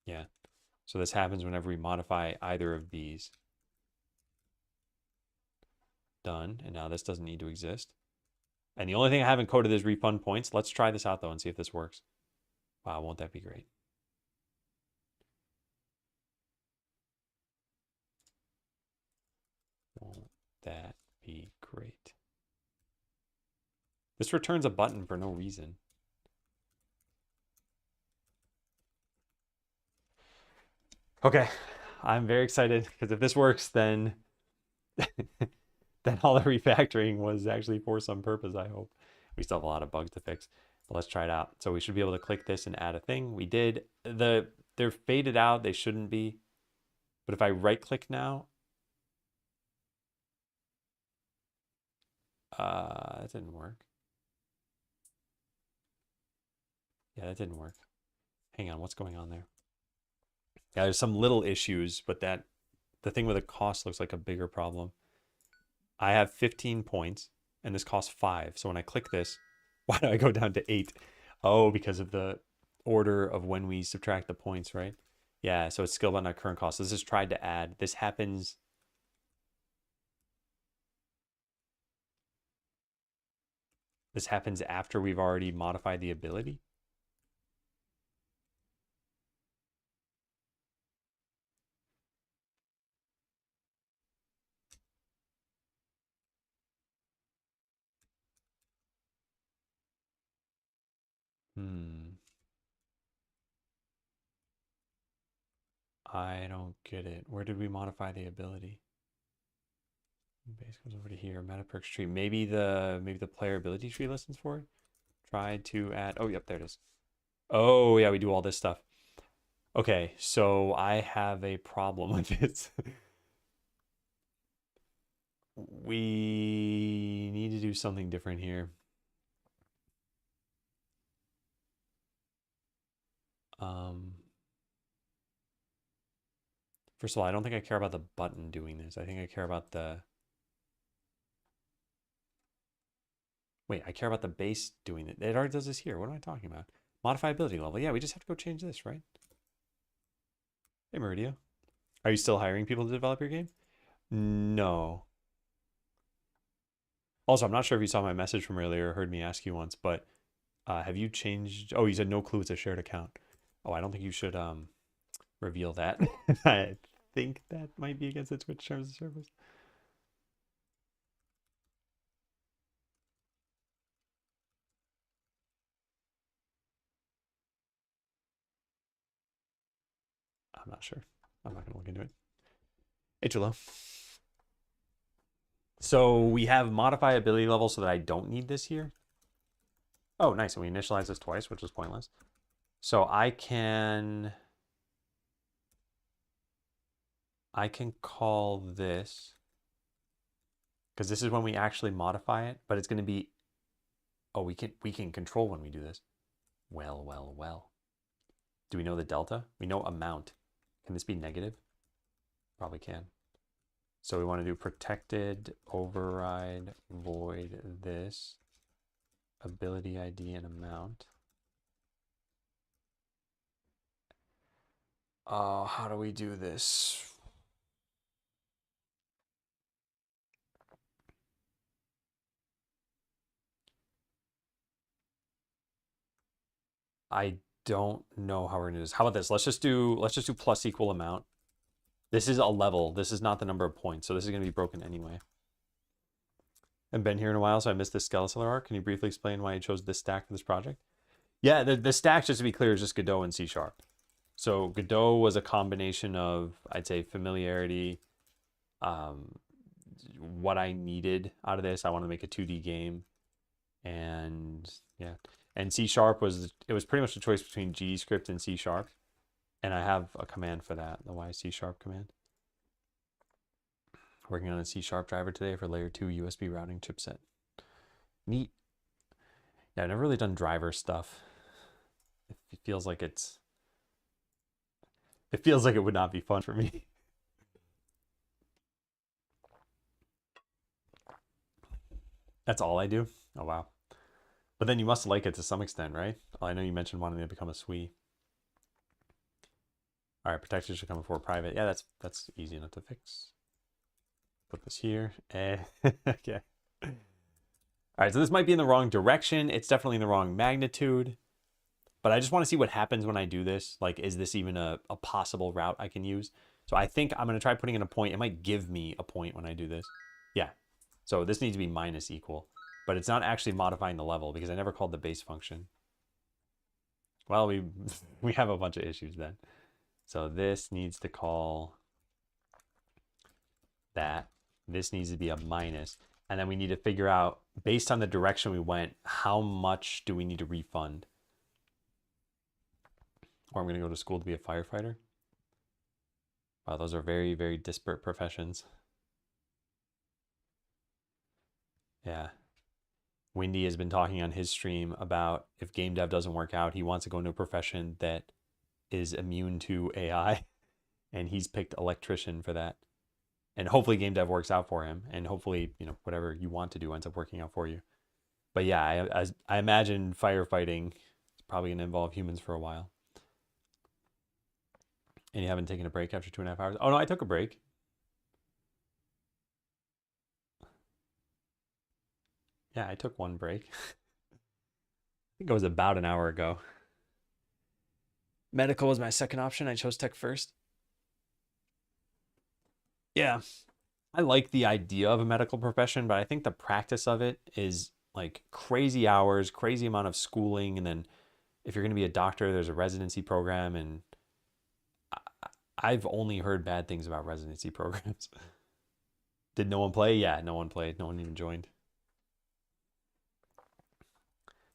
Yeah. So this happens whenever we modify either of these. Done. And now this doesn't need to exist. And the only thing I haven't coded is refund points. Let's try this out though and see if this works. Wow, won't that be great? Won't that be great? This returns a button for no reason. Okay, I'm very excited because if this works, then then all the refactoring was actually for some purpose, I hope. We still have a lot of bugs to fix, but let's try it out. So we should be able to click this and add a thing. We did. They're faded out. They shouldn't be. But if I right click now, that didn't work. Yeah, that didn't work. Hang on, what's going on there? Yeah, there's some little issues, but the thing with the cost looks like a bigger problem. I have 15 points and this costs 5. So when I click this, why do I go down to 8? Oh, because of the order of when we subtract the points, right? Yeah, so it's skill button at current cost. So this is tried to add. This happens. This happens after we've already modified the ability. I don't get it. Where did we modify the ability? Base comes over to here. Meta perks tree. Maybe the player ability tree listens for it. Try to add. Oh, yep, there it is. Oh, yeah, we do all this stuff. Okay, so I have a problem with this. We need to do something different here. First of all, I don't think I care about the button doing this. I think I care about the... Wait, I care about the base doing it. It already does this here. What am I talking about? Modify ability level. Yeah, we just have to go change this, right? Hey, Meridia. Are you still hiring people to develop your game? No. Also, I'm not sure if you saw my message from earlier or heard me ask you once, but have you changed? Oh, you said no clue it's a shared account. Oh, I don't think you should reveal that. I think that might be against the Twitch terms of service. I'm not sure. I'm not going to look into it. Hey, Chulo. So we have modify ability level so that I don't need this here. Oh, nice. And we initialize this twice, which is pointless. So I can call this, because this is when we actually modify it, but it's going to be, oh, we can control when we do this. Well. Do we know the delta? We know amount. Can this be negative? Probably can. So we want to do protected override void this ability ID and amount. How do we do this? I don't know how we're gonna do this. How about this? Let's just do plus equal amount. This is a level. This is not the number of points, so this is gonna be broken anyway. I've been here in a while, so I missed this Skeleseller arc. Can you briefly explain why you chose this stack for this project? Yeah, the stack, just to be clear, is just Godot and C#. So Godot was a combination of, I'd say, familiarity, what I needed out of this. I wanted to make a 2D game, and yeah. And C# was pretty much a choice between G script and C#. And I have a command for that, the Y C# command. Working on a C# driver today for layer 2 USB routing chipset. Neat. Yeah, I've never really done driver stuff. It feels like it would not be fun for me. That's all I do? Oh, wow. But then you must like it to some extent, right? I know you mentioned wanting to become a SWE. All right, protection should come before private. Yeah, that's easy enough to fix. Put this here. Okay. All right, so this might be in the wrong direction. It's definitely in the wrong magnitude. But I just want to see what happens when I do this. Like, is this even a possible route I can use? So I think I'm going to try putting in a point. It might give me a point when I do this. Yeah. So this needs to be minus equal. but it's not actually modifying the level because I never called the base function. Well, we have a bunch of issues then. So this needs to call that. This needs to be a minus. And then we need to figure out, based on the direction we went, how much do we need to refund? Or I'm going to go to school to be a firefighter. Wow, those are very, very disparate professions. Yeah. Windy has been talking on his stream about if game dev doesn't work out, he wants to go into a profession that is immune to AI. And he's picked electrician for that. And hopefully game dev works out for him. And hopefully, you know, whatever you want to do ends up working out for you. But yeah, I imagine firefighting is probably going to involve humans for a while. And you haven't taken a break after 2.5 hours? Oh, no, I took a break. Yeah, I took one break. I think it was about an hour ago. Medical was my second option. I chose tech first. Yeah, I like the idea of a medical profession, but I think the practice of it is like crazy hours, crazy amount of schooling. And then if you're going to be a doctor, there's a residency program. And I've only heard bad things about residency programs. Did no one play? Yeah, no one played. No one even joined.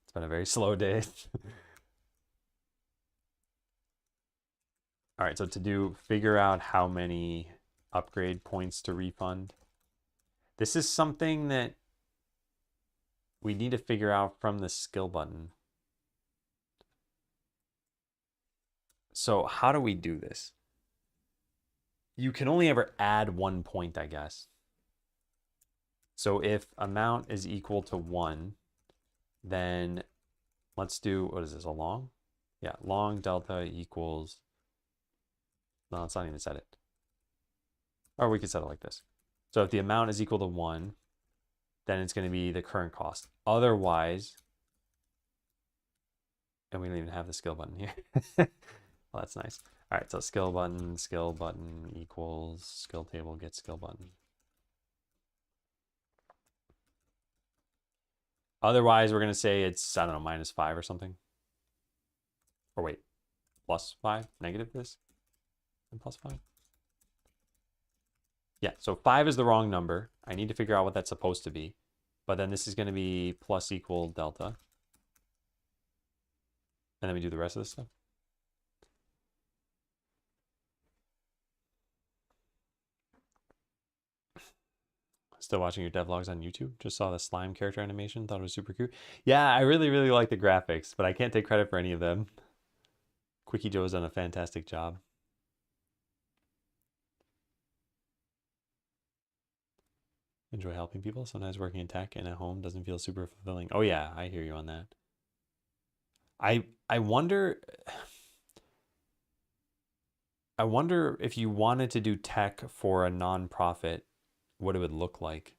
It's been a very slow day. All right, so figure out how many upgrade points to refund. This is something that we need to figure out from the skill button. So how do we do this? You can only ever add 1 point, I guess. So if amount is equal to 1, then let's do, what is this, a long? Yeah, long delta equals, no, it's not even set it. Or we could set it like this. So if the amount is equal to 1, then it's going to be the current cost. Otherwise, and we don't even have the skill button here. Well, that's nice. All right, so skill button equals skill table get skill button. Otherwise, we're going to say it's, I don't know, -5 or something. Or wait, +5, negative this, and +5. Yeah, so 5 is the wrong number. I need to figure out what that's supposed to be. But then this is going to be plus equal delta. And then we do the rest of this stuff. Still watching your devlogs on YouTube. Just saw the slime character animation. Thought it was super cute. Yeah, I really, really like the graphics, but I can't take credit for any of them. Quickie Joe's done a fantastic job. Enjoy helping people. Sometimes working in tech and at home doesn't feel super fulfilling. Oh yeah, I hear you on that. I wonder if you wanted to do tech for a nonprofit, what it would look like.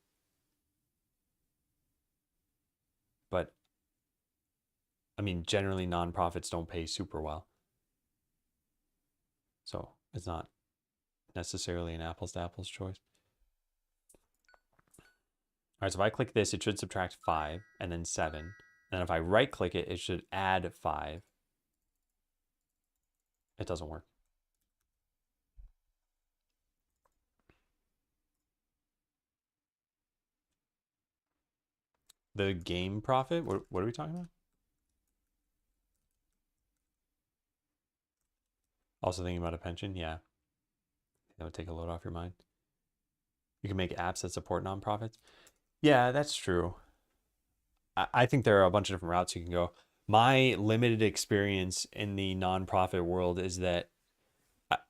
But I mean, generally nonprofits don't pay super well. So it's not necessarily an apples to apples choice. All right, so if I click this, it should subtract 5 and then 7. And if I right click it, it should add 5. It doesn't work. The game profit? What are we talking about? Also thinking about a pension? Yeah. That would take a load off your mind. You can make apps that support nonprofits. Yeah, that's true. I think there are a bunch of different routes you can go. My limited experience in the nonprofit world is that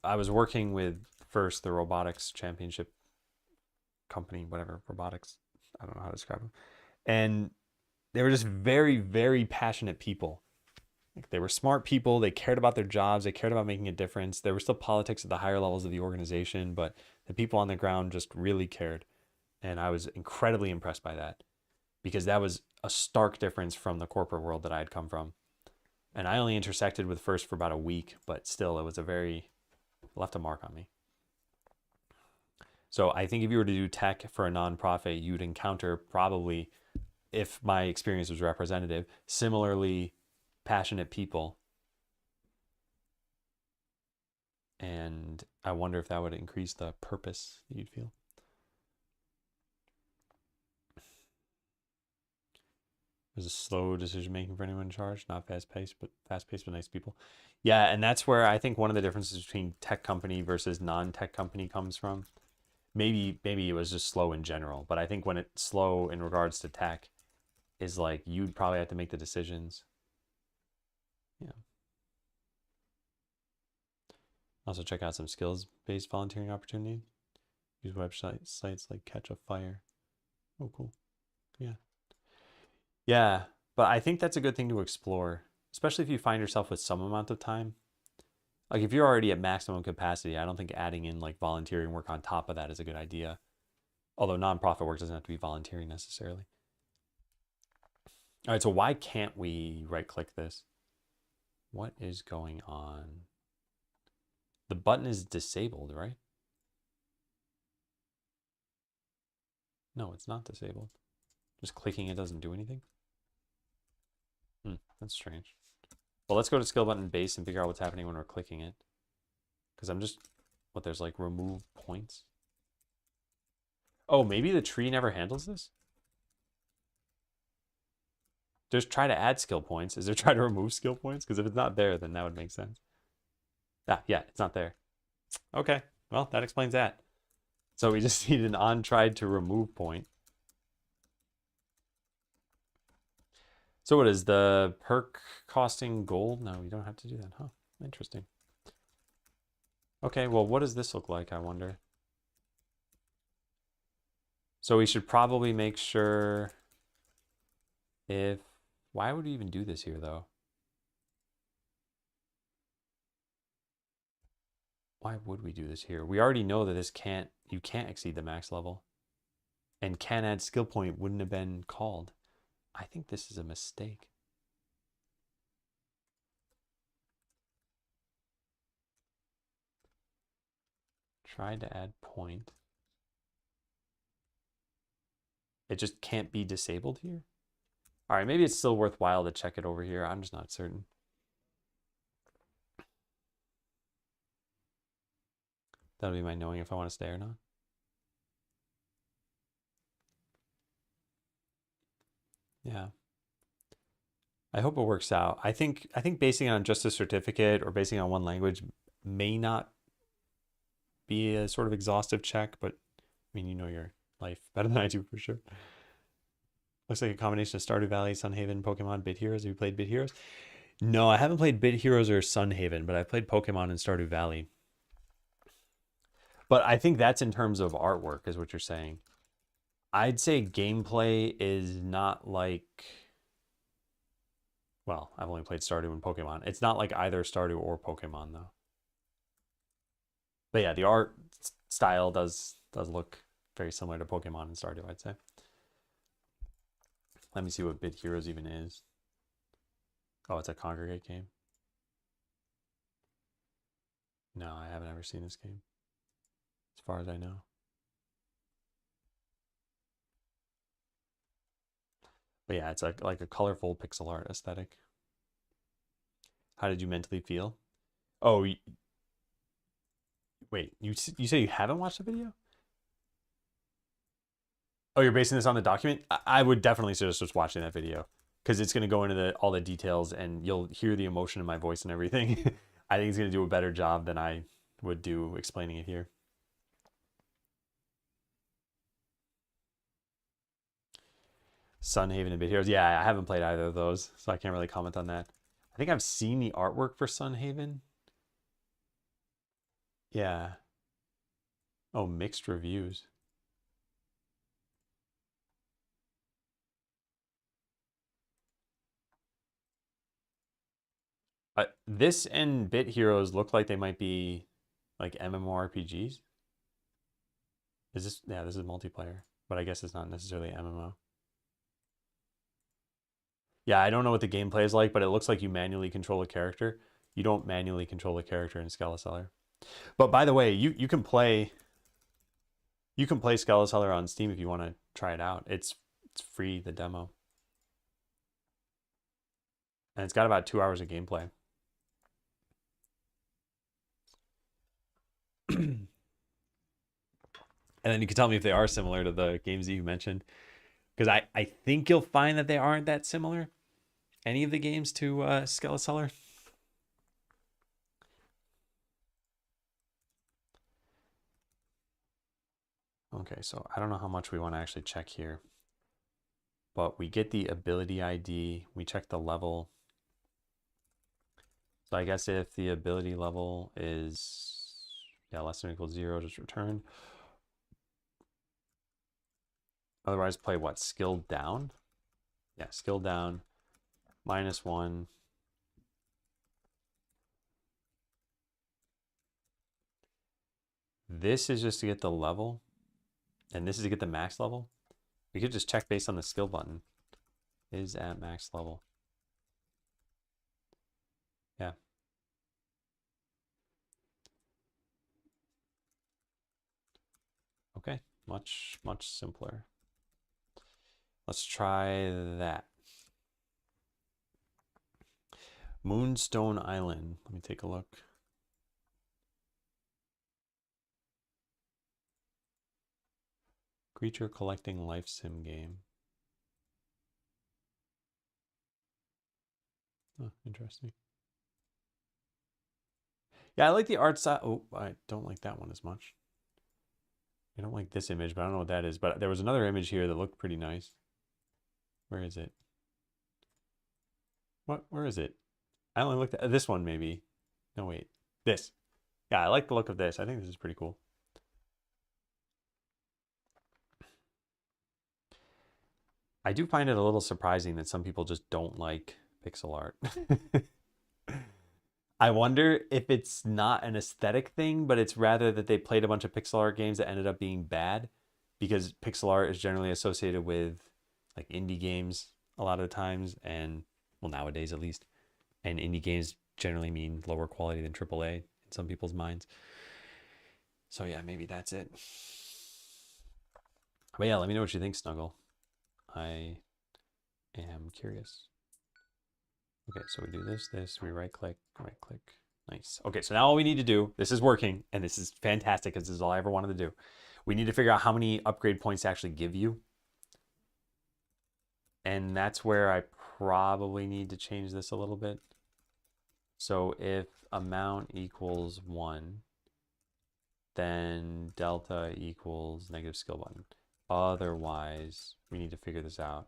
I was working with first the robotics championship company, whatever, robotics. I don't know how to describe them. And they were just very, very passionate people. Like, they were smart people. They cared about their jobs. They cared about making a difference. There was still politics at the higher levels of the organization, but the people on the ground just really cared. And I was incredibly impressed by that because that was a stark difference from the corporate world that I had come from. And I only intersected with First for about a week, but still it was left a mark on me. So I think if you were to do tech for a nonprofit, you'd encounter probably if my experience was representative, similarly passionate people. And I wonder if that would increase the purpose you'd feel. There's a slow decision making for anyone in charge, not fast paced, but nice people. Yeah, and that's where I think one of the differences between tech company versus non-tech company comes from. Maybe it was just slow in general, but I think when it's slow in regards to tech is like you'd probably have to make the decisions. Yeah. Also check out some skills-based volunteering opportunities. Use websites like Catch a Fire. Oh, cool. Yeah. Yeah, but I think that's a good thing to explore, especially if you find yourself with some amount of time. Like if you're already at maximum capacity, I don't think adding in like volunteering work on top of that is a good idea. Although nonprofit work doesn't have to be volunteering necessarily. All right, so why can't we right click this? What is going on? The button is disabled, right? No, it's not disabled. Just clicking it doesn't do anything? That's strange. Well, let's go to skill button base and figure out what's happening when we're clicking it. Because I'm just, there's like remove points. Oh, maybe the tree never handles this? Just try to add skill points. Is there try to remove skill points? Because if it's not there, then that would make sense. Ah, yeah, it's not there. Okay, well, that explains that. So we just need an on-tried to remove point. So what is the perk costing gold? No, you don't have to do that, huh? Interesting. Okay, well, what does this look like, I wonder? So we should probably make sure if... Why would we even do this here, though? Why would we do this here? We already know that this you can't exceed the max level. And can add skill point wouldn't have been called. I think this is a mistake. Tried to add point. It just can't be disabled here? All right, maybe it's still worthwhile to check it over here. I'm just not certain. That'll be my knowing if I want to stay or not. Yeah. I hope it works out. I think basing it on just a certificate or basing it on one language may not be a sort of exhaustive check, but I mean, you know your life better than I do for sure. Looks like a combination of Stardew Valley, Sunhaven, Pokemon, Bit Heroes. Have you played Bit Heroes? No, I haven't played Bit Heroes or Sunhaven, but I've played Pokemon and Stardew Valley. But I think that's in terms of artwork, is what you're saying. I'd say gameplay is not like... Well, I've only played Stardew and Pokemon. It's not like either Stardew or Pokemon, though. But yeah, the art style does look very similar to Pokemon and Stardew, I'd say. Let me see what Bit Heroes even is. Oh, it's a Congregate game. No, I haven't ever seen this game, as far as I know. But yeah, it's like a colorful pixel art aesthetic. How did you mentally feel? Oh, wait, you say you haven't watched the video? Oh, you're basing this on the document? I would definitely suggest just watching that video because it's going to go into all the details and you'll hear the emotion in my voice and everything. I think it's going to do a better job than I would do explaining it here. Sunhaven and Bit Heroes. Yeah, I haven't played either of those, so I can't really comment on that. I think I've seen the artwork for Sunhaven. Yeah. Oh, mixed reviews. This and Bit Heroes look like they might be like MMORPGs. Is this? Yeah, this is multiplayer, but I guess it's not necessarily MMO. Yeah, I don't know what the gameplay is like, but it looks like you manually control a character. You don't manually control a character in Skeleseller. But by the way, you can play Skeleseller on Steam if you want to try it out. It's free, the demo. And it's got about 2 hours of gameplay. And then you can tell me if they are similar to the games that you mentioned. Because I think you'll find that they aren't that similar, any of the games, to Skeleseller. Okay, so I don't know how much we want to actually check here. But we get the ability ID. We check the level. So I guess if the ability level is, yeah, less than or equal to 0, just return. Otherwise, play what? Skill down? Yeah, skill down. -1. This is just to get the level. And this is to get the max level. We could just check based on the skill button. Is at max level. Yeah. Okay, much simpler. Let's try that. Moonstone Island. Let me take a look. Creature collecting life sim game. Oh, interesting. Yeah, I like the art style. Oh, I don't like that one as much. I don't like this image, but I don't know what that is. But there was another image here that looked pretty nice. Where is it? What? Where is it? I only looked at this one, maybe. No, wait. This. Yeah, I like the look of this. I think this is pretty cool. I do find it a little surprising that some people just don't like pixel art. I wonder if it's not an aesthetic thing, but it's rather that they played a bunch of pixel art games that ended up being bad, because pixel art is generally associated with like indie games a lot of the times, and well, nowadays at least, and indie games generally mean lower quality than AAA in some people's minds. So yeah, maybe that's it. But yeah, let me know what you think, Snuggle. I am curious. Okay, so we do this, we right click. Nice. Okay, so now all we need to do, this is working, and this is fantastic because this is all I ever wanted to do. We need to figure out how many upgrade points to actually give you. And that's where I probably need to change this a little bit. So if amount equals 1, then delta equals negative skill button. Otherwise, we need to figure this out.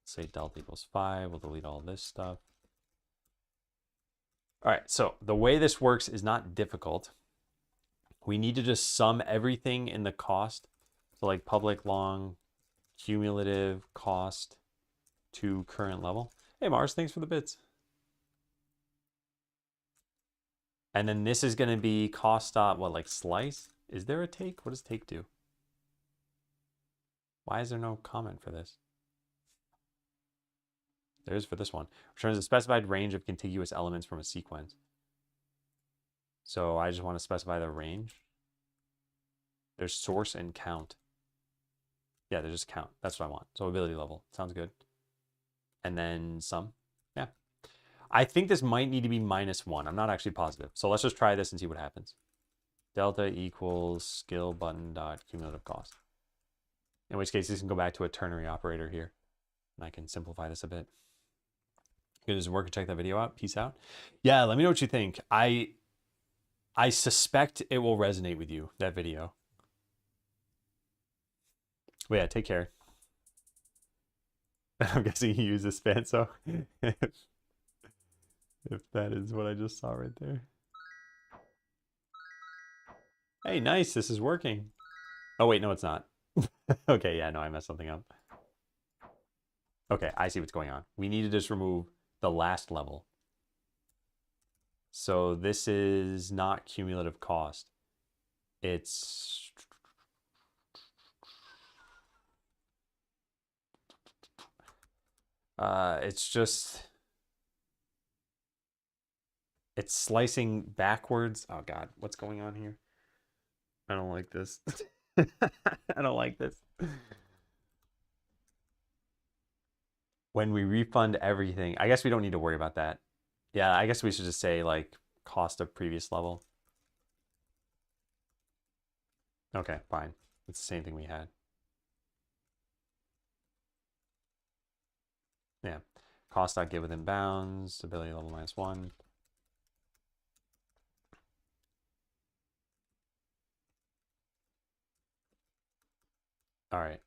Say delta equals 5. We'll delete all this stuff. All right, so the way this works is not difficult. We need to just sum everything in the cost. So like public long, cumulative cost to current level. Hey Mars, thanks for the bits. And then this is going to be cost dot, what, like slice? Is there a take? What does take do? Why is there no comment for this? There is for this one. Returns a specified range of contiguous elements from a sequence. So I just want to specify the range. There's source and count. Yeah, there's just count. That's what I want. So ability level. Sounds good. And then sum. Yeah. I think this might need to be -1. I'm not actually positive. So let's just try this and see what happens. Delta equals skill button dot cumulative cost. In which case, this can go back to a ternary operator here. And I can simplify this a bit. Good, does it work? Check that video out. Peace out. Yeah, let me know what you think. I suspect it will resonate with you, that video. But yeah, take care. I'm guessing you use this fan, so if that is what I just saw right there. Hey, nice, this is working. Oh wait, no, it's not. Okay, yeah, no, I messed something up. Okay, I see what's going on. We need to just remove the last level. So this is not cumulative cost. It's just, it's slicing backwards. Oh God, what's going on here? I don't like this. I don't like this. when we refund everything, I guess we don't need to worry about that. Yeah, I guess we should just say like cost of previous level. Okay, fine. It's the same thing we had. Yeah. Cost not get within bounds, ability level -1. All right.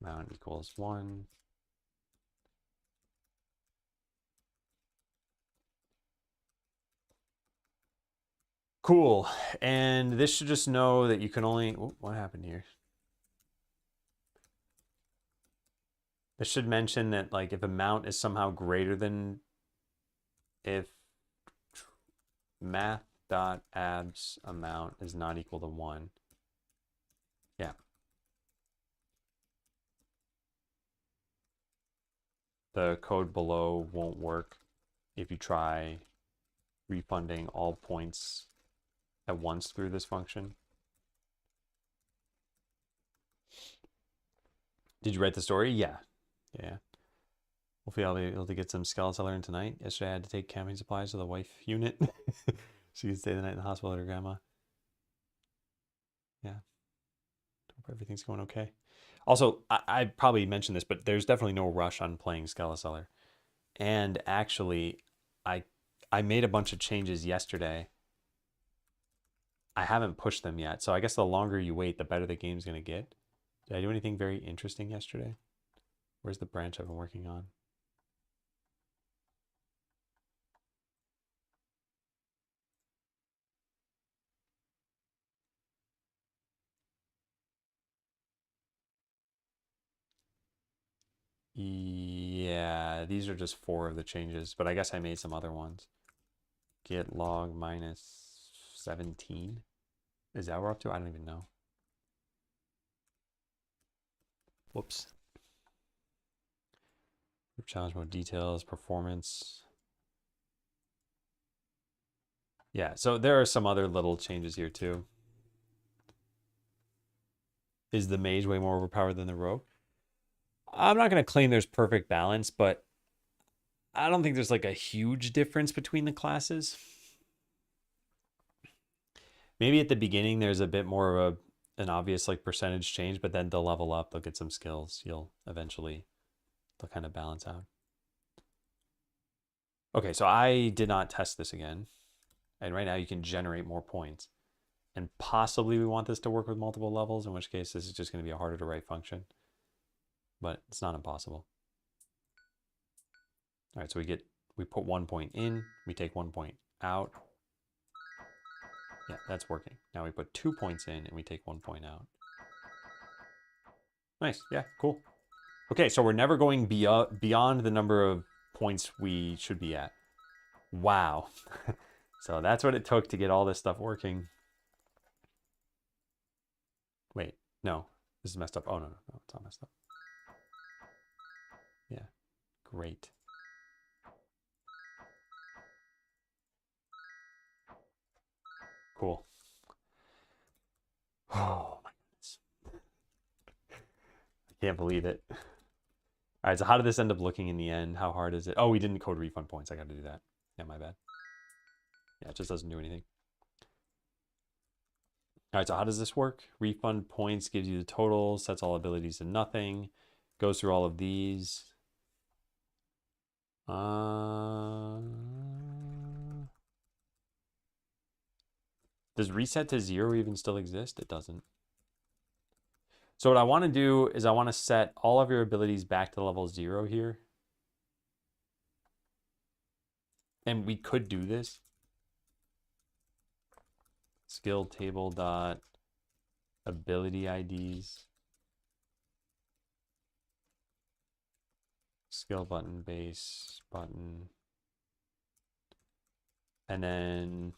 Mount equals 1. Cool. And this should just know that you can only... Oh, what happened here? This should mention that like if amount is somehow greater than if math.abs amount is not equal to 1. Yeah. The code below won't work if you try refunding all points at once through this function. Did you write the story? Yeah. Yeah. Hopefully I'll be able to get some Skeleseller in tonight. Yesterday I had to take camping supplies to the wife unit. She could stay the night in the hospital with her grandma. Yeah. Hope everything's going okay. Also, I probably mentioned this, but there's definitely no rush on playing Skeleseller. And actually, I made a bunch of changes yesterday. I haven't pushed them yet. So I guess the longer you wait, the better the game's going to get. Did I do anything very interesting yesterday? Where's the branch I've been working on? Yeah, these are just 4 of the changes, but I guess I made some other ones. Get log -17. Is that what we're up to? I don't even know. Whoops. Challenge mode details, performance. Yeah, so there are some other little changes here too. Is the mage way more overpowered than the rogue? I'm not going to claim there's perfect balance, but I don't think there's like a huge difference between the classes. Maybe at the beginning there's a bit more of an obvious like percentage change, but then they'll level up, they'll get some skills. They'll kind of balance out. Okay, so I did not test this again. And right now you can generate more points. And possibly we want this to work with multiple levels, in which case this is just going to be a harder to write function. But it's not impossible. All right, so we put 1 point in, we take 1 point out. Yeah, that's working. Now we put 2 points in and we take 1 point out. Nice, yeah, cool. Okay, so we're never going beyond the number of points we should be at. Wow. So that's what it took to get all this stuff working. Wait, no, this is messed up. Oh, no, it's not messed up. Yeah, great. Cool. Oh my goodness. I can't believe it. All right, so how did this end up looking in the end? How hard is it? Oh, we didn't code refund points. I got to do that. Yeah, my bad. Yeah, it just doesn't do anything. All right, so how does this work? Refund points gives you the total, sets all abilities to nothing, goes through all of these. Does reset to 0 even still exist? It doesn't. So what I want to do is I want to set all of your abilities back to level 0 here. And we could do this. Skill table dot ability IDs. Skill button, base button. And then,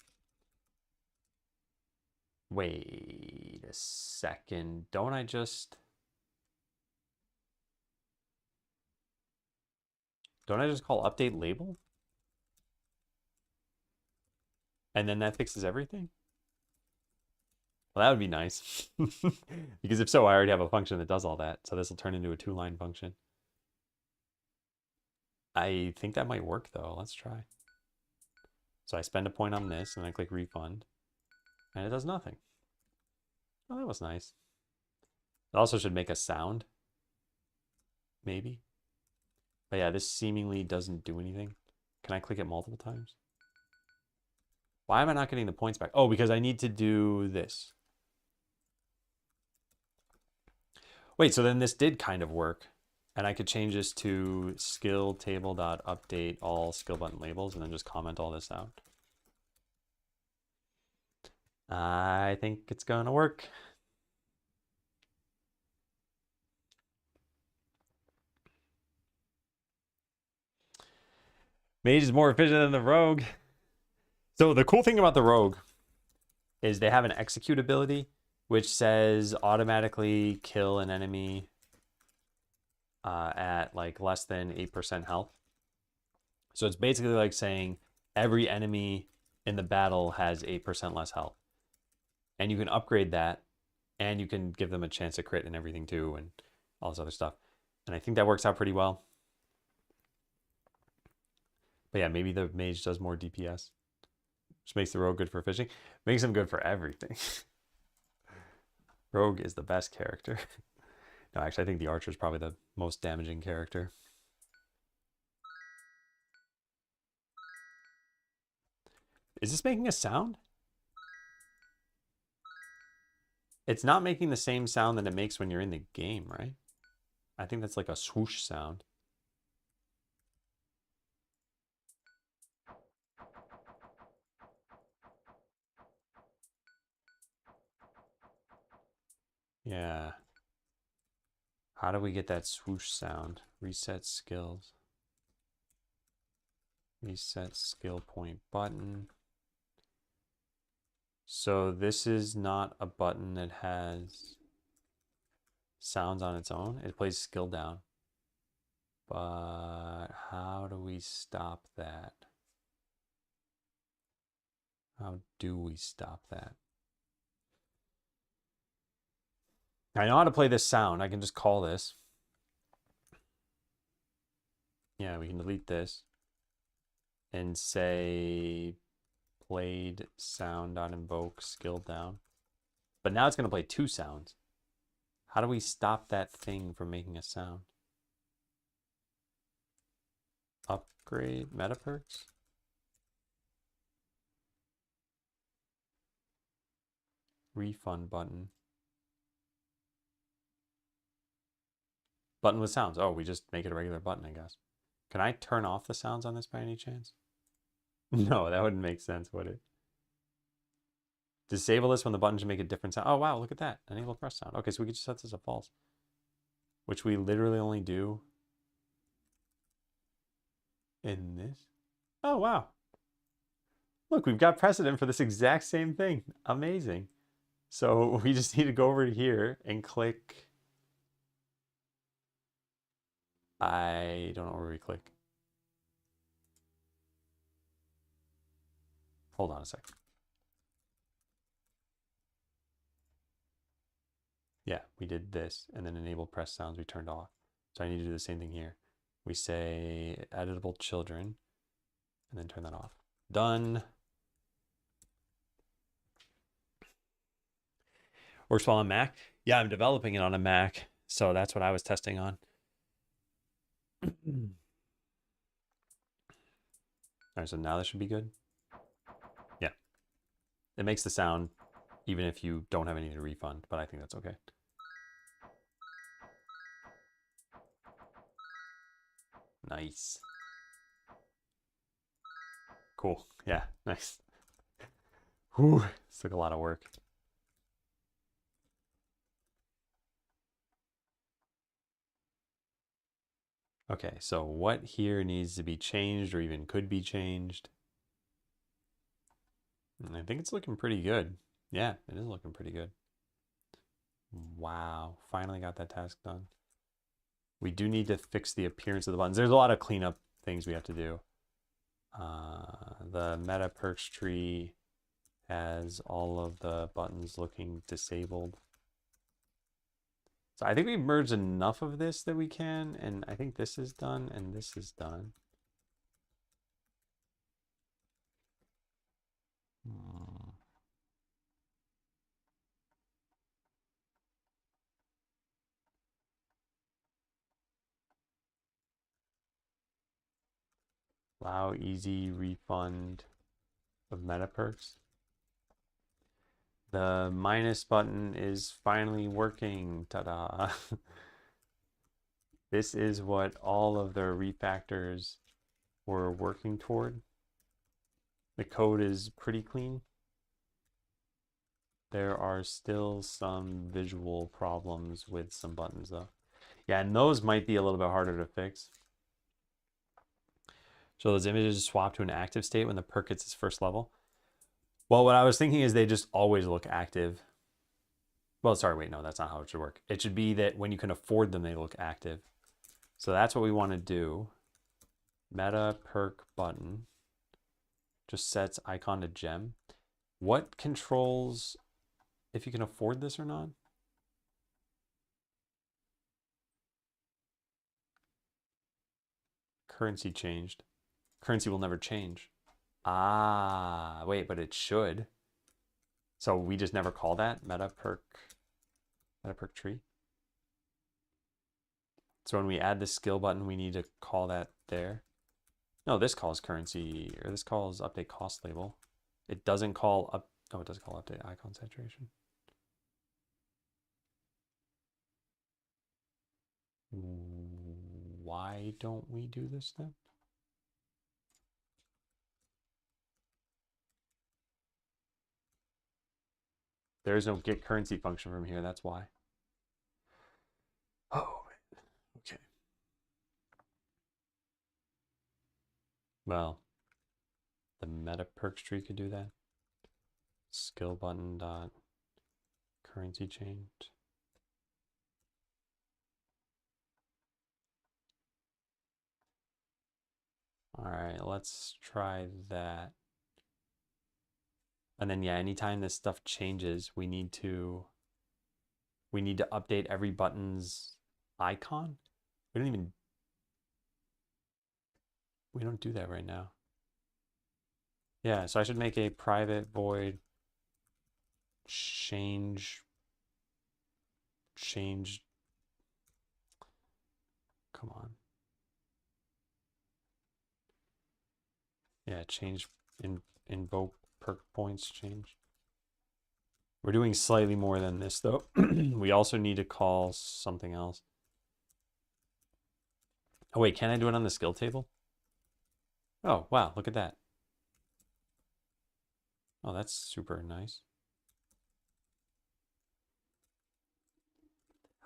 wait a second. Don't I just call update label? And then that fixes everything? Well, that would be nice. Because if so, I already have a function that does all that. So this will turn into a 2-line function. I think that might work though. Let's try. So I spend a point on this and I click refund and it does nothing. Oh, that was nice. It also should make a sound. Maybe. But yeah, this seemingly doesn't do anything. Can I click it multiple times? Why am I not getting the points back? Oh, because I need to do this. Wait, so then this did kind of work. And I could change this to skill table.update all skill button labels and then just comment all this out. I think it's going to work. Mage is more efficient than the rogue. So the cool thing about the rogue is they have an execute ability which says automatically kill an enemy at like less than 8% health. So it's basically like saying every enemy in the battle has 8% less health. And you can upgrade that and you can give them a chance to crit and everything too and all this other stuff. And I think that works out pretty well. But yeah, maybe the mage does more DPS. Which makes the rogue good for fishing. Makes him good for everything. Rogue is the best character. No, actually, I think the archer is probably the most damaging character. Is this making a sound? It's not making the same sound that it makes when you're in the game, right? I think that's like a swoosh sound. Yeah. How do we get that swoosh sound? Reset skills. Reset skill point button. So this is not a button that has sounds on its own. It plays skill down. But how do we stop that? How do we stop that? I know how to play this sound. I can just call this. Yeah, we can delete this and say played sound.invoke skill down. But now it's going to play 2 sounds. How do we stop that thing from making a sound? Upgrade meta perks? Refund button. Button with sounds. Oh, we just make it a regular button, I guess. Can I turn off the sounds on this by any chance? No, that wouldn't make sense, would it? Disable this when the button should make a different sound. Oh, wow, look at that. Enable press sound. Okay, so we could just set this to false. Which we literally only do in this. Oh, wow. Look, we've got precedent for this exact same thing. Amazing. So we just need to go over here and click. I don't know where we click. Hold on a sec. Yeah, we did this and then enable press sounds we turned off. So I need to do the same thing here. We say editable children and then turn that off. Done. Works well on Mac. Yeah, I'm developing it on a Mac. So that's what I was testing on. All right, so now this should be good. Yeah. It makes the sound even if you don't have any to refund, but I think that's okay. Nice. Cool. Yeah, nice. Whew, this took a lot of work. Okay, so what here needs to be changed or even could be changed? I think it's looking pretty good. Yeah, it is looking pretty good. Wow, finally got that task done. We do need to fix the appearance of the buttons. There's a lot of cleanup things we have to do. The meta perks tree has all of the buttons looking disabled. So I think we've merged enough of this that we can, and I think this is done and this is done. Allow easy refund of meta perks. The minus button is finally working. Ta-da. This is what all of the refactors were working toward. The code is pretty clean. There are still some visual problems with some buttons though. Yeah, and those might be a little bit harder to fix. So those images swap to an active state when the perk hits its first level. Well, what I was thinking is they just always look active. Well, sorry, wait, no, that's not how it should work. It should be that when you can afford them, they look active. So that's what we want to do. Meta perk button just sets icon to gem. What controls if you can afford this or not? Currency changed. Currency will never change. Ah, wait, but it should. So we just never call that meta perk tree. So when we add the skill button, we need to call that there. No, this calls currency, or this calls update cost label. It doesn't call up. Oh, it does call update icon saturation. Why don't we do this then? There is no get currency function from here. That's why. Oh, okay. Well, the meta perks tree could do that. Skill button dot currency change. All right, let's try that. And then yeah, anytime this stuff changes, we need to update every button's icon. We don't do that right now. Yeah, so I should make a private void change. Come on. Yeah, change invoke perk points change. We're doing slightly more than this though. We also need to call something else. Oh wait, can I do it on the skill table? Oh, wow, look at that. Oh, that's super nice.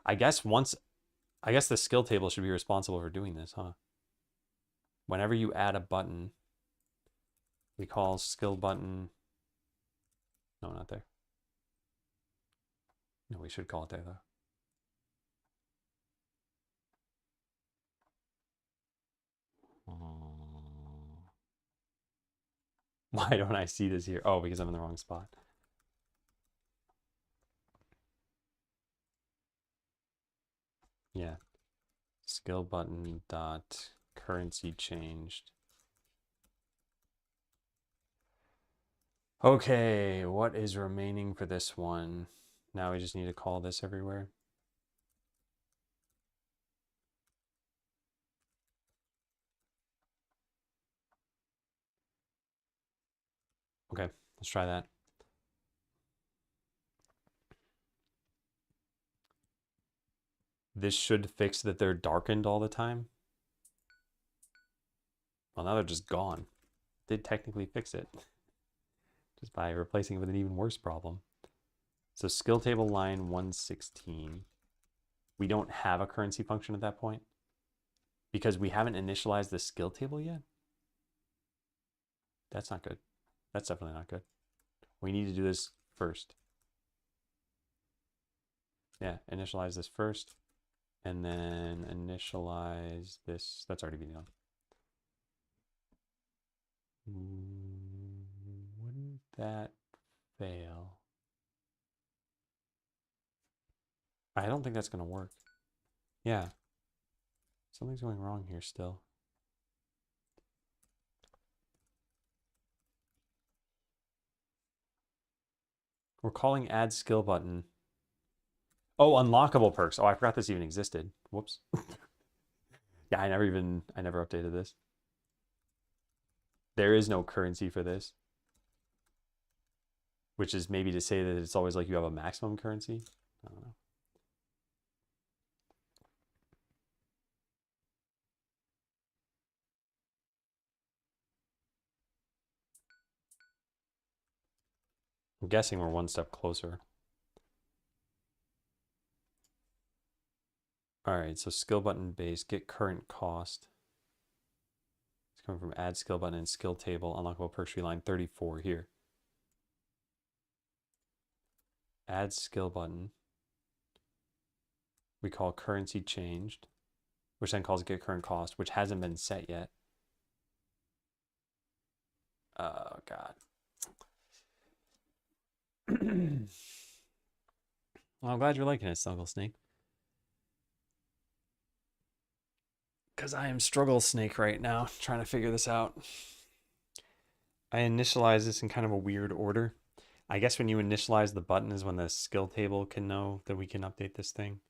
I guess the skill table should be responsible for doing this, huh? Whenever you add a button, we call skill button. No, not there. No, we should call it there though. Why don't I see this here? Oh, because I'm in the wrong spot. Yeah. Skill button dot currency changed. Okay, what is remaining for this one? Now we just need to call this everywhere. Okay, let's try that. This should fix that they're darkened all the time. Well, now they're just gone. Did technically fix it just by replacing it with an even worse problem. So skill table line 116. We don't have a currency function at that point because we haven't initialized the skill table yet. That's not good. That's definitely not good. We need to do this first. Yeah, initialize this first and then initialize this. That's already been done. Wouldn't that Fail. I don't think that's going to work. Yeah. Something's going wrong here still. We're calling add skill button. Oh, unlockable perks. Oh, I forgot this even existed. Whoops. Yeah, I never updated this. There is no currency for this. Which is maybe to say that it's always like you have a maximum currency. I don't know. I'm guessing we're one step closer. All right, so skill button base, get current cost. It's coming from add skill button and skill table, unlockable perks tree line 34 here. Add skill button. We call currency changed, which then calls get current cost, which hasn't been set yet. Oh, God. Well, I'm glad you're liking it, Snuggle Snake. Because I am struggle snake right now, trying to figure this out. I initialize this in kind of a weird order. I guess when you initialize the button is when the skill table can know that we can update this thing.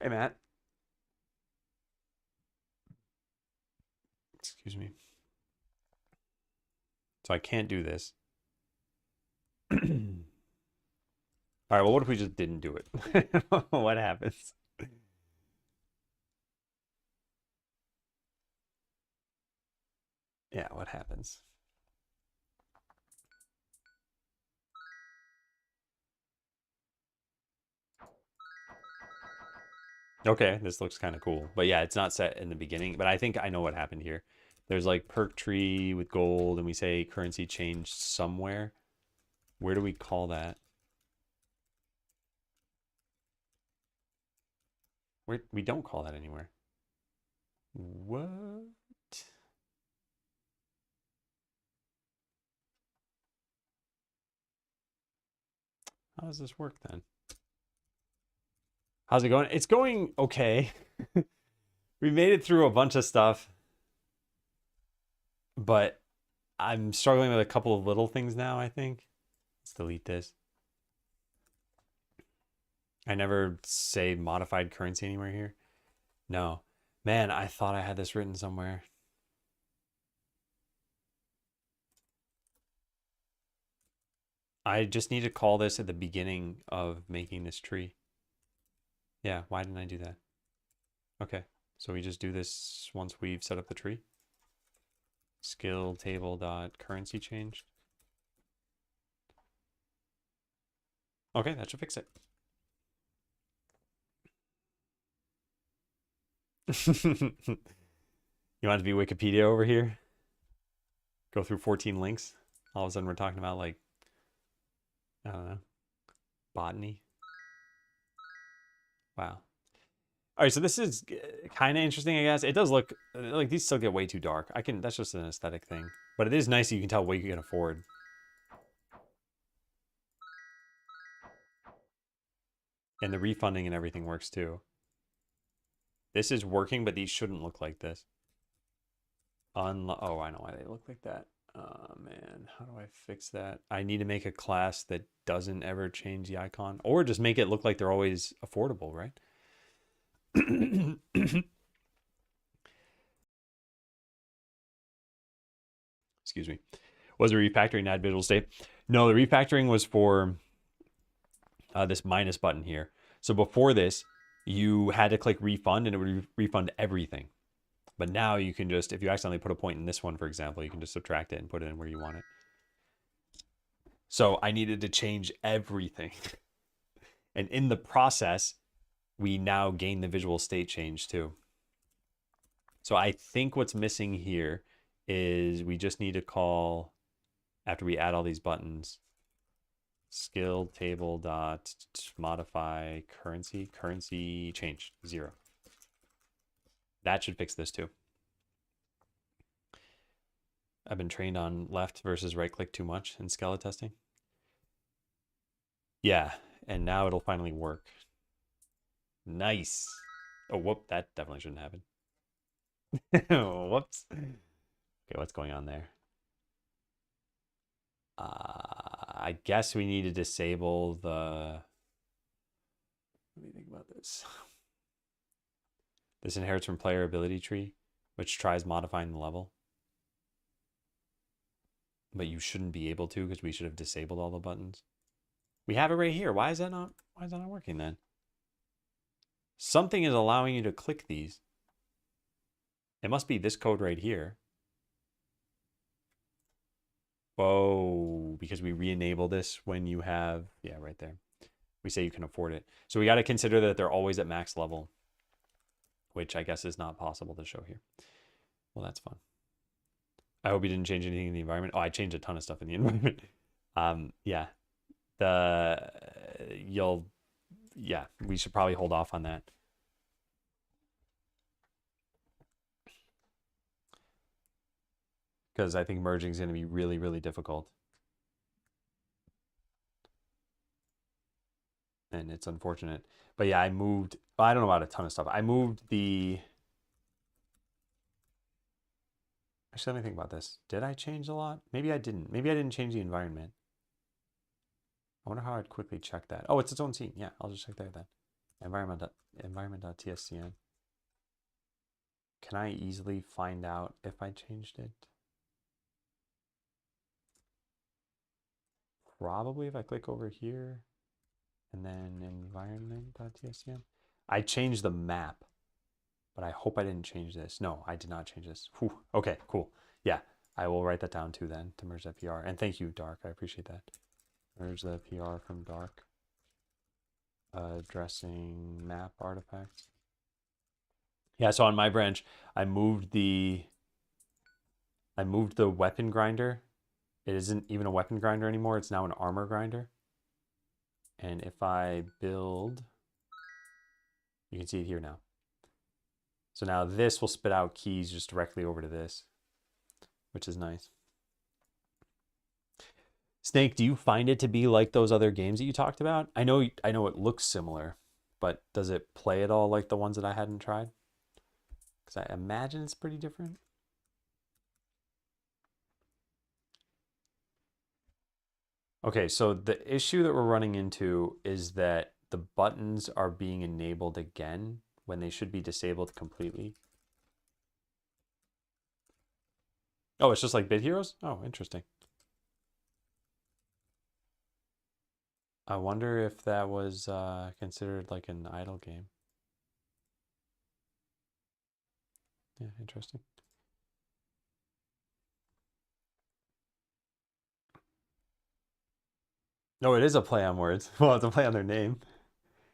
Hey, Matt. Excuse me. So I can't do this. All right, well, what if we just didn't do it? What happens? Yeah, what happens? Okay, this looks kind of cool. But yeah, it's not set in the beginning. But I think I know what happened here. There's like perk tree with gold, and we say currency changed somewhere. Where do we call that? We don't call that anywhere. What? How does this work then? How's it going? It's going okay. We made it through a bunch of stuff, but I'm struggling with a couple of little things now, I think. Let's delete this. I never say modified currency anywhere here. No. Man, I thought I had this written somewhere. I just need to call this at the beginning of making this tree. Yeah, why didn't I do that? Okay, so we just do this once we've set up the tree. Skill table dot currency changed. Okay, that should fix it. You want it to be Wikipedia over here? Go through 14 links. All of a sudden we're talking about like, I don't know, botany. Wow. All right, so this is kind of interesting, I guess. It does look like these still get way too dark. That's just an aesthetic thing. But it is nice that you can tell what you can afford. And the refunding and everything works too. This is working, but these shouldn't look like this. Oh, I know why they look like that. Oh, man. How do I fix that? I need to make a class that doesn't ever change the icon. Or just make it look like they're always affordable, right? Excuse me. Was the refactoring add visual state? No, the refactoring was for this minus button here. So before this, you had to click refund and it would refund everything. But now you can just, if you accidentally put a point in this one, for example, you can just subtract it and put it in where you want it. So I needed to change everything. And in the process, we now gain the visual state change too. So I think what's missing here is we just need to call, after we add all these buttons, skill table dot modify currency change 0. That should fix this too. I've been trained on left versus right click too much in skeleton testing. Yeah, and now it'll finally work. Nice. Oh, whoop, that definitely shouldn't happen. Whoops. Okay, what's going on there? I guess we need to disable the... What do you think about this? This inherits from player ability tree, which tries modifying the level. But you shouldn't be able to because we should have disabled all the buttons. We have it right here. Why is that not working then? Something is allowing you to click these. It must be this code right here. Whoa, because we re-enable this when you have, yeah, right there. We say you can afford it. So we got to consider that they're always at max level, which I guess is not possible to show here. Well, that's fun. I hope you didn't change anything in the environment. Oh, I changed a ton of stuff in the environment. Yeah, yeah, we should probably hold off on that. Because I think merging is going to be really, really difficult. And it's unfortunate. But yeah, I moved, I don't know about a ton of stuff. I moved the... Actually, let me think about this. Did I change a lot? Maybe I didn't. Maybe I didn't change the environment. I wonder how I'd quickly check that. Oh, it's its own scene. Yeah, I'll just check that then. Environment.tscn. Can I easily find out if I changed it? Probably if I click over here and then environment.tscn. I changed the map, but I hope I didn't change this. No, I did not change this. Whew. Okay, cool. Yeah, I will write that down too then to merge that PR. And thank you, Dark. I appreciate that. Merge the PR from Dark. Addressing map artifacts. Yeah, so on my branch, I moved the weapon grinder. It isn't even a weapon grinder anymore. It's now an armor grinder. And if I build, you can see it here now. So now this will spit out keys just directly over to this, which is nice. Snake, do you find it to be like those other games that you talked about? I know it looks similar, but does it play at all like the ones that I hadn't tried? Because I imagine it's pretty different. Okay, so the issue that we're running into is that the buttons are being enabled again when they should be disabled completely. Oh, it's just like Bit Heroes? Oh, interesting. I wonder if that was considered like an idle game. Yeah, interesting. No, it is a play on words. Well, it's a play on their name.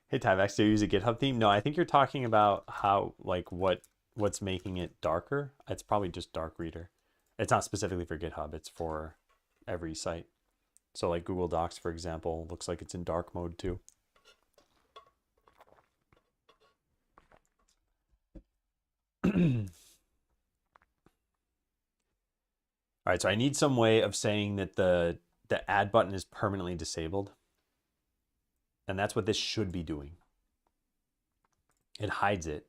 Hey, Tyvex, do you use a GitHub theme? No, I think you're talking about how, like, what's making it darker. It's probably just Dark Reader. It's not specifically for GitHub. It's for every site. So, like Google Docs, for example, looks like it's in dark mode too. All right, so I need some way of saying that the add button is permanently disabled. And that's what this should be doing. It hides it.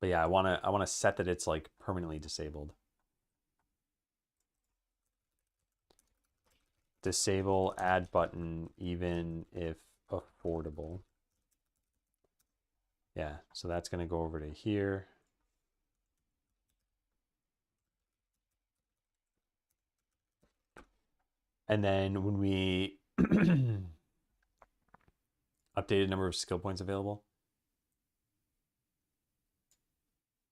But yeah, I wanna set that it's like permanently disabled. Disable add button even if affordable. Yeah, so that's gonna go over to here. And then when we updated number of skill points available,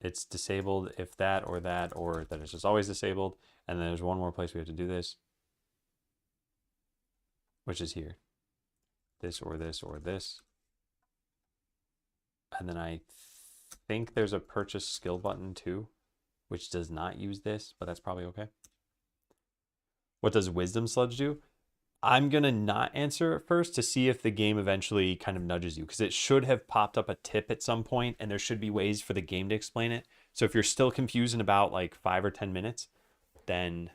it's disabled if that, or that it's just always disabled. And then there's one more place we have to do this, which is here. This or this or this. And then I think there's a purchase skill button too, which does not use this, but that's probably okay. What does Wisdom Sludge do? I'm going to not answer it first to see if the game eventually kind of nudges you, because it should have popped up a tip at some point, and there should be ways for the game to explain it. So if you're still confused in about like 5 or 10 minutes, then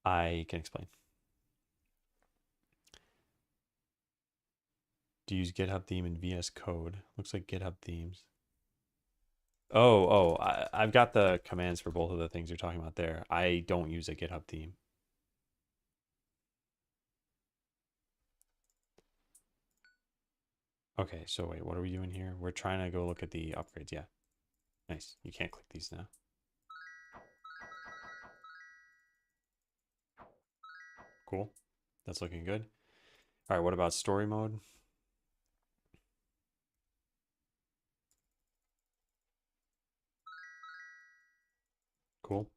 I can explain. Do you use GitHub theme in VS Code? Looks like GitHub themes. I've got the commands for both of the things you're talking about there. I don't use a GitHub theme. Okay, so wait, what are we doing here? We're trying to go look at the upgrades. Yeah, nice. You can't click these now. Cool. That's looking good. All right, what about story mode? Cool.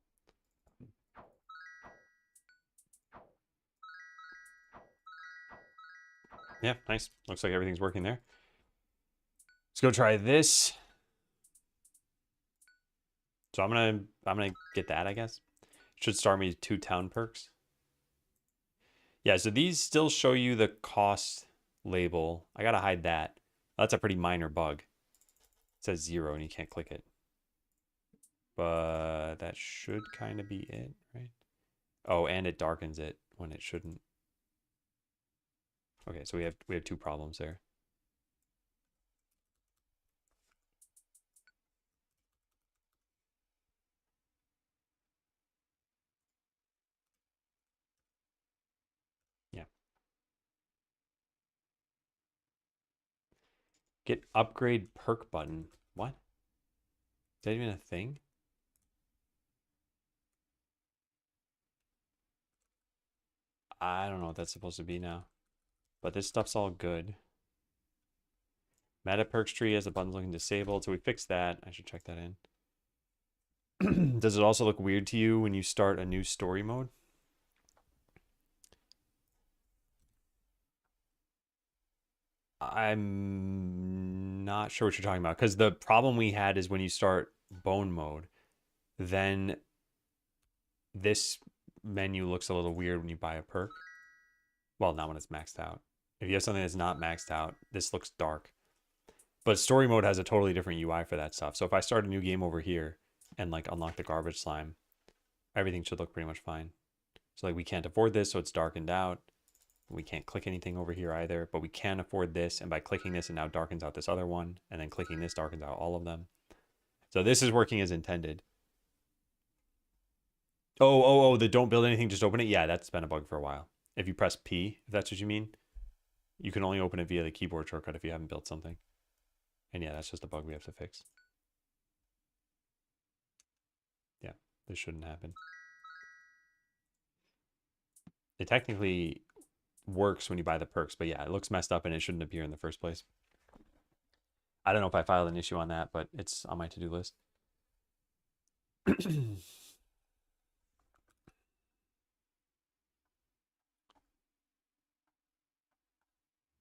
Yeah, nice. Looks like everything's working there. Let's go try this. So I'm gonna get that, I guess. Should start me 2 town perks. Yeah, so these still show you the cost label. I gotta hide that. That's a pretty minor bug. It says 0 and you can't click it. But that should kind of be it, right? Oh, and it darkens it when it shouldn't. Okay, so we have 2 problems there. Yeah. Get upgrade perk button. What? Is that even a thing? I don't know what that's supposed to be now. But this stuff's all good. Meta perks tree has the buttons looking disabled, so we fixed that. I should check that in. Does it also look weird to you when you start a new story mode? I'm not sure what you're talking about, because the problem we had is when you start bone mode, then this menu looks a little weird when you buy a perk. Well, not when it's maxed out. If you have something that's not maxed out, this looks dark. But story mode has a totally different UI for that stuff. So if I start a new game over here and like unlock the garbage slime, everything should look pretty much fine. So like we can't afford this, so it's darkened out. We can't click anything over here either, but we can afford this. And by clicking this, it now darkens out this other one. And then clicking this darkens out all of them. So this is working as intended. Oh, the don't build anything, just open it. Yeah, that's been a bug for a while. If you press P, if that's what you mean, you can only open it via the keyboard shortcut if you haven't built something. And yeah, that's just a bug we have to fix. Yeah, this shouldn't happen. It technically works when you buy the perks, but yeah, it looks messed up and it shouldn't appear in the first place. I don't know if I filed an issue on that, but it's on my to-do list.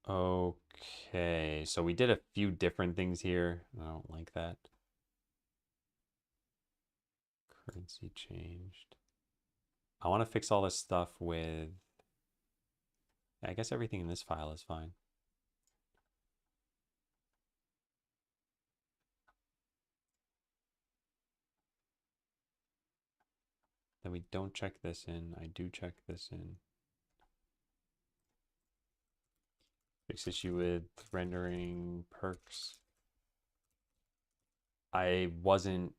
Okay, so we did a few different things here. I don't like that. Currency changed. I want to fix all this stuff with... I guess everything in this file is fine. Then we don't check this in. I do check this in. Fix issue with rendering perks. I wasn't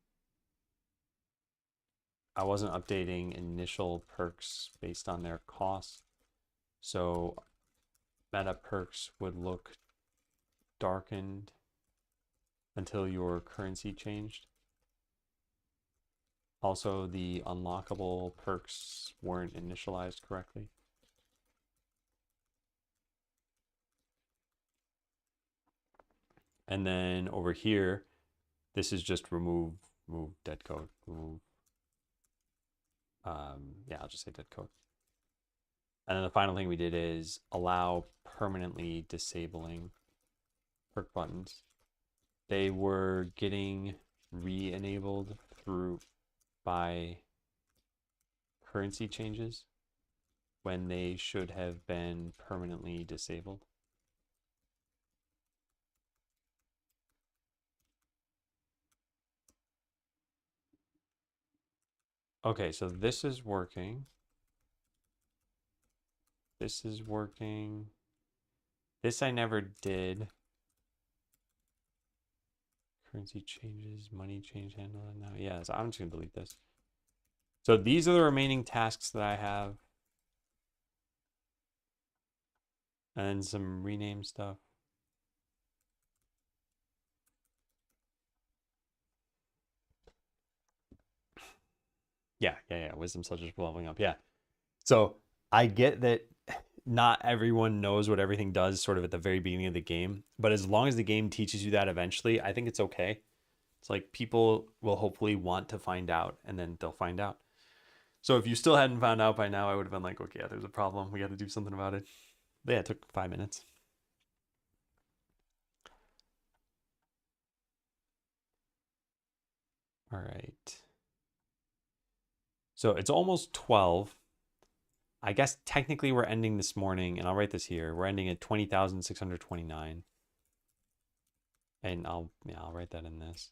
updating initial perks based on their cost. So meta perks would look darkened until your currency changed. Also, the unlockable perks weren't initialized correctly. And then over here, this is just remove dead code. Yeah, I'll just say dead code. And then the final thing we did is allow permanently disabling perk buttons. They were getting re-enabled by currency changes when they should have been permanently disabled. Okay, so this is working. This is working. This I never did. Currency changes, money change handle now. Yeah, so I'm just gonna delete this. So these are the remaining tasks that I have. And then some rename stuff. Yeah. Wisdom such as leveling up. Yeah. So I get that not everyone knows what everything does sort of at the very beginning of the game, but as long as the game teaches you that eventually, I think it's okay. It's like people will hopefully want to find out and then they'll find out. So if you still hadn't found out by now, I would have been like, okay, yeah, there's a problem. We got to do something about it. But yeah, it took 5 minutes. All right. So it's almost 12. I guess technically we're ending this morning, and I'll write this here. We're ending at 20,629. And I'll write that in this.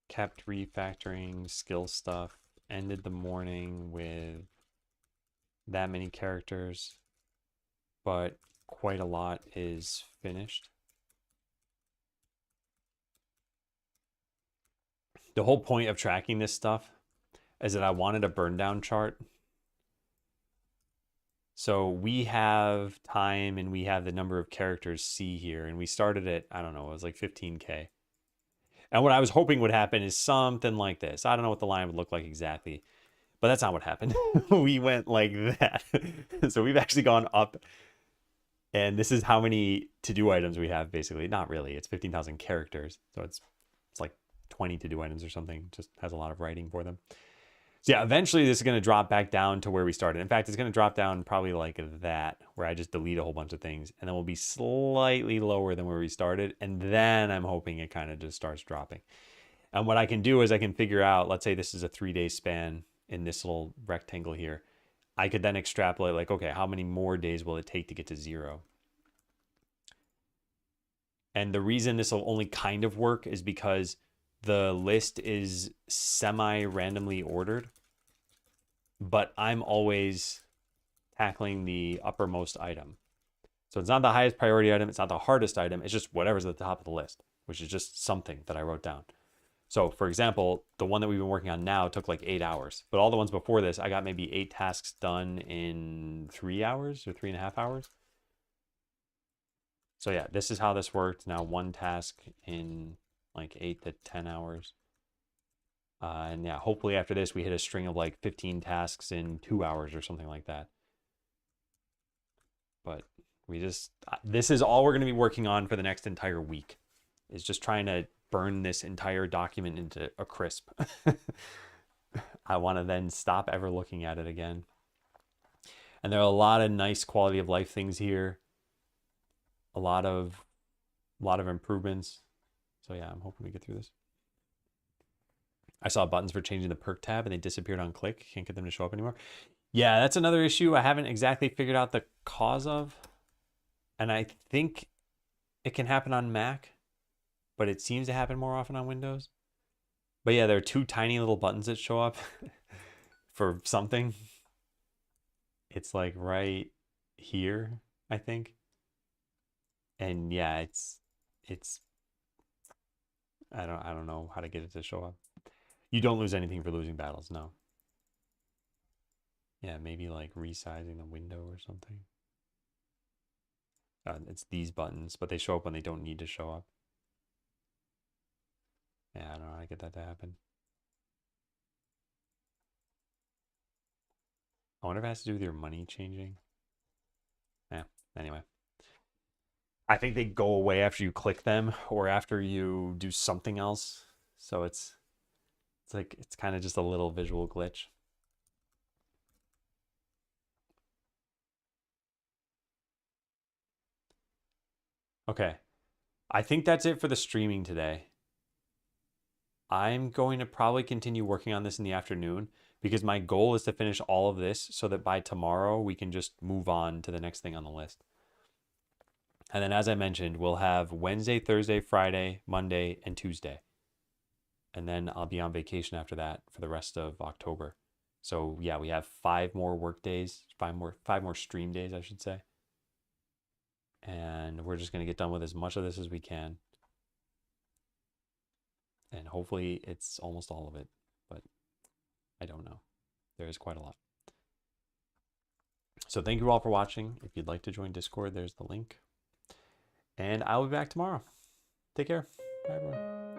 Kept refactoring skill stuff. Ended the morning with that many characters, but quite a lot is finished. The whole point of tracking this stuff is that I wanted a burn down chart. So we have time and we have the number of characters C here, and we started at, I don't know, it was like 15K. And what I was hoping would happen is something like this. I don't know what the line would look like exactly, but that's not what happened. We went like that. So we've actually gone up, and this is how many to-do items we have, basically. Not really. It's 15,000 characters. So it's like 20 to-do items or something. Just has a lot of writing for them. So yeah, eventually this is going to drop back down to where we started. In fact, it's going to drop down probably like that, where I just delete a whole bunch of things, and then we'll be slightly lower than where we started. And then I'm hoping it kind of just starts dropping. And what I can do is I can figure out, let's say this is a 3-day span in this little rectangle here. I could then extrapolate like, okay, how many more days will it take to get to 0? And the reason this will only kind of work is because the list is semi-randomly ordered, but I'm always tackling the uppermost item. So it's not the highest priority item. It's not the hardest item. It's just whatever's at the top of the list, which is just something that I wrote down. So for example, the one that we've been working on now took like 8 hours, but all the ones before this, I got maybe 8 tasks done in 3 hours or 3.5 hours. So yeah, this is how this worked. Now one task in like 8 to 10 hours. And yeah, hopefully after this, we hit a string of like 15 tasks in 2 hours or something like that. But this is all we're going to be working on for the next entire week, is just trying to burn this entire document into a crisp. I want to then stop ever looking at it again. And there are a lot of nice quality of life things here. A lot of improvements. So yeah, I'm hoping we get through this. I saw buttons for changing the perk tab and they disappeared on click. Can't get them to show up anymore. Yeah, that's another issue I haven't exactly figured out the cause of. And I think it can happen on Mac, but it seems to happen more often on Windows. But yeah, there are 2 tiny little buttons that show up for something. It's like right here, I think. And yeah, it's I don't know how to get it to show up. You don't lose anything for losing battles, no. Yeah, maybe like resizing the window or something. It's these buttons, but they show up when they don't need to show up. Yeah, I don't know how to get that to happen. I wonder if it has to do with your money changing. Yeah, anyway. I think they go away after you click them or after you do something else. So it's like, it's kind of just a little visual glitch. Okay. I think that's it for the streaming today. I'm going to probably continue working on this in the afternoon because my goal is to finish all of this so that by tomorrow we can just move on to the next thing on the list. And then, as I mentioned, we'll have Wednesday, Thursday, Friday, Monday, and Tuesday. And then I'll be on vacation after that for the rest of October. So yeah, we have 5 more work days, 5 more stream days, I should say. And we're just going to get done with as much of this as we can. And hopefully it's almost all of it, but I don't know. There is quite a lot. So thank you all for watching. If you'd like to join Discord, there's the link. And I'll be back tomorrow. Take care. Bye, everyone.